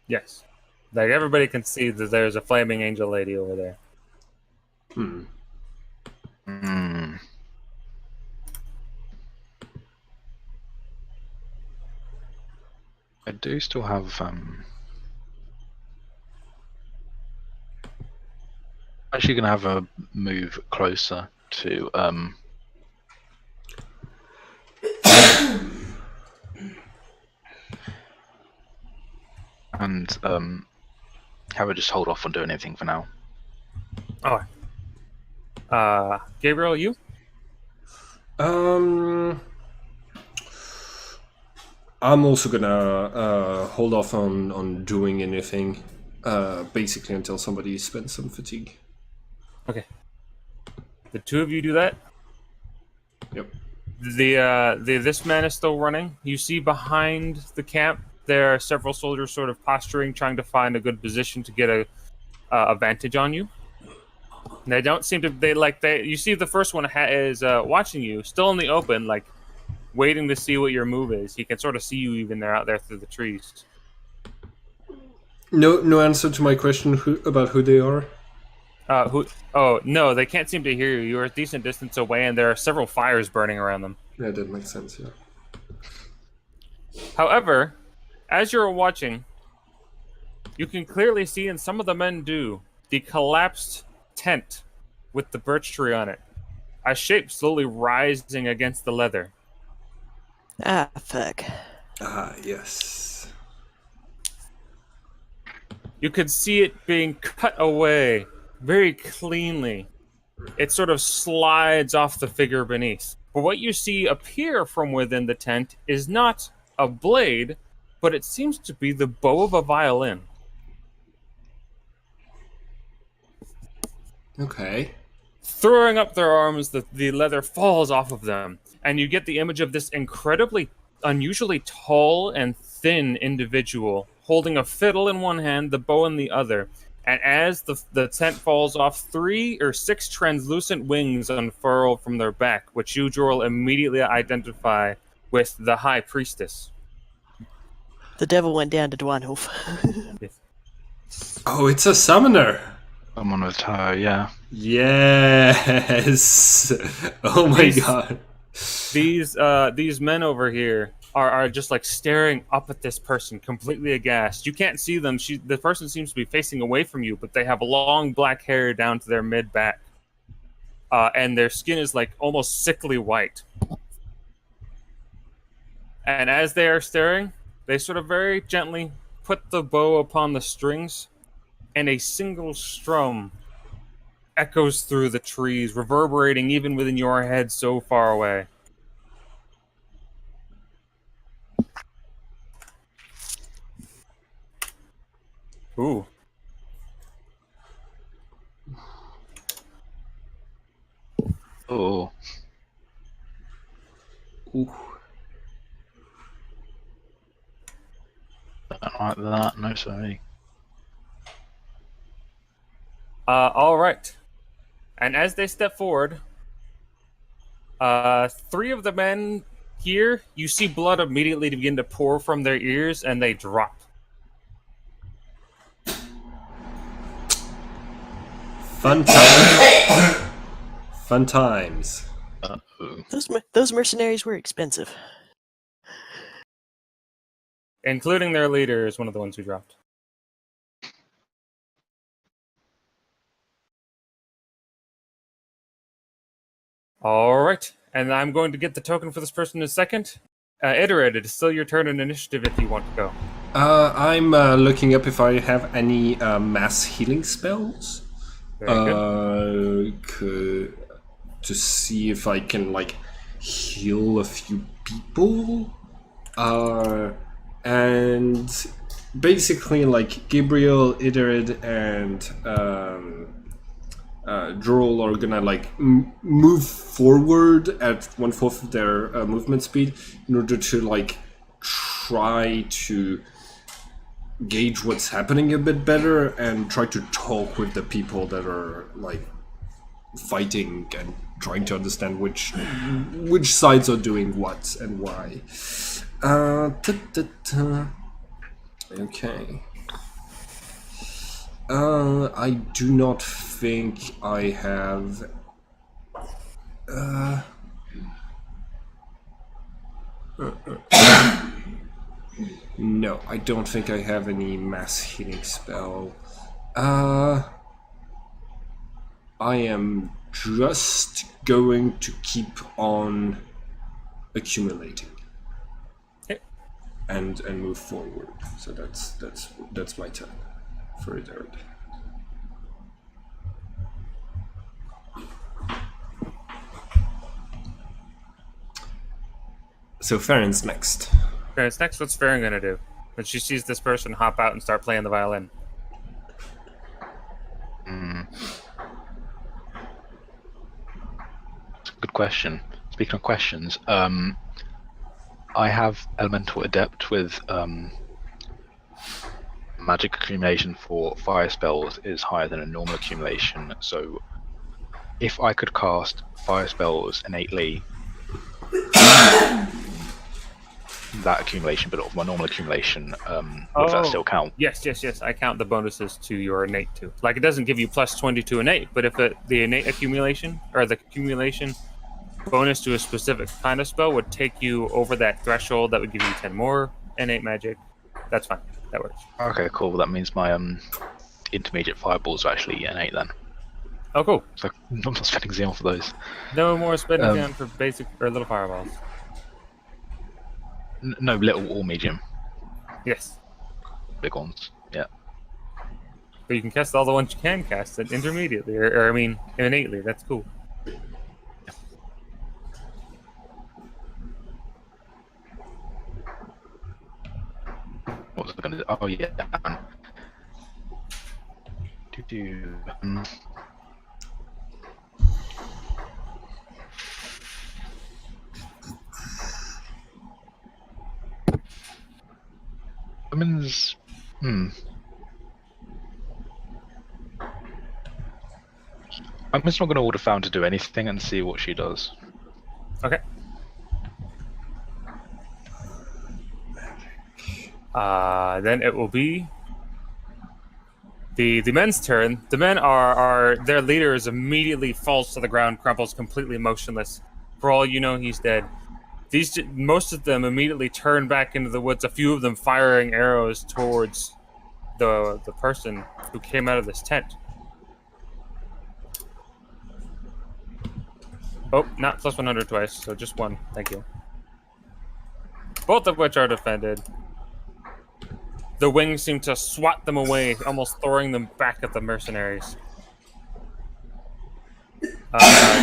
Yes. Like, everybody can see that there's a flaming angel lady over there. Hmm. I do still have actually gonna have a move closer to and have her just hold off on doing anything for now. Oh. Gabriel, you? I'm also gonna hold off on doing anything, basically until somebody spends some fatigue. Okay. The two of you do that? Yep. This man is still running. You see behind the camp there are several soldiers sort of posturing, trying to find a good position to get a vantage on you. And they don't seem to. You see the first one is watching you, still in the open, like waiting to see what your move is. He can sort of see you even there out there through the trees. No answer to my question about who they are. Who? Oh no, they can't seem to hear you. You're a decent distance away, and there are several fires burning around them. Yeah, that makes sense. Yeah. However, as you're watching, you can clearly see, and some of the men do, the collapsed tent with the birch tree on it, a shape slowly rising against the leather. Ah, fuck. Ah, yes. You could see it being cut away very cleanly. It sort of slides off the figure beneath. But what you see appear from within the tent is not a blade, but it seems to be the bow of a violin. Okay. Throwing up their arms, the leather falls off of them, and you get the image of this incredibly, unusually tall and thin individual holding a fiddle in one hand, the bow in the other. And as the tent falls off, 3 or 6 translucent wings unfurl from their back, which you, Jorl, immediately identify with the High Priestess. The devil went down to Dwanhof. Oh, it's a summoner. Someone with her, yeah. Yes. Oh my god. These men over here are just like staring up at this person, completely aghast. You can't see them. The person seems to be facing away from you, but they have long black hair down to their mid back, and their skin is like almost sickly white. And as they are staring, they sort of very gently put the bow upon the strings, and a single strum echoes through the trees, reverberating even within your head so far away. Ooh. Oh, Ooh. don't like that. No, sorry. All right. And as they step forward, 3 of the men here, you see blood immediately begin to pour from their ears, and they drop. Fun times. Fun times. Uh-oh. Those mercenaries were expensive. Including their leader is one of the ones who dropped. All right. And I'm going to get the token for this person in a second. Iterated, it's still your turn in initiative if you want to go. I'm looking up if I have any mass healing spells. Very good. To see if I can like heal a few people. And basically like Gabriel, Idarid, and Droll are gonna like move forward at 1/4 of their movement speed in order to like try to gauge what's happening a bit better and try to talk with the people that are like fighting and trying to understand which sides are doing what and why. Okay. I do not think I have. No, I don't think I have any mass healing spell. I am just going to keep on accumulating. Okay. And move forward. So that's my turn for it. So Farron's next. Farron's next. What's Farron gonna do? When she sees this person hop out and start playing the violin. It's a good question. It's speaking of questions, I have Elemental Adept with magic accumulation for fire spells is higher than a normal accumulation. So if I could cast fire spells innately, that accumulation, but of my normal accumulation, would that still count? Yes. I count the bonuses to your innate too. Like it doesn't give you plus 20 to innate, but if the innate accumulation or the accumulation bonus to a specific kind of spell would take you over that threshold, that would give you 10 more innate magic. That's fine. That works. Okay, cool. That means my intermediate fireballs are actually innate then. Oh, cool. So I'm not spending Xeon for those. No more spending down for basic or little fireballs. No, little or medium. Yes. Big ones. Yeah. But you can cast all the ones you can cast intermediately, or I mean, innately. That's cool. What was I going to do? Oh, yeah. Women's. I'm just not going to order Found to do anything and see what she does. Okay. Then it will be the men's turn. The men are their leader is immediately falls to the ground, crumples completely motionless. For all you know, he's dead. Most of them immediately turn back into the woods. A few of them firing arrows towards the person who came out of this tent. Oh, not plus 100 twice, so just one. Thank you. Both of which are defended. The wings seem to swat them away, almost throwing them back at the mercenaries.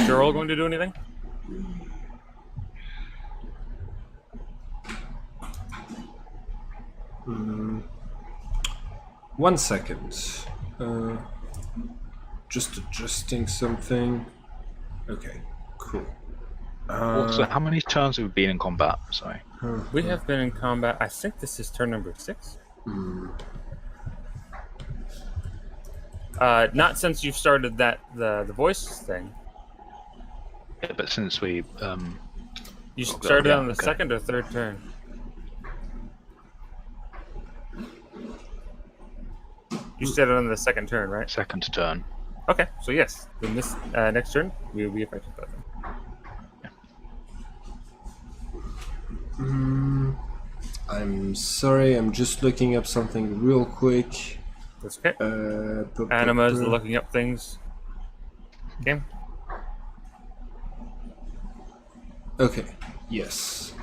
Gerald going to do anything? One second. Just adjusting something. Okay, cool. So how many turns have we been in combat? Sorry. We have been in combat. I think this is turn number 6. Not since you've started the voice thing. Yeah, but since we You started on the second or third turn. You started on the second turn, right? second turn. Okay, so yes. Then this next turn, we will be affected by them. I'm sorry, I'm just looking up something real quick. That's okay. Anima is looking up things. Okay. Okay, yes.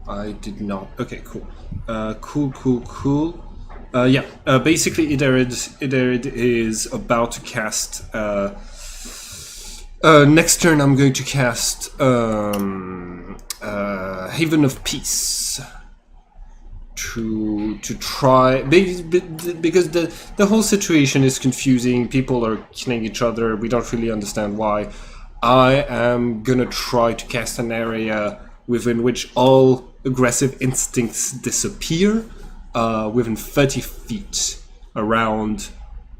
I did not. Okay, cool. Cool. Basically, Idarid is about to cast. Next turn, I'm going to cast Haven of Peace to try because the whole situation is confusing. People are killing each other. We don't really understand why. I am gonna try to cast an area within which all aggressive instincts disappear, within 30 feet around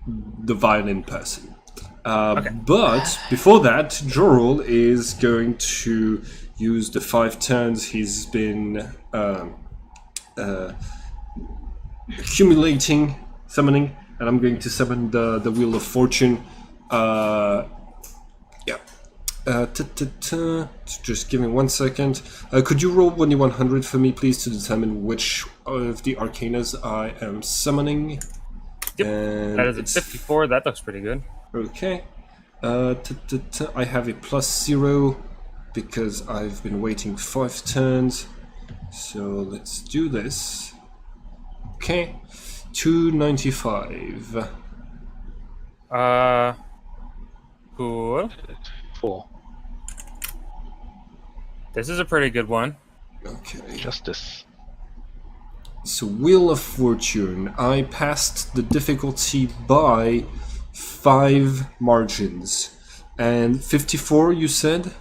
the violent person. But before that, Jorul is going to use the 5 turns he's been accumulating, summoning, and I'm going to summon the Wheel of Fortune. Just give me 1 second. Could you roll 1d100 for me, please, to determine which of the Arcanas I am summoning? Yep, and that is a 54. That looks pretty good. Okay. I have a +0 because I've been waiting 5 turns. So let's do this. Okay. 295. Cool. 4. This is a pretty good one. Okay. Justice. So Wheel of Fortune. I passed the difficulty by 5 margins. And 54, you said?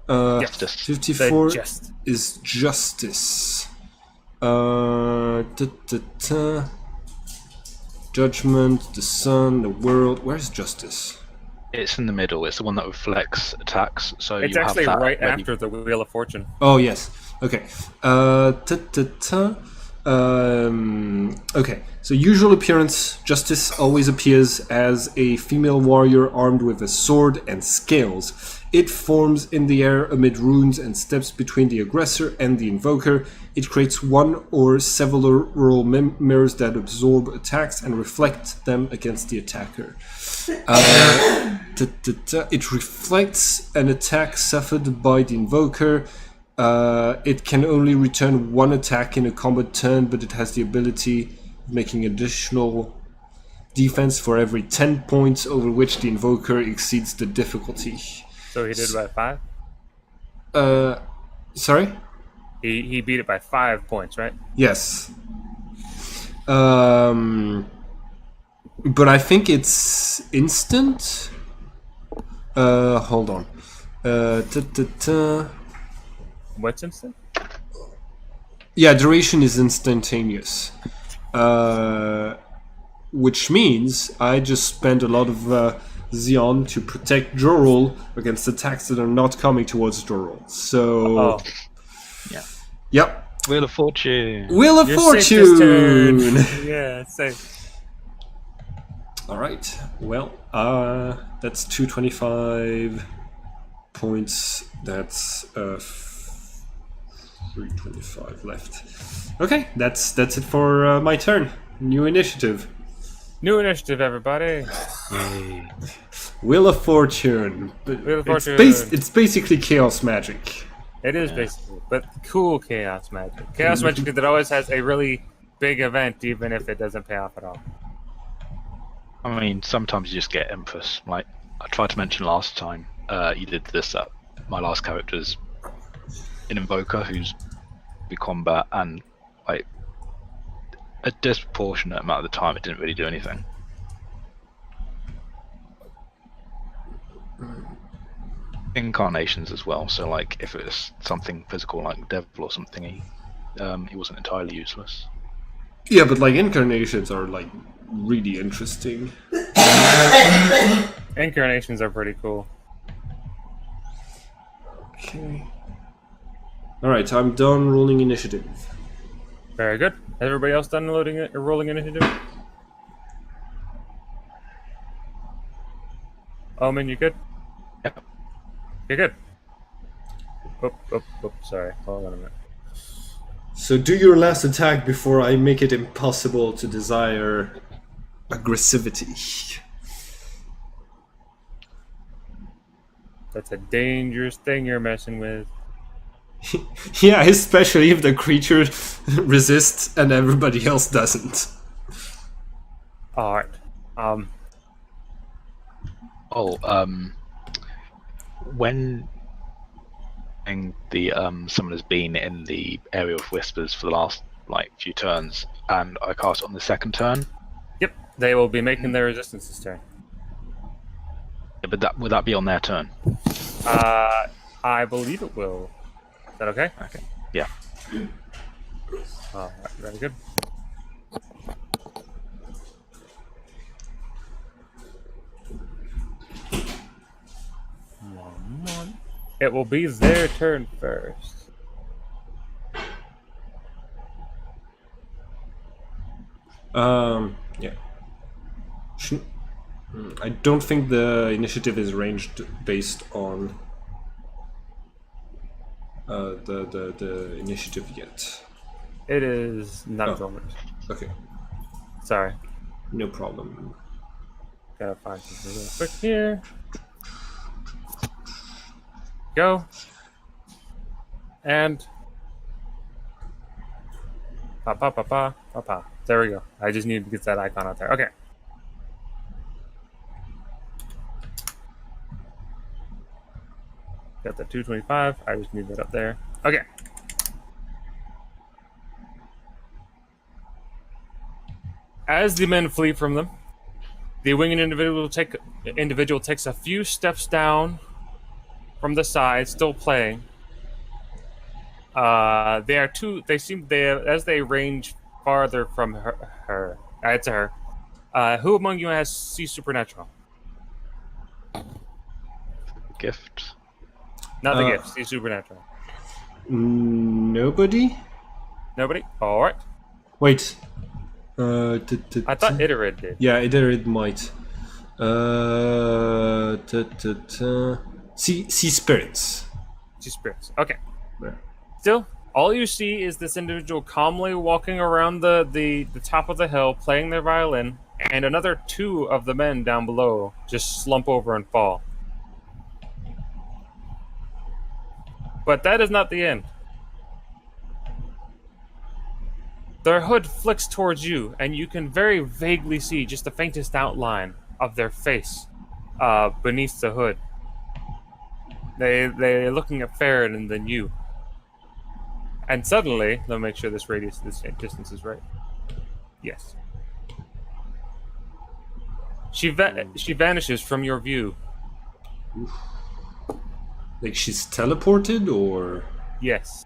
Yes. 54 Just. is justice. Judgment, the sun, the world. Where's justice? It's in the middle. It's the one that reflects attacks. So It's you have actually that right ready. after the Wheel of Fortune. Oh, yes. Okay. Okay. So usual appearance, Justice always appears as a female warrior armed with a sword and scales. It forms in the air amid runes and steps between the aggressor and the invoker. It creates one or several mirrors that absorb attacks and reflect them against the attacker. It reflects an attack suffered by the invoker. It can only return one attack in a combat turn, but it has the ability of making additional defense for every 10 points over which the invoker exceeds the difficulty. So he did it by 5? Sorry? He beat it by 5 points, right? Yes. But I think it's instant. Hold on. What's instant? Yeah, duration is instantaneous. Which means I just spend a lot of Xeon to protect Jorul against attacks that are not coming towards Jorul. So, Oh, Yeah. yep. Wheel of Fortune. Wheel of you're safe this Fortune! turn. Yeah, safe. Alright, well, that's 225 points. That's 325 left. Okay, that's it for my turn. New initiative. New initiative, everybody. Wheel of Fortune. Wheel of It's, Fortune. it's basically chaos magic. It is basically, but cool chaos magic. Chaos magic that always has a really big event, even if it doesn't pay off at all. I mean, sometimes you just get Empress. Like I tried to mention last time, you did this. My last character's an invoker who's the combat, and like a disproportionate amount of the time, it didn't really do anything. Incarnations as well. So like, if it was something physical like devil or something, he wasn't entirely useless. Yeah, but like incarnations are like really interesting. Incarnations are pretty cool. Okay. Alright, I'm done rolling initiative. Very good. Has everybody else done rolling initiative? Omen, you good? Yep. You're good. Sorry. Hold on a minute. So do your last attack before I make it impossible to desire aggressivity. That's a dangerous thing you're messing with. Yeah, especially if the creature resists and everybody else doesn't. Alright. When the someone has been in the area of whispers for the last like few turns, and I cast it on the second turn. Yep. They will be making their resistance this turn. Yeah, but would that be on their turn? I believe it will. Is that okay? Okay. Yeah. Alright, very good. It will be their turn first. Yeah. I don't think the initiative is ranged based on the initiative yet. It is not Oh. Vilmers. Okay, Sorry. no problem. Gotta find something real quick here. Go. And pa. There we go. I just needed to get that icon out there. Okay. Got the 225. I just need that up there. Okay. As the men flee from them, The winged individual takes a few steps down from the side, still playing. As they range farther from her. It's her. Who among you has see supernatural? Gift. Not the gift. See supernatural. Nobody? Nobody. All right. Wait. I thought Iterid did. Yeah, it might. See spirits. See spirits. Okay. Yeah. Still, all you see is this individual calmly walking around the top of the hill, playing their violin, and another 2 of the men down below just slump over and fall. But that is not the end. Their hood flicks towards you, and you can very vaguely see just the faintest outline of their face beneath the hood. They're looking at Farron and then you. And suddenly, let me make sure this distance is right. Yes. She vanishes from your view. Like she's teleported, or? Yes.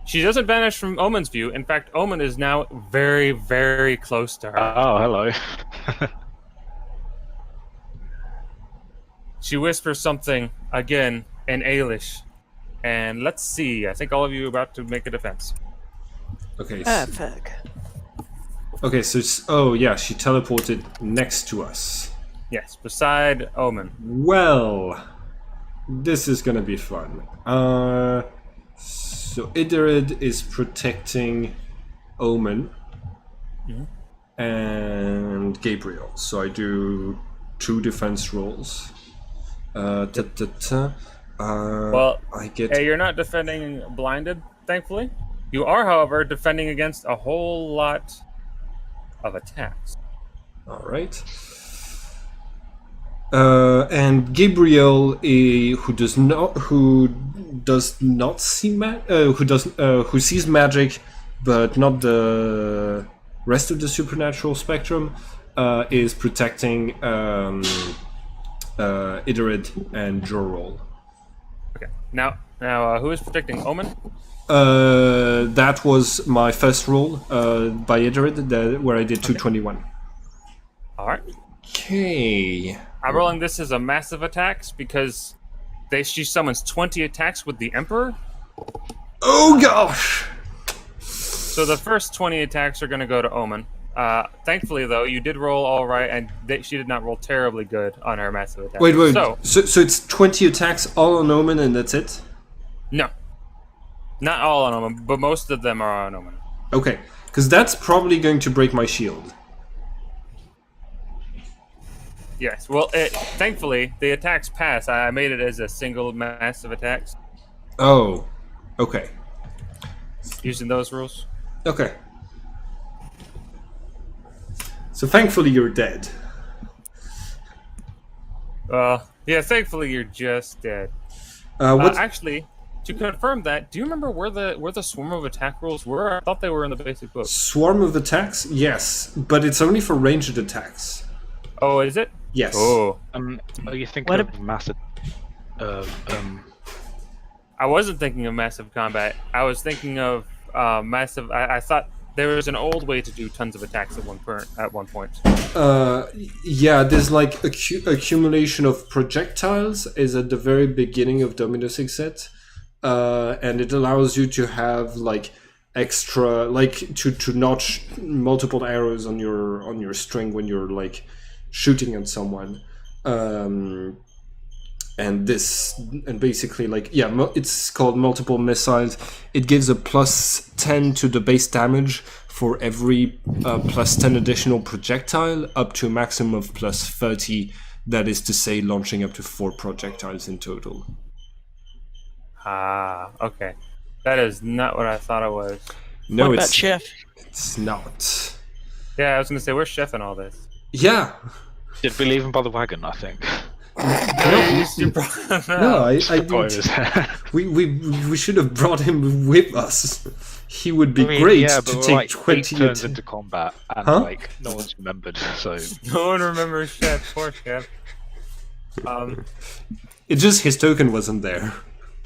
She doesn't vanish from Omen's view. In fact, Omen is now very, very close to her. Oh, hello. She whispers something, again, in Aelish. And let's see, I think all of you are about to make a defense. Okay. Fuck. Okay, so oh yeah, she teleported next to us. Yes, beside Omen. Well, this is gonna be fun. So Idarid is protecting Omen and Gabriel. So I do 2 defense rolls. Well, I get. hey, you're not defending blinded, thankfully. You are, however, defending against a whole lot of attacks. All right. And Gabriel, who sees magic, but not the rest of the supernatural spectrum, is protecting Idarid and Jorol. Okay. Now, who is protecting Omen? That was my first roll by Idarid, where I did 221. All right. Okay. I'm rolling this as a massive attacks because she summons 20 attacks with the Emperor. Oh gosh! So the first 20 attacks are going to go to Omen. Thankfully, though, you did roll all right, and she did not roll terribly good on her massive attack. Wait. So it's 20 attacks all on Omen, and that's it? No. Not all on Omen, but most of them are on Omen. Okay, because that's probably going to break my shield. Yes, well, thankfully, the attacks pass. I made it as a single massive attacks. Oh, okay. Using those rules. Okay. So thankfully you're dead. Yeah, thankfully you're just dead. Actually, to confirm that, do you remember where the swarm of attack rules were? I thought they were in the basic book. Swarm of attacks? Yes, but it's only for ranged attacks. Oh, is it? Yes. Oh. Are you thinking of massive? I wasn't thinking of massive combat. I was thinking of massive. I thought there was an old way to do tons of attacks at one point. Yeah, there's like accumulation of projectiles is at the very beginning of Domino 6 set, and it allows you to have like extra, like to notch multiple arrows on your string when you're like shooting at someone. And basically, like, yeah, it's called multiple missiles. It gives a +10 to the base damage for every +10 additional projectile, up to a maximum of +30. That is to say, launching up to 4 projectiles in total. Ah, okay. That is not what I thought it was. No, What about Chef? It's not. Yeah, I was gonna say, where's Chef in all this? Yeah. Did we leave him by the wagon? I think. You brought him No, out. I Forgot didn't. it was there. We should have brought him with us. He would be I mean, great yeah, but to we're take like 20 8 turns att- into combat, and Huh? like no one's remembered. So No one remembers Chef. Poor Chef. It's just his token wasn't there.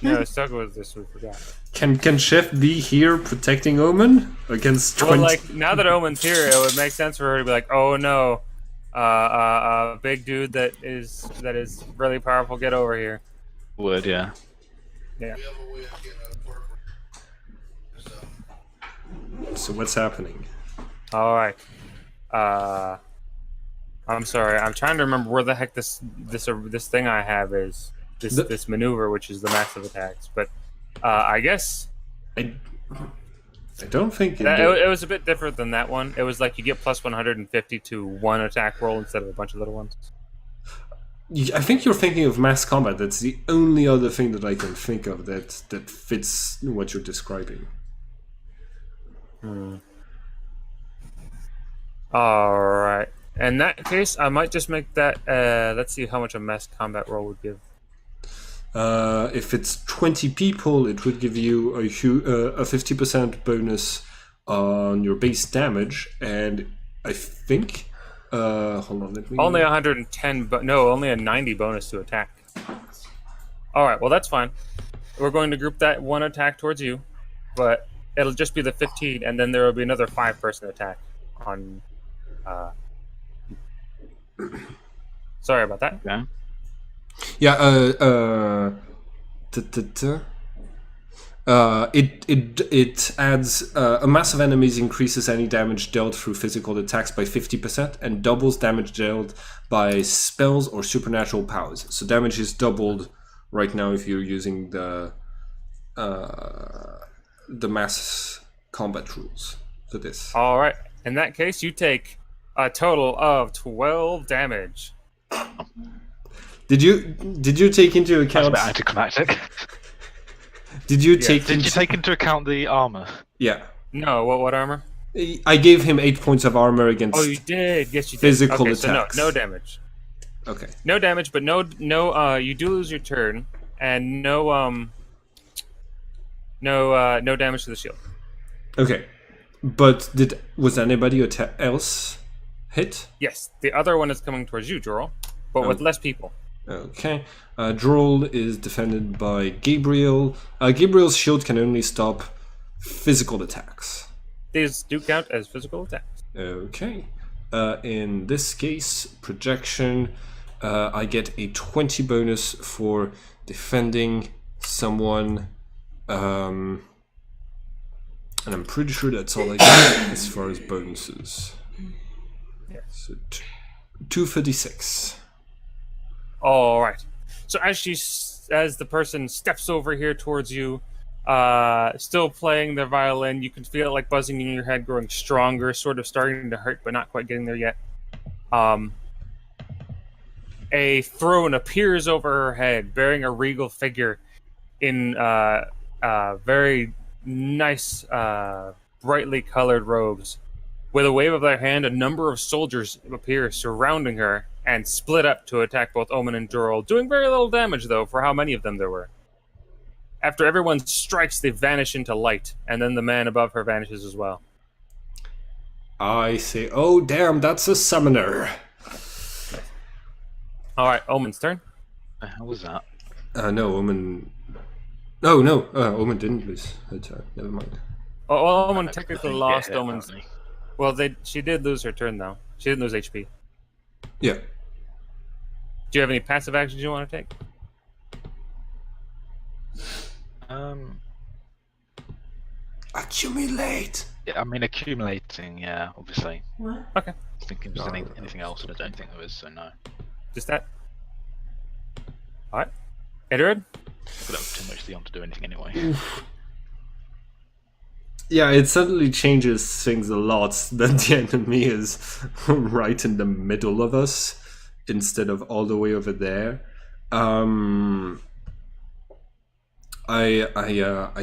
No, stuck with this. We forgot. Can Chef be here protecting Omen against 20? Well, like now that Omen's here, it would make sense for her to be like, "Oh no, big dude that is really powerful. Get over here." would yeah. Yeah. So what's happening? All right. I'm sorry. I'm trying to remember where the heck this thing I have is. This maneuver, which is the massive attacks. But I guess I don't think it was a bit different than that one. It was like you get plus 150 to one attack roll instead of a bunch of little ones. I think you're thinking of mass combat. That's the only other thing that I can think of that fits what you're describing. All right. In that case, I might just make that. Let's see how much a mass combat roll would give. If it's 20 people, it would give you a 50% bonus on your base damage, and I think. Hold on, let me. Only 110, but no, only a 90 bonus to attack. All right, well that's fine. We're going to group that one attack towards you, but it'll just be the 15, and then there will be another 5-person attack on. Sorry about that. Yeah. Yeah. It adds a mass of enemies increases any damage dealt through physical attacks by 50% and doubles damage dealt by spells or supernatural powers. So damage is doubled right now if you're using the mass combat rules for this. All right. In that case, you take a total of 12 damage. Did you take into That's a account? bit anticlimactic. Did you take? Did you take into account the armor? Yeah, No, what armor? I gave him 8 points of armor against. Oh, you did. Yes, you did. Physical okay, attacks. So no damage. Okay. No damage, but no. You do lose your turn, and no damage to the shield. Okay, but was anybody else hit? Yes, the other one is coming towards you, Jorl, but with less people. Okay. Droll is defended by Gabriel. Gabriel's shield can only stop physical attacks. These do count as physical attacks. Okay. In this case, projection, I get a 20 bonus for defending someone. And I'm pretty sure that's all I get as far as bonuses. Yeah. So 256. All right. So as the person steps over here towards you, still playing their violin, you can feel it like buzzing in your head, growing stronger, sort of starting to hurt, but not quite getting there yet. A throne appears over her head, bearing a regal figure in very nice, brightly colored robes. With a wave of their hand, a number of soldiers appear surrounding her and split up to attack both Omen and Jorl, doing very little damage, though, for how many of them there were. After everyone strikes, they vanish into light, and then the man above her vanishes as well. I say, oh damn, that's a summoner. All right, Omen's turn. How was that? No, Omen. No, Omen didn't lose her turn. Never mind. Oh, well, Omen I technically didn't lost get hit, Omen's... apparently. Well, she did lose her turn, though. She didn't lose HP. Yeah. Do you have any passive actions you want to take? Accumulate. Yeah, I mean accumulating. Yeah, obviously. Okay. I think there's anything else, and I don't think there is. So no. Just that? All right. Edward? We don't have too much beyond to do anything anyway. Yeah, it suddenly changes things a lot that the enemy is right in the middle of us instead of all the way over there. I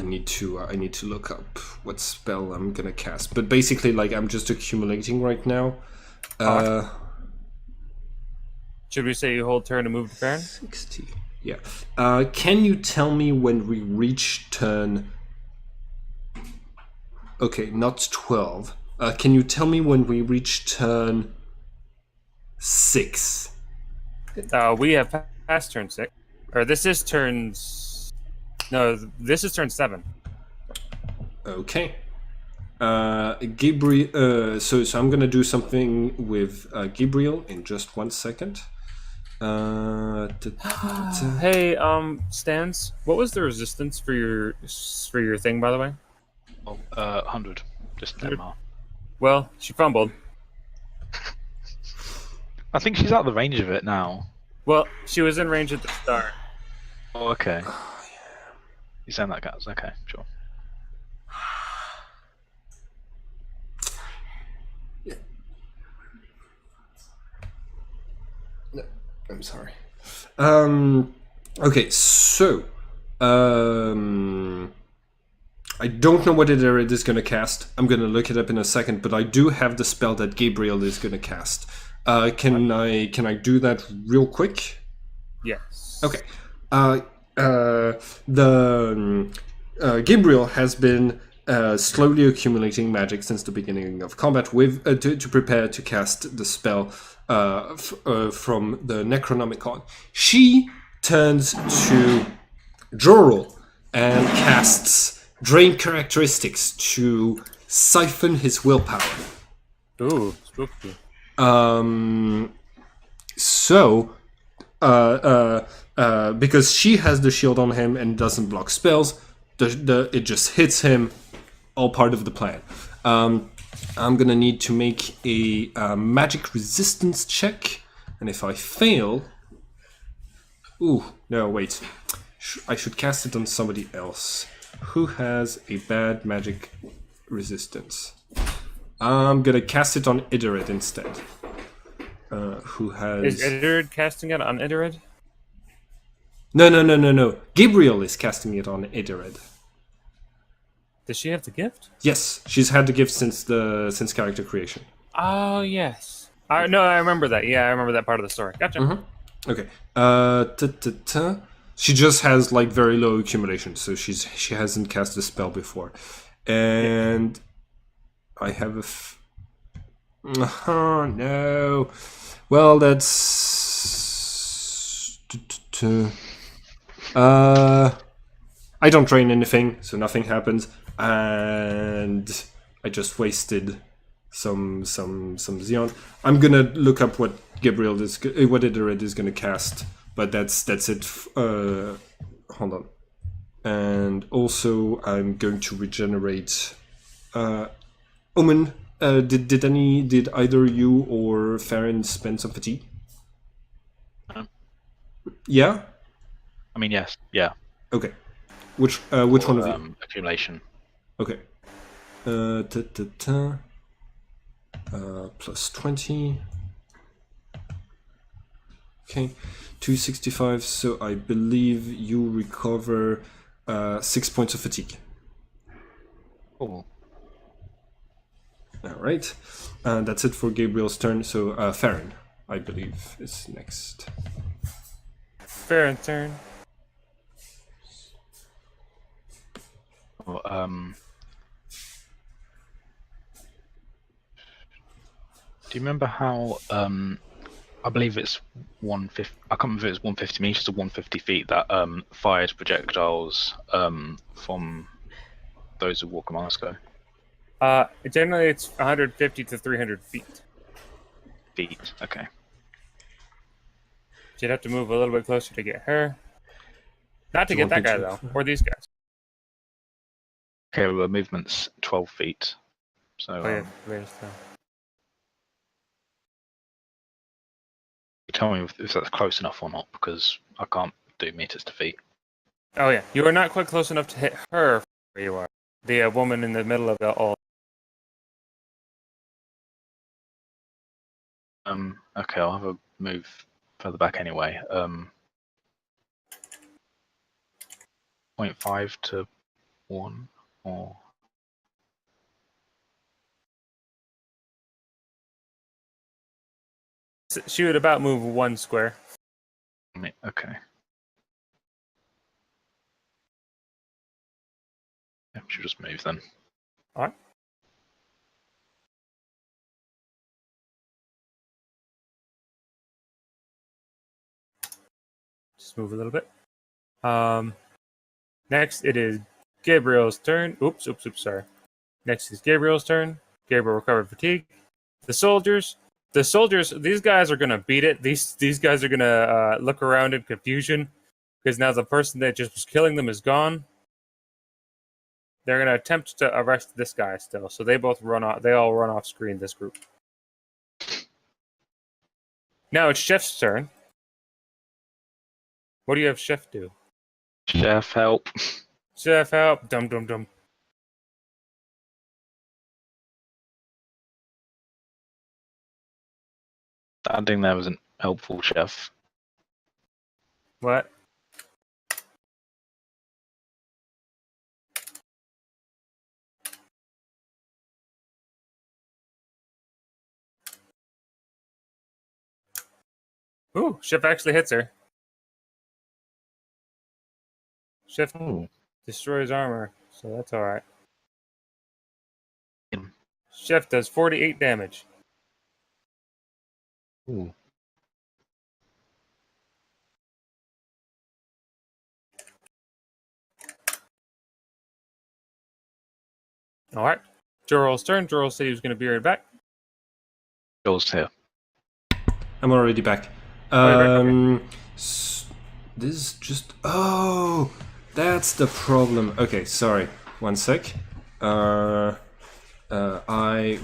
need to look up what spell I'm gonna cast. But basically, like, I'm just accumulating right now. Should we say you hold turn to move to Farron? 60. Yeah. Can you tell me when we reach turn... Okay, not 12. Can you tell me when we reach turn 6? We have passed turn 6. Or this is turn... No, this is turn 7. Okay. Gabriel... so I'm gonna do something with Gabriel in just 1 second. Hey, Stans, what was the resistance for your thing, by the way? 100. Just 10 Well, she fumbled. I think she's out of the range of it now. Well, she was in range at the start. Oh, okay. You saying that, guys? Okay, sure. No, I'm sorry. Okay, so I don't know what it is going to cast. I'm going to look it up in a second, but I do have the spell that Gabriel is going to cast. Can I do that real quick? Yes. Okay. Gabriel has been slowly accumulating magic since the beginning of combat with to prepare to cast the spell from the Necronomicon. She turns to Jorel and casts Drain Characteristics to siphon his willpower. Ooh, spooky. Because she has the shield on him and doesn't block spells, it just hits him. All part of the plan. I'm gonna need to make a magic resistance check, and if I fail, no, wait, I should cast it on somebody else who has a bad magic resistance. I'm gonna cast it on Idarid instead. Who has... Is Idarid casting it on Idarid? No. Gabriel is casting it on Idarid. Does she have the gift? Yes, she's had the gift since character creation. Oh, yes. No, I remember that. Yeah, I remember that part of the story. Gotcha. Mm-hmm. Okay. She just has like very low accumulation, so she hasn't cast a spell before, and I have a. Oh no. Well, that's. I don't drain anything, so nothing happens, and I just wasted some Xeon. I'm gonna look up what Idarid is gonna cast, but that's it. Hold on, and also I'm going to regenerate. Omen, did either you or Farron spend some fatigue? Yeah. I mean, yes, yeah. Okay. Which one of you? Accumulation. Okay. Plus 20. Okay. 265. So I believe you recover 6 points of fatigue. Cool. All right. That's it for Gabriel's turn. So Farron, I believe, is next. Farron's turn. Well, do you remember how I believe it's 150? I can't remember if it's 150 meters or 150 feet that fired projectiles from those who walk among us go. Generally, it's 150 to 300 feet. Feet. Okay. You'd have to move a little bit closer to get her. Not to get that guy though, or these guys. Okay, well, movement's 12 feet. So. Tell me if that's close enough or not, because I can't do meters to feet. Oh yeah, you are not quite close enough to hit her where you are. The woman in the middle of the all. Okay, I'll have a move further back anyway. 0.5 to 1 or. She would about move 1 square. Okay. Yeah, she'll just move then. All right. Just move a little bit. Next, it is Gabriel's turn. Oops, sorry. Next is Gabriel's turn. Gabriel recovered fatigue. The soldiers, these guys are gonna beat it. These guys are gonna look around in confusion because now the person that just was killing them is gone. They're gonna attempt to arrest this guy still, so they both run off. They all run off screen. This group. Now it's Chef's turn. What do you have Chef do? Chef, help. Chef, help! Dum dum dum. Standing there wasn't helpful, Chef. What? Ooh, Chef actually hits her. Chef destroys armor, so that's alright. Chef does 48 damage. Ooh. Alright. Joral's turn. Joral said he was going to be right back. Joel's here. I'm already back. Okay. This is just... Oh! That's the problem. Okay, sorry. One sec. I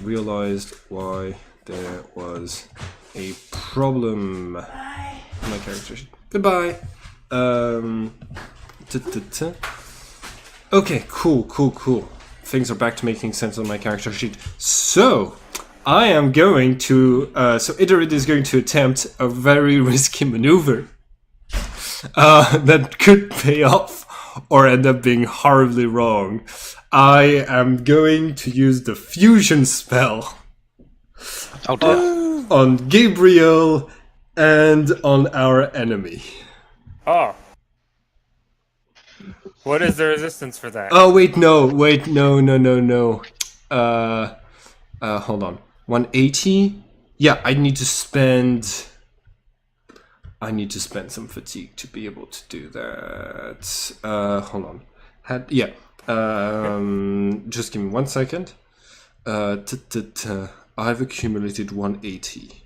realized why there was a problem. My character sheet. Goodbye. Okay, cool. Things are back to making sense on my character sheet. So, I am going to... so Iterid is going to attempt a very risky maneuver that could pay off or end up being horribly wrong. I am going to use the fusion spell Oh dear. on Gabriel and on our enemy. Oh. What is the resistance for that? Oh, no. Hold on. 180? Yeah, I need to spend some fatigue to be able to do that. Hold on. Just give me 1 second. I've accumulated 180.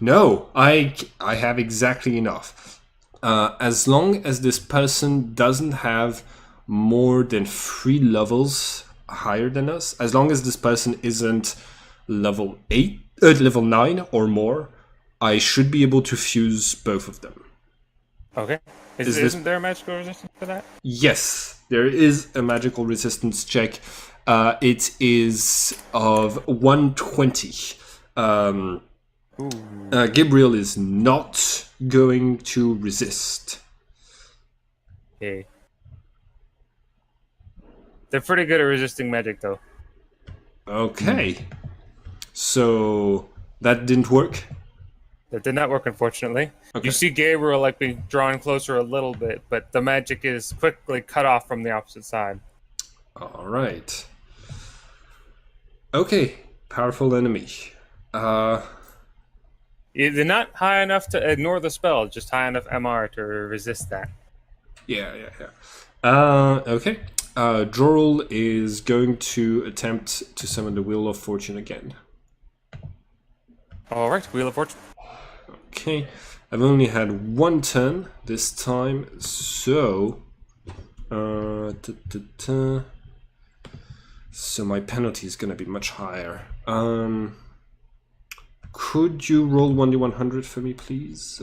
No, I have exactly enough. As long as this person doesn't have more than 3 levels higher than us, as long as this person isn't level 9 or more, I should be able to fuse both of them. Okay. Isn't there a magical resistance for that? Yes, there is a magical resistance check. It is of 120. Gabriel is not going to resist. Okay. They're pretty good at resisting magic, though. Okay. So that didn't work. That did not work, unfortunately. Okay. You see Gabriel like being drawn closer a little bit, but the magic is quickly cut off from the opposite side. All right. Okay. Powerful enemy. They're not high enough to ignore the spell, just high enough MR to resist that. Yeah. Okay. Jorl is going to attempt to summon the Wheel of Fortune again. All right, Wheel of Fortune. Okay. I've only had 1 turn this time, so... So my penalty is going to be much higher. Could you roll 1d100 for me, please?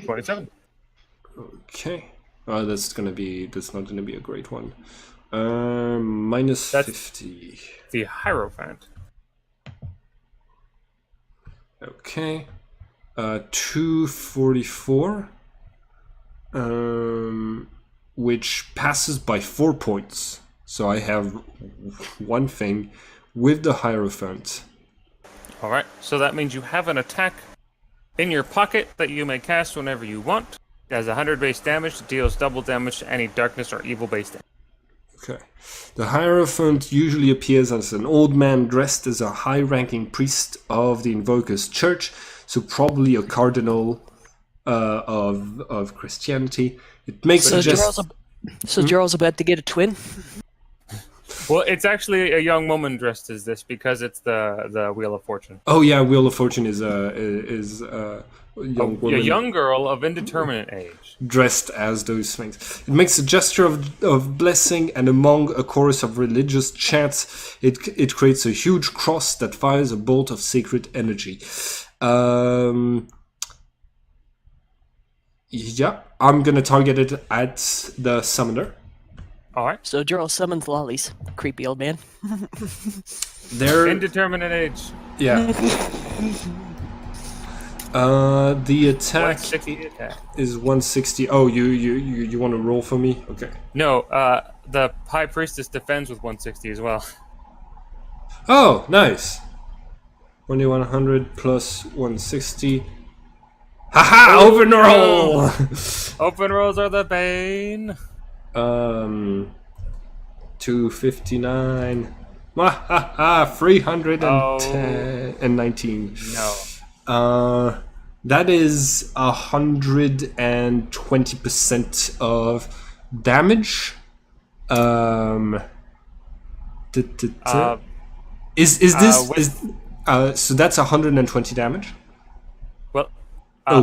27. Okay. That's not gonna be a great one. Minus That's 50. The Hierophant. Okay. 244. Which passes by 4 points. So I have one thing with the Hierophant. All right. So that means you have an attack in your pocket that you may cast whenever you want. It has 100 base damage. It deals double damage to any darkness or evil base damage. Okay. The Hierophant usually appears as an old man dressed as a high-ranking priest of the Invoker's Church, so probably a cardinal of Christianity. It makes So suggest... Jarl's about to get a twin? Well, it's actually a young woman dressed as this because it's the Wheel of Fortune. Oh yeah, Wheel of Fortune is a young woman A young girl of indeterminate age. dressed as those things. It makes a gesture of blessing, and among a chorus of religious chants, it creates a huge cross that fires a bolt of sacred energy. Yeah, I'm gonna target it at the summoner. All right. So Jarl summons lollies. Creepy old man. They're Indeterminate age. yeah. The attack 160 attack. is 160. Oh, you want to roll for me? Okay. No, the High Priestess defends with 160 as well. Oh, nice. 100 plus 160. Haha! Open roll. Open rolls are the bane. 259. 310 and 19. No. That is 120% of damage. Is this so that's 120 damage? Well,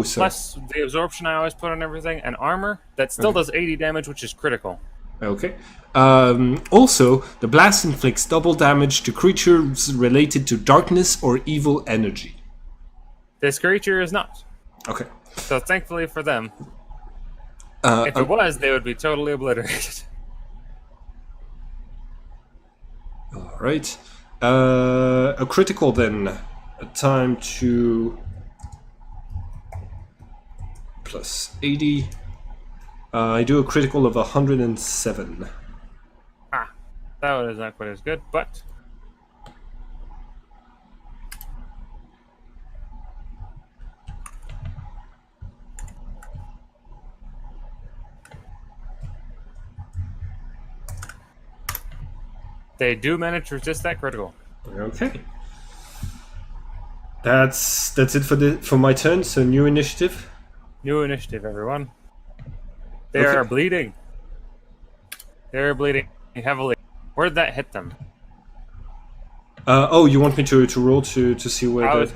sorry. plus the absorption I always put on everything and armor that still does 80 damage, which is critical. Okay. Also, the blast inflicts double damage to creatures related to darkness or evil energy. This creature is not. Okay. So thankfully for them, if it was, they would be totally obliterated. All right. A critical then. A time to plus 80. I do a critical of 107. That one is not quite as good, but they do manage to resist that critical. Okay. That's it for my turn. So new initiative. New initiative, everyone. They Okay. are bleeding. They're bleeding heavily. Where did that hit them? Oh, you want me to roll to see where I the...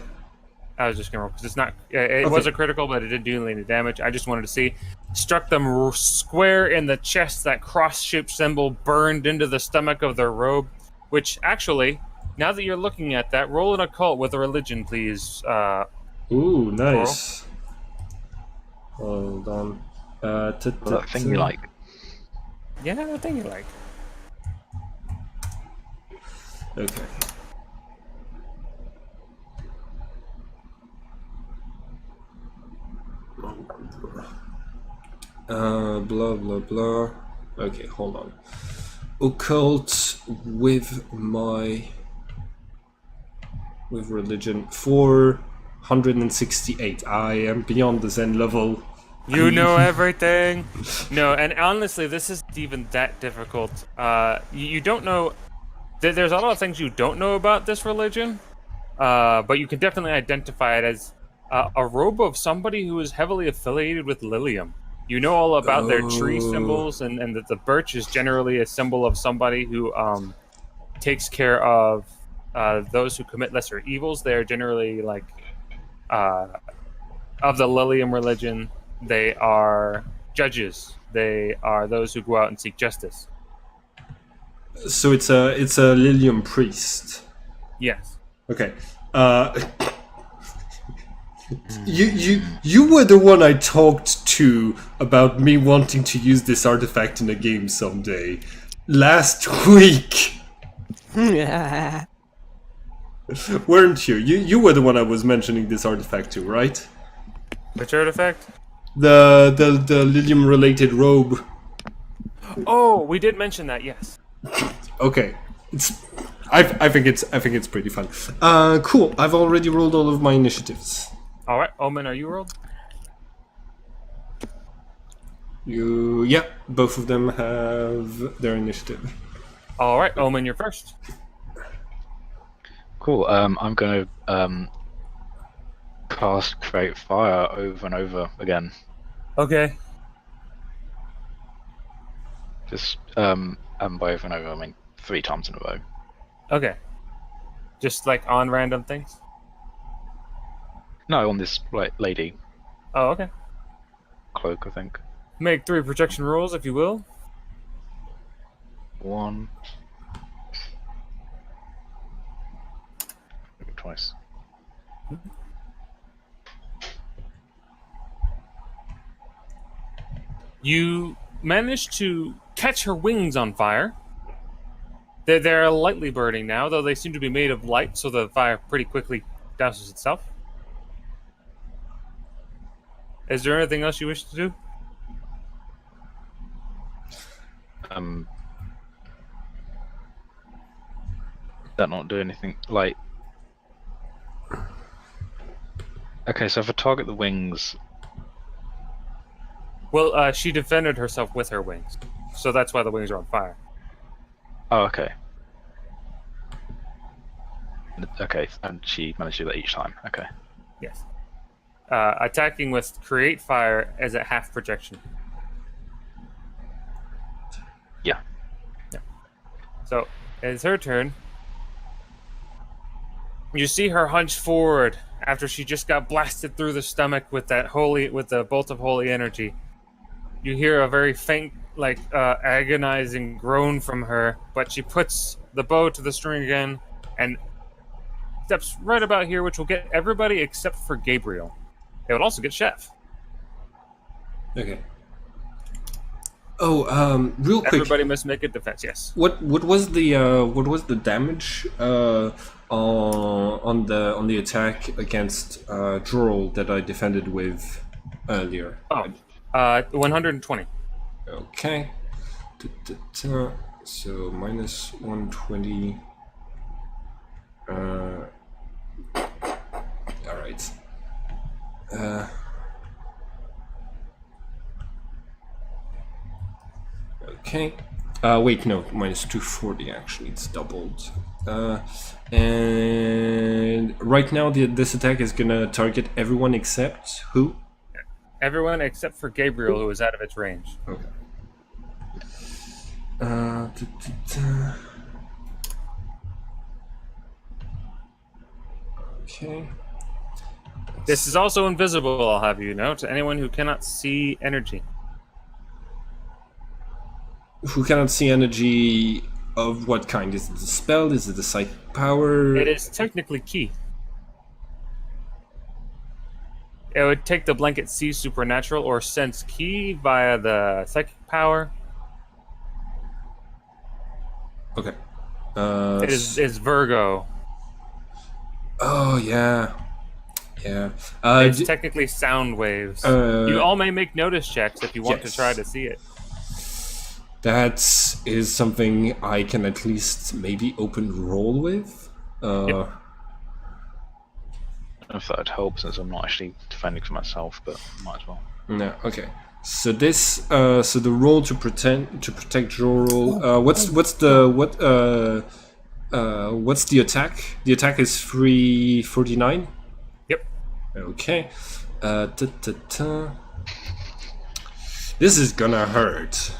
was just gonna roll because it's not. It was a critical, but it didn't do any damage. I just wanted to see. Struck them square in the chest. That cross-shaped symbol burned into the stomach of their robe. Which actually, now that you're looking at that, roll an occult with a religion, please. Ooh, nice. Hold on. That thing you like. Yeah, the thing you like. Okay. Blah blah blah. Okay, hold on. Occult with religion 468. I am beyond the Zen level. You know everything. No, and honestly, this isn't even that difficult. You don't know. There's a lot of things you don't know about this religion, but you can definitely identify it as a robe of somebody who is heavily affiliated with Lilium. You know all about their tree symbols, and that the birch is generally a symbol of somebody who takes care of those who commit lesser evils. They are generally like of the Lilium religion. They are judges. They are those who go out and seek justice. So it's a Lilium priest. Yes. Okay. You were the one I talked to about me wanting to use this artifact in a game someday. Last week. Weren't you? You were the one I was mentioning this artifact to, right? Which artifact? The Lilium related robe. Oh, we did mention that, yes. Okay. It's I think it's pretty fun. Cool. I've already rolled all of my initiatives. All right, Omen, are you rolled? Yeah, both of them have their initiative. All right, Omen, you're first. Cool. I'm going to cast Create Fire over and over again. Okay. Just and by over and over, I mean 3 times in a row. Okay. Just like on random things? No, on this lady Oh, okay. cloak, I think. Make 3 protection rolls, if you will. 1. Twice. You manage to catch her wings on fire. They're lightly burning now, though they seem to be made of light, so the fire pretty quickly douses itself. Is there anything else you wish to do? That not do anything like. Okay, so if I target the wings, Well, she defended herself with her wings, so that's why the wings are on fire. oh okay. Okay, and she managed to do that each time. Okay. Yes. Attacking with Create Fire as a half projection. Yeah. So, it's her turn. You see her hunch forward after she just got blasted through the stomach with the bolt of holy energy. You hear a very faint, agonizing groan from her, but she puts the bow to the string again and steps right about here, which will get everybody except for Gabriel. It would also get Chef. Okay. Oh, real quick. Everybody must make a defense. Yes. What was the damage on the attack against Droll that I defended with earlier? 120. Okay. So minus 120. All right. Okay. Wait, no, minus 240 actually, it's doubled. And right now this attack is gonna target everyone except who? Everyone except for Gabriel, who is out of its range. Okay. Okay. This is also invisible, I'll have you know, to anyone who cannot see energy. Who cannot see energy of what kind? Is it a spell? Is it a psychic power? It is technically key. It would take the blanket see supernatural or sense key via the psychic power. Okay. It is Virgo. Oh yeah. Yeah. It's technically sound waves. You all may make notice checks if you want to try to see it. That is something I can at least maybe open roll with. I don't know if that would help since I'm not actually defending for myself, but might as well. No, okay. So this, so the roll to protect your roll. What's the attack? The attack is 349. Yep. Okay. This is gonna hurt.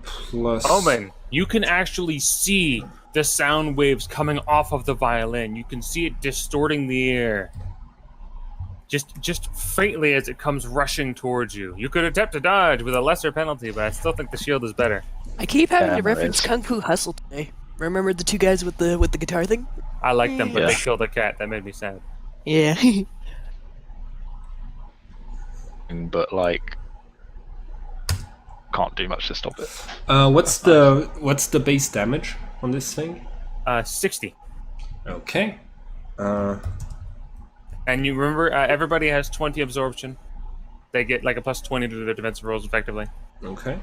Plus. Omen, you can actually see the sound waves coming off of the violin. You can see it distorting the air. Just faintly as it comes rushing towards you. You could attempt to dodge with a lesser penalty, but I still think the shield is better. I keep having Yeah, to reference right. Kung Fu Hustle today. Remember the 2 guys with the guitar thing? I like them, but Yeah. they killed a cat. That made me sad. Yeah. But like, can't do much to stop it. What's the base damage on this thing? 60. Okay. And you remember, everybody has 20 absorption. They get like a plus 20 to their defensive rolls, effectively. Okay.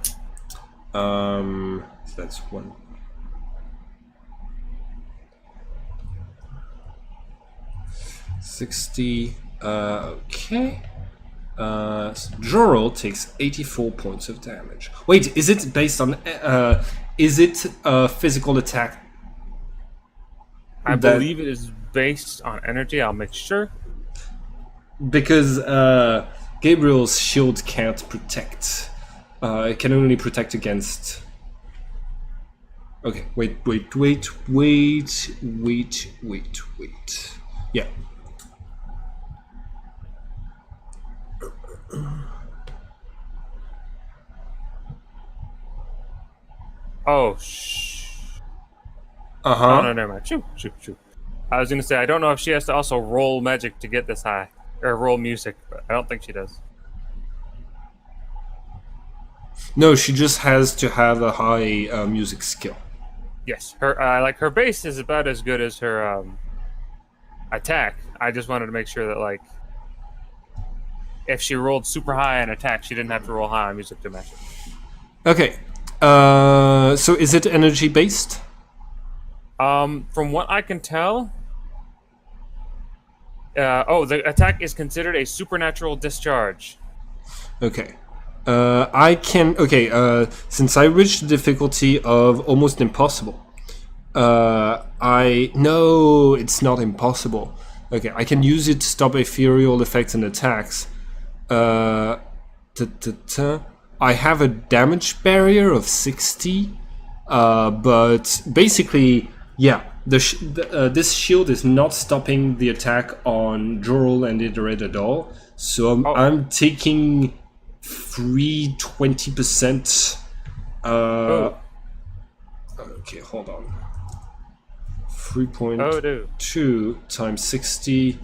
So that's 1, 60. Okay. Jorel takes 84 points of damage. Wait, is it based on? Is it a physical attack? I that- believe it is based on energy. I'll make sure. Because Gabriel's shield can't protect. It can only protect against. Okay, wait. Yeah. Oh, Uh huh. Oh, no, never mind. Shoot. I was going to say, I don't know if she has to also roll magic to get this high. Or roll music, but I don't think she does. No, she just has to have a high music skill. Yes, her base is about as good as her attack. I just wanted to make sure that, like, if she rolled super high on attack, she didn't have to roll high on music to match it. Okay. So is it energy based? From what I can tell, the attack is considered a supernatural discharge. Okay. I can. Okay. Since I reached the difficulty of almost impossible, no, it's not impossible. Okay, I can use it to stop ethereal effects and attacks. I have a damage barrier of 60, but basically, yeah, this shield is not stopping the attack on Jorel and Idored at all. So I'm taking 20%. Okay, hold on. 3.2 times 60.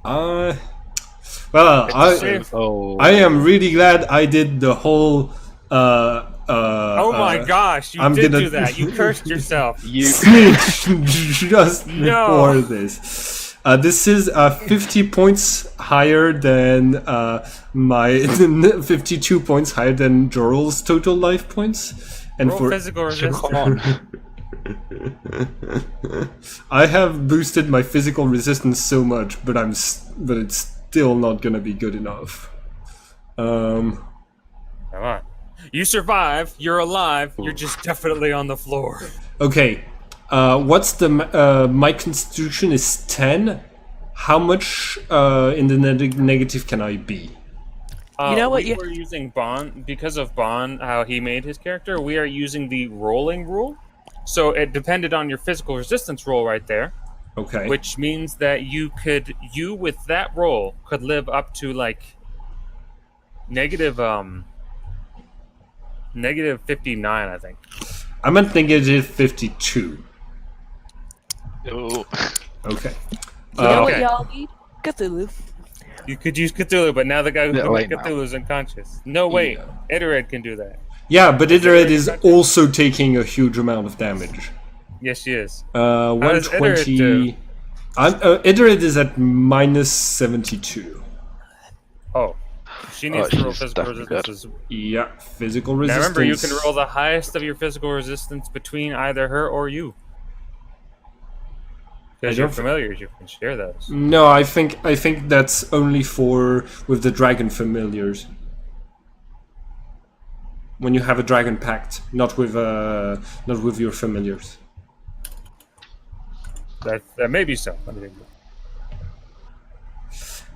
I am really glad I did the whole. Oh my gosh! You did do that. You cursed yourself. Snitch just before this. This is 50 points higher than my 52 points higher than Jorel's total life points, and Roll physical resistance. Come on. I have boosted my physical resistance so much, but it's still not gonna be good enough. Come on. You survive. You're alive. You're just definitely on the floor. Okay. What's the my constitution is 10. How much in the negative can I be? You know what? We were using Bond because of Bond, how he made his character. We are using the rolling rule, so it depended on your physical resistance roll right there. Okay. Which means that you with that roll could live up to like negative 59, I think. I'm at negative 52. Oh. Okay. You know what Okay. y'all need? Cthulhu. You could use Cthulhu, but now the guy who Yeah, put wait, now. Cthulhu is unconscious. No, wait. Idored can do that. Yeah, but Idored is Idored also taking a huge amount of damage. Yes, she is. One does Idored do? 120. Idored is at minus 72. Oh. She needs to roll she's physical definitely good. resistance. Yeah, physical Now resistance. remember, you can roll the highest of your physical resistance between either her or you. Because I you're don't- familiars, you can share those. No, I think that's only for with the dragon familiars. When you have a dragon pact, not with your familiars. That may be so. Let me think.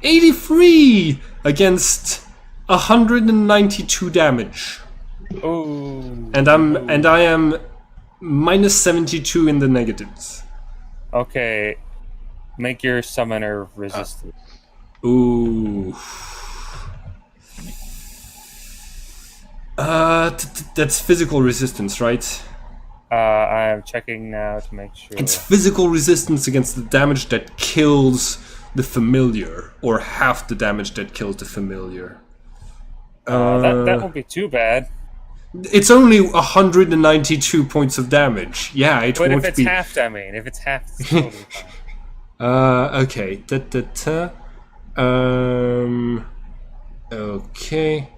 83 against 192 damage, Oh. and I am minus 72 in the negatives. Okay. Make your summoner resistant. Ooh. That's physical resistance, right? I am checking now to make sure. It's physical resistance against the damage that kills the familiar, or half the damage that kills the familiar. That won't be too bad. It's only 192 points of damage. Yeah, it But won't if it's be. half, I mean, if it's half, it's totally fine. Okay. Okay.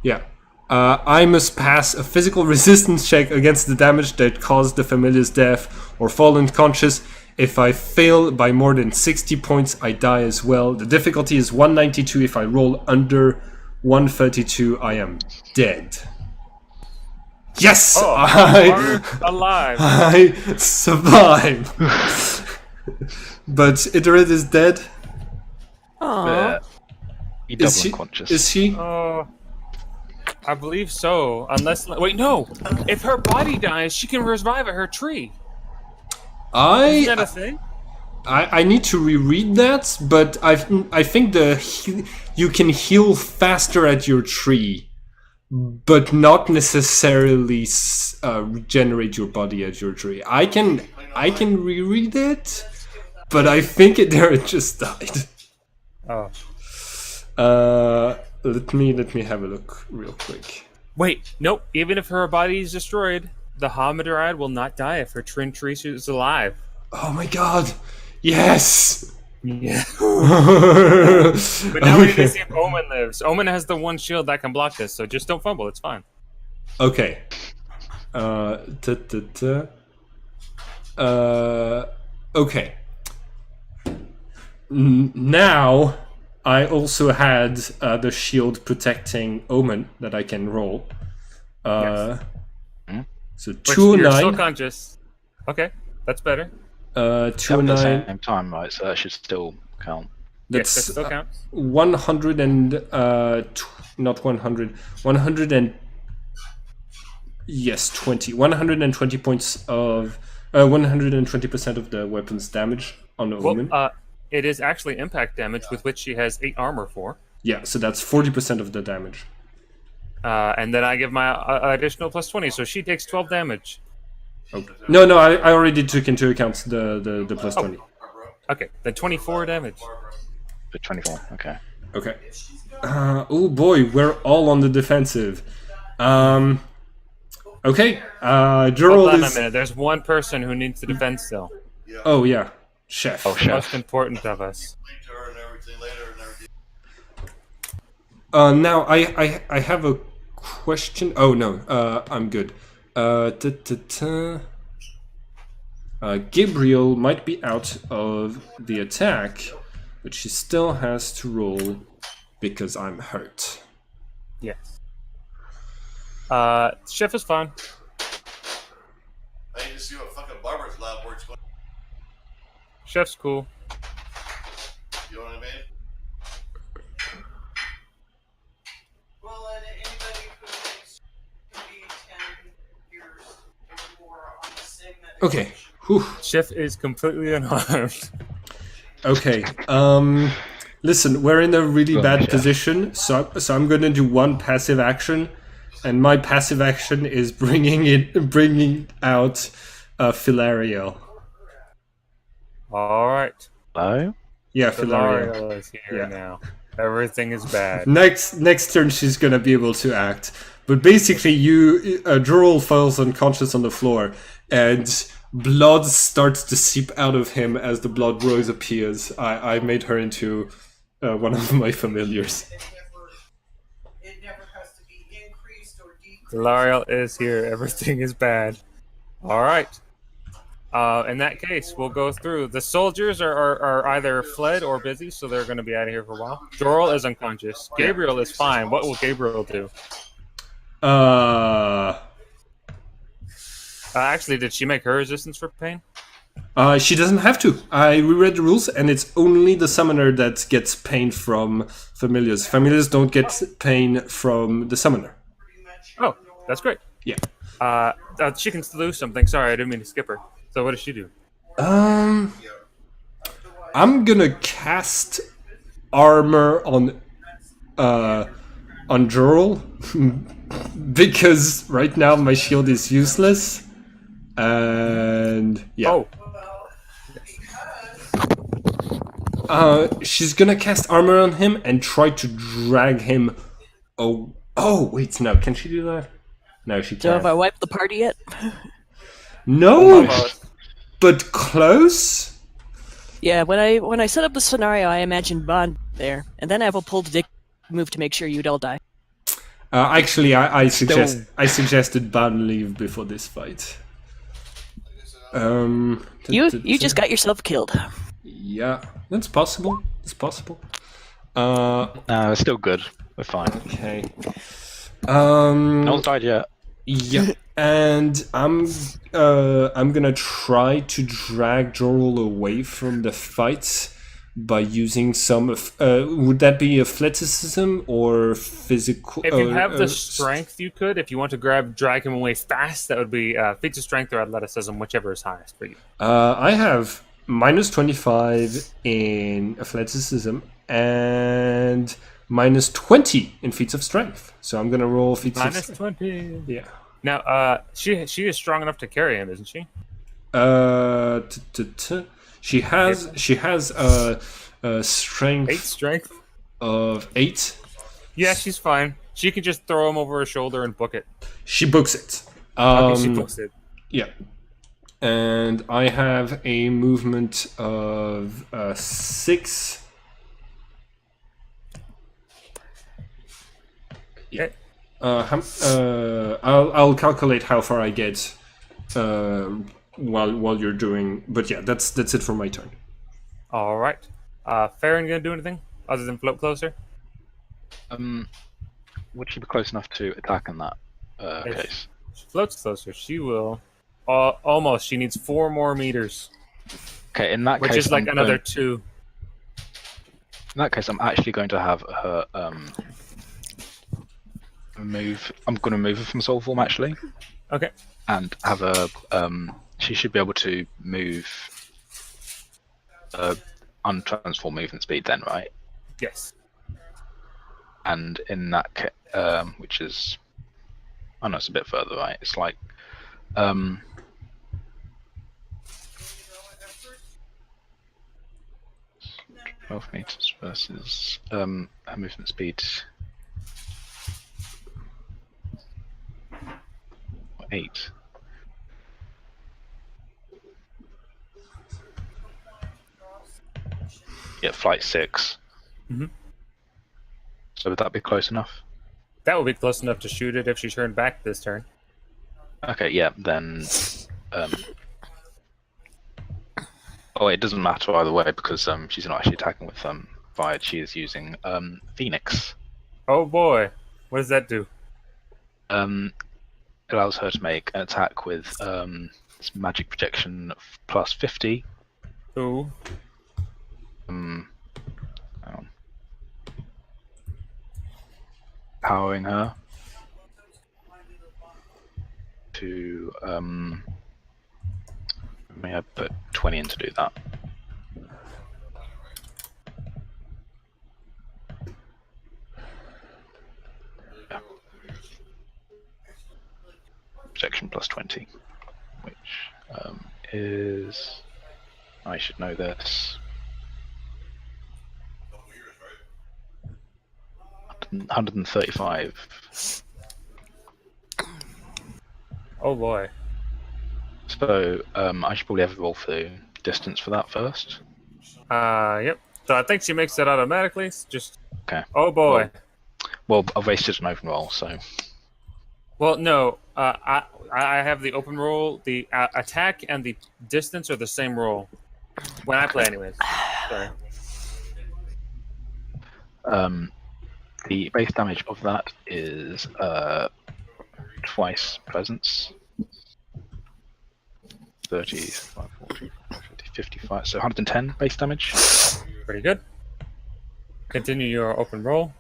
Yeah. I must pass a physical resistance check against the damage that caused the familiar's death or fall unconscious If I fail by more than 60 points, I die as well. The difficulty is 192. If I roll under 132, I am dead. Yes! Oh, I you are alive. I survive. But Idrid is dead. Aww. You Is double she? unconscious. Is she? Oh, I believe so. Unless, wait, no. If her body dies, she can revive at her tree. Is that a thing? I need to reread that, but I think you can heal faster at your tree, but not necessarily regenerate your body at your tree. I can reread it, but I think it just died. Oh. Let me have a look real quick. Wait, nope. Even if her body is destroyed, the Hamadryad will not die if her twin tree is alive. Oh my god! Yes! Yeah. But now we need to Okay. see if Omen lives. Omen has the one shield that can block this, so just don't fumble. It's fine. Okay. Okay. Now I also had the shield protecting Omen that I can roll. Yes. So But you're still 209. conscious. Okay, that's better. It's happened at the 209. same time, right? So that should still count. Yes, that That's still counts. 100 and not 100. 100 and yes, 20. 120 points of 120% of the weapon's damage on the Omen. Well, it is actually impact damage with which she has 8 armor for. Yeah, so that's 40% of the damage. And then I give my additional plus 20, so she takes 12 damage. Okay. No, I already took into account the plus 20. Okay, then 24 damage. For 24, okay. Okay. Oh boy, we're all on the defensive. Okay. Hold Gerald on a is. minute. There's one person who needs to defend still. Oh yeah, chef. Oh, The chef. most important of us. Now I have a question. Oh no, I'm good. Gabriel might be out of the attack, but she still has to roll because I'm hurt. Yes. Chef is fine. I need to see what fucking barber's lab works. Chef's cool. You know what I mean? Well, and anybody who makes E10 years or more on the same medication. Okay. Whew. Chef is completely unharmed. Okay. Listen, we're in a really bad Chef. position, so I'm gonna do one passive action, and my passive action is bringing out Filariel. All right. Hello? Yeah, Filariel. Filariel is here Yeah. now. Everything is bad. Next turn, she's gonna be able to act. But basically, Jorul falls unconscious on the floor, and blood starts to seep out of him as the blood rose appears. I made her into one of my familiars. It never has to be increased or decreased. Filariel is here. Everything is bad. All right. In that case, we'll go through. The soldiers are either fled or busy, so they're going to be out of here for a while. Jorul is unconscious. Gabriel is fine. What will Gabriel do? Actually, did she make her resistance for pain? She doesn't have to. I reread the rules, and it's only the summoner that gets pain from familiars. Familiars don't get pain from the summoner. Oh, that's great. Yeah. She can still do something. Sorry, I didn't mean to skip her. So what does she do? I'm gonna cast armor on Jorul because right now my shield is useless, and yeah. She's gonna cast armor on him and try to drag him. Oh, wait, no. Can she do that? No, she So can't. have I wiped the party yet? No, Almost. but close. Yeah, when I set up the scenario, I imagined Bond there, and then I have a pull to dick move to make sure you'd all die. Actually, I suggested Ban leave before this fight. You just got yourself killed. Yeah, that's possible. It's possible. No, it's still good. We're fine. Okay. No one's died yet. Yeah, and I'm gonna try to drag Jorul away from the fight by using some of. Would that be athleticism or physical? If you have the strength, you could. If you want to drag him away fast, that would be feats of strength or athleticism, whichever is highest for you. I have minus 25 in athleticism and minus 20 in feats of strength. So I'm gonna roll feats of Minus strength. 20. Yeah. Now, she is strong enough to carry him, isn't she? She has strength 8 strength. of 8. Yeah, she's fine. She can just throw him over her shoulder and book it. She books it. Okay, she books it. Yeah. And I have a movement of 6. Yeah. I'll calculate how far I get while you're doing. But yeah, that's it for my turn. All right. Farron gonna do anything other than float closer? Would she be close enough to attack in that If case? she floats closer, she will. Almost. She needs 4 more meters, Okay, in that which case, is like I'm another going- 2. In that case, I'm actually going to have her move. I'm going to move her from soul form actually, Okay. and have her. She should be able to move. Untransform movement speed then, right? Yes. And in that which is, I know it's a bit further, right? It's like 12 meters versus her movement speed 8. Yeah, flight 6. Mhm. So would that be close enough? That would be close enough to shoot it if she turned back this turn. Okay, yeah, then. Oh, it doesn't matter either way because she's not actually attacking with fire. She is using Phoenix. Oh boy. What does that do? Allows her to make an attack with magic protection plus 50. Ooh. Hang on. Powering her to may I put 20 in to do that? Yeah. Protection plus 20, which is, I should know this, 135. Oh boy. So I should probably have a roll for distance for that first. Yep. So I think she makes it automatically. Just. Okay. Oh boy. Well, I've wasted an open roll, so. Well, no. I have the open roll. The attack and the distance are the same roll. When I play, anyways. Sorry. The base damage of that is twice presence. 30, 40, 50, 55, so 110 base damage. Pretty good. Continue your open roll.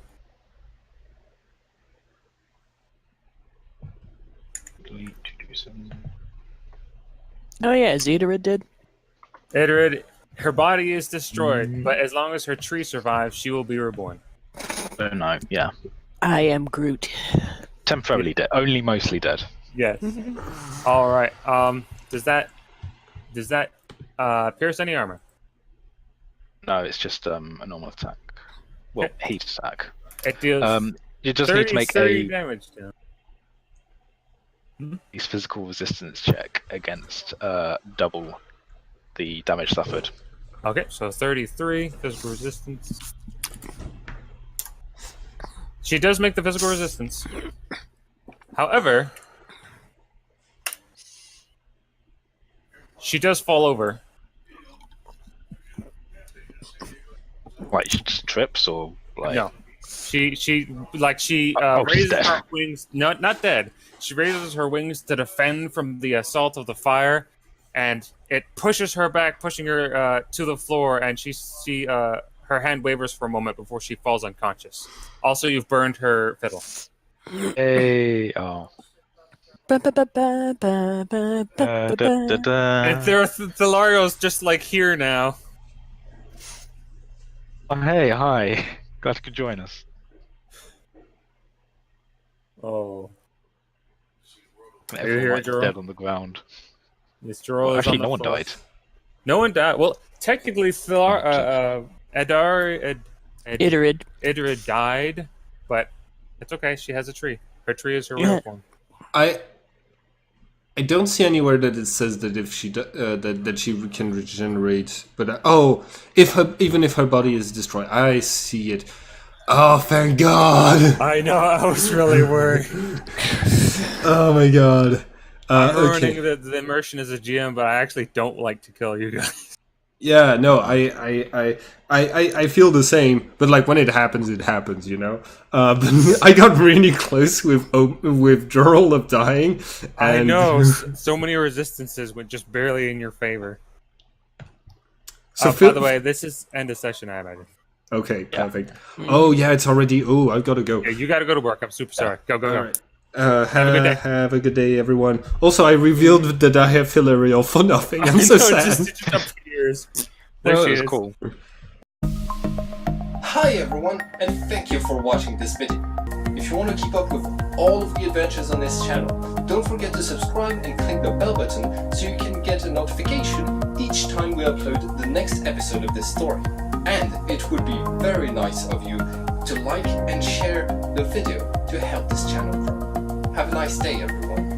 Oh yeah, Zedarid did. Edorid, her body is destroyed, but as long as her tree survives, she will be reborn. Oh no, yeah. I am Groot. Temporarily dead, only mostly dead. Yes. All right. Does that pierce any armor? No, it's just a normal attack. Well, heat attack. It deals You just need to make 30 a damage. To physical resistance check against double the damage suffered. Okay, so 33 physical resistance. She does make the physical resistance. However, She does fall over. Like she just trips or like No. She Oh, she's raises dead. her wings. Not dead. She raises her wings to defend from the assault of the fire, and it pushes her back, pushing her to the floor. And her hand wavers for a moment before she falls unconscious. Also, you've burned her fiddle. hey oh. Ba, ba, ba, ba, ba, ba, ba, ba, ba. And Thellario's just like here now. Oh, hey, hi. Glad you could join us. Oh, Everyone here, like Jerome? dead on the ground. Miss Jorrel Well, is actually, on the no one floor. died. No one died. Well, technically, Idarid died, but it's okay. She has a tree. Her tree is her real Yeah. form. I don't see anywhere that it says that if she that she can regenerate. But even if her body is destroyed, I see it. Oh, thank God! I know. I was really worried. Oh my God! I'm Okay. ruining the immersion as a GM, but I actually don't like to kill you guys. Yeah, no, I feel the same, but like when it happens, you know. But I got really close with Jorrel of dying. And I know. So many resistances went just barely in your favor. So By the way, this is end of session, I imagine. Okay, perfect. Mhm. Oh yeah, it's already. Oh, I've got to go. Yeah, you got to go to work. I'm super sorry. Go. All right. Have a good day. Have a good day, everyone. Also, I revealed that I have Hilariel for nothing. I'm so I know, sad. it just appears. There Well, she that was is. cool. Hi everyone, and thank you for watching this video. If you want to keep up with all of the adventures on this channel, don't forget to subscribe and click the bell button so you can get a notification each time we upload the next episode of this story. And it would be very nice of you to like and share the video to help this channel grow. Have a nice day, everyone.